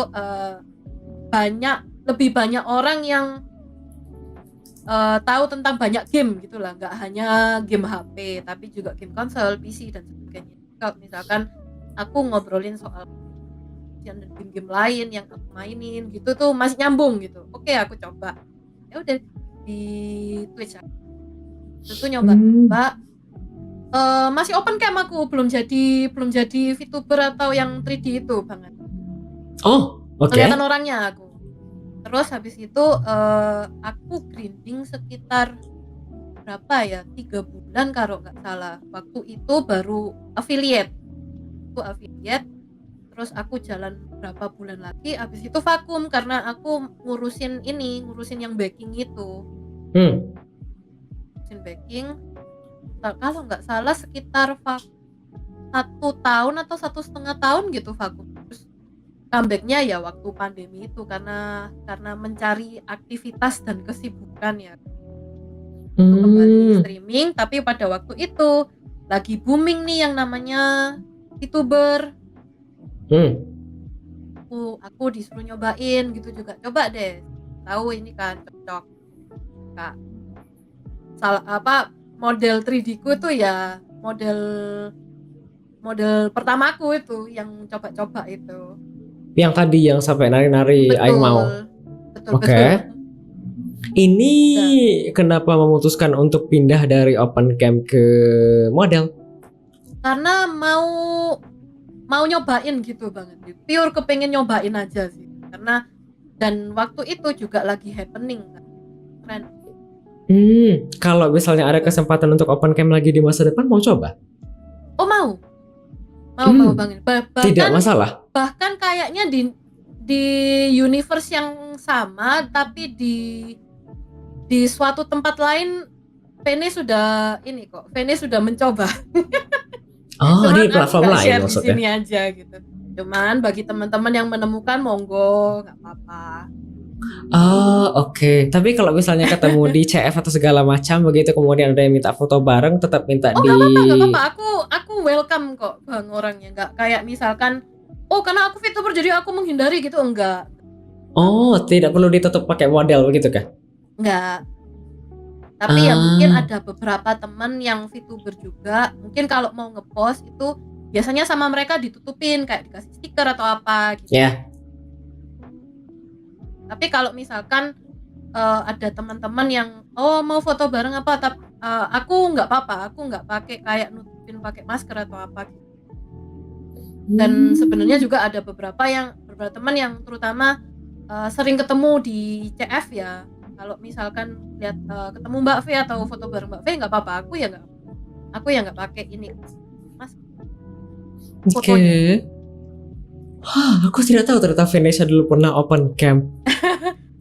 lebih banyak orang yang tahu tentang banyak game gitulah, nggak hanya game HP tapi juga game konsol, PC dan sebagainya. Kalau misalkan aku ngobrolin soal dan game-game lain yang aku mainin gitu tuh masih nyambung gitu, oke aku coba. Ya udah di Twitch itu nyoba masih open cam, aku belum jadi VTuber atau yang 3D itu banget. Oh oke. Kelihatan orangnya aku. Terus habis itu aku grinding sekitar berapa ya, 3 bulan kalau nggak salah. Waktu itu baru affiliate. Terus aku jalan berapa bulan lagi, habis itu vakum karena aku ngurusin yang baking itu. Ngurusin baking, kalau nggak salah sekitar 1 tahun atau 1,5 tahun gitu vakum. Terus comebacknya ya waktu pandemi itu karena mencari aktivitas dan kesibukan ya. Kembali streaming, tapi pada waktu itu lagi booming nih yang namanya VTuber. Aku disuruh nyobain gitu juga, coba deh, tahu ini kan cocok Kak. Model 3D ku tuh ya model pertamaku itu yang coba-coba itu. Yang tadi yang sampai nari-nari aing mau. Betul. Ini kenapa memutuskan untuk pindah dari open cam ke model? Karena mau nyobain gitu banget. Pure kepengen nyobain aja sih. Karena dan waktu itu juga lagi happening kan. Keren. Kalau misalnya ada kesempatan untuk open cam lagi di masa depan mau coba? Oh mau banget. Tidak masalah. Bahkan kayaknya di universe yang sama tapi di suatu tempat lain Vene sudah mencoba. Oh, di Cuman aku platform nggak lain share di maksudnya. sini aja gitu. Cuman bagi teman-teman yang menemukan monggo, nggak apa-apa. Oh, oke. Tapi kalau misalnya ketemu di CF atau segala macam begitu kemudian ada yang minta foto bareng tetap minta Oh di nggak apa-apa. Aku welcome kok bang orangnya. Nggak kayak misalkan, oh karena aku VTuber jadi aku menghindari gitu, enggak. Oh, tidak perlu ditutup pakai model begitu kah? Enggak. Tapi ya mungkin ada beberapa teman yang VTuber juga. Mungkin kalau mau ngepost itu biasanya sama mereka ditutupin kayak dikasih stiker atau apa gitu. Ya. Tapi kalau misalkan ada teman-teman yang mau foto bareng apa, tapi aku nggak apa-apa. Aku nggak pakai kayak nutupin pakai masker atau apa gitu. Dan sebenarnya juga ada beberapa teman yang terutama sering ketemu di CF ya. Kalau misalkan lihat ketemu Mbak V atau foto bareng Mbak V nggak apa-apa, aku ya nggak pakai ini mas. Oke. Aku tidak tahu ternyata Venesia dulu pernah open cam.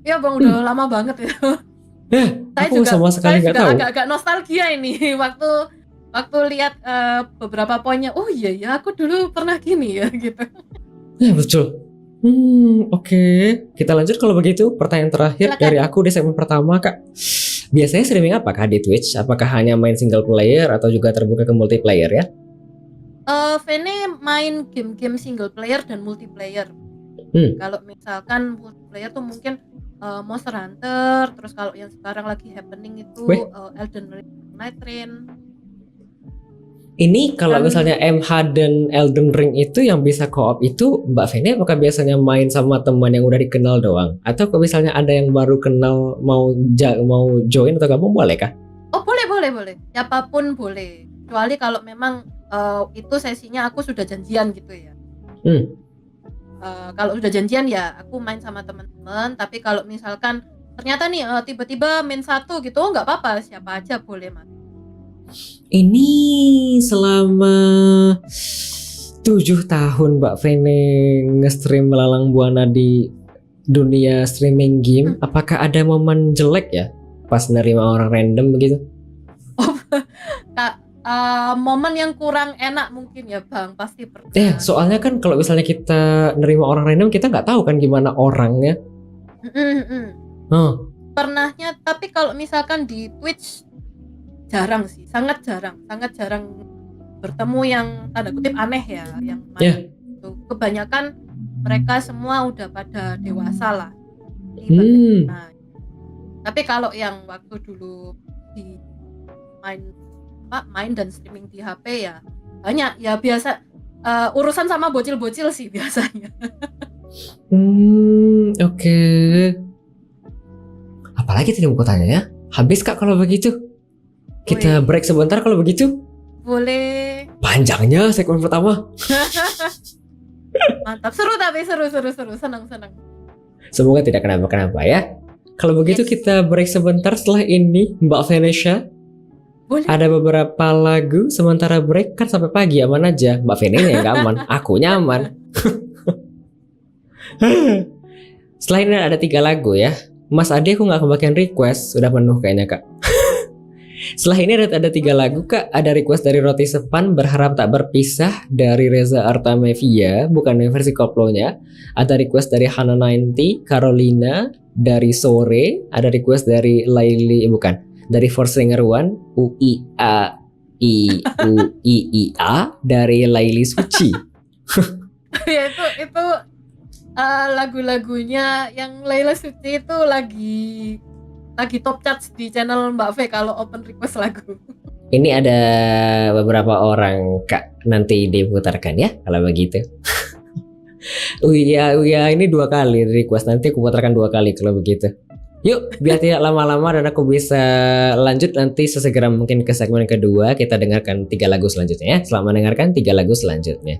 Ya bang udah lama banget ya. Aku sama sekali nggak tahu. Agak nostalgia ini waktu lihat beberapa poinnya. Oh iya ya aku dulu pernah gini ya gitu. Ya betul. Oke. Kita lanjut kalau begitu. Pertanyaan terakhir Silakan. dari aku di segmen pertama, Kak. Biasanya streaming apakah di Twitch? Apakah hanya main single player atau juga terbuka ke multiplayer ya? Vene main game-game single player dan multiplayer. Kalau misalkan multiplayer tuh mungkin Monster Hunter, terus kalau yang sekarang lagi happening itu Elden Ring, Night Rain. Ini kalau misalnya MH dan Elden Ring itu yang bisa co-op itu Mbak Vene apakah biasanya main sama teman yang udah dikenal doang? Atau kalau misalnya ada yang baru kenal mau join atau gabung boleh kah? Oh boleh. Siapapun boleh. Kecuali kalau memang itu sesinya aku sudah janjian gitu ya. Kalau udah janjian ya aku main sama teman-teman. Tapi kalau misalkan ternyata nih tiba-tiba main satu gitu, nggak apa-apa, siapa aja boleh mas. Ini selama 7 tahun Mbak Vene nge-stream melalang buana di dunia streaming game, apakah ada momen jelek ya pas nerima orang random begitu? Momen yang kurang enak mungkin ya bang, pasti pernah. Soalnya kan kalau misalnya kita nerima orang random kita nggak tahu kan gimana orangnya. Pernahnya, tapi kalau misalkan di Twitch jarang sih, sangat jarang bertemu yang tanda kutip aneh ya, yang main itu. Kebanyakan mereka semua udah pada dewasa lah. Nah, tapi kalau yang waktu dulu di main dan streaming di HP ya banyak ya, biasa urusan sama bocil-bocil sih biasanya. Oke. Apalagi tadi mau tanya ya? Habis Kak kalau begitu? Kita break sebentar kalau begitu? Boleh. Panjangnya segmen pertama. Mantap, seru tapi seru, senang. Semoga tidak kenapa-kenapa ya. Kalau begitu kita break sebentar, setelah ini Mbak Venesia. Boleh. Ada beberapa lagu sementara break kan sampai pagi aman aja. Mbak Venesia yang gak aman, aku nyaman. Setelah ini ada 3 lagu ya. Mas Ade aku gak kebagian request, sudah penuh kayaknya Kak. Setelah ini ada 3 lagu Kak. Ada request dari Roti Sepan, Berharap Tak Berpisah dari Reza Artamevia, bukan yang versi koplonya. Ada request dari Hana 90, Carolina dari Sore. Ada request dari Laili, dari Forsinger One, UIA dari Laili Suci. Ya itu lagu-lagunya yang Laila Suci itu lagi top charts di channel Mbak V kalau open request lagu. Ini ada beberapa orang Kak, nanti diputarkan ya kalau begitu. Uya ini 2 kali request, nanti aku putarkan 2 kali kalau begitu. Yuk, biar tidak lama-lama dan aku bisa lanjut nanti sesegera mungkin ke segmen kedua. Kita dengarkan 3 lagu selanjutnya ya. Selamat mendengarkan 3 lagu selanjutnya.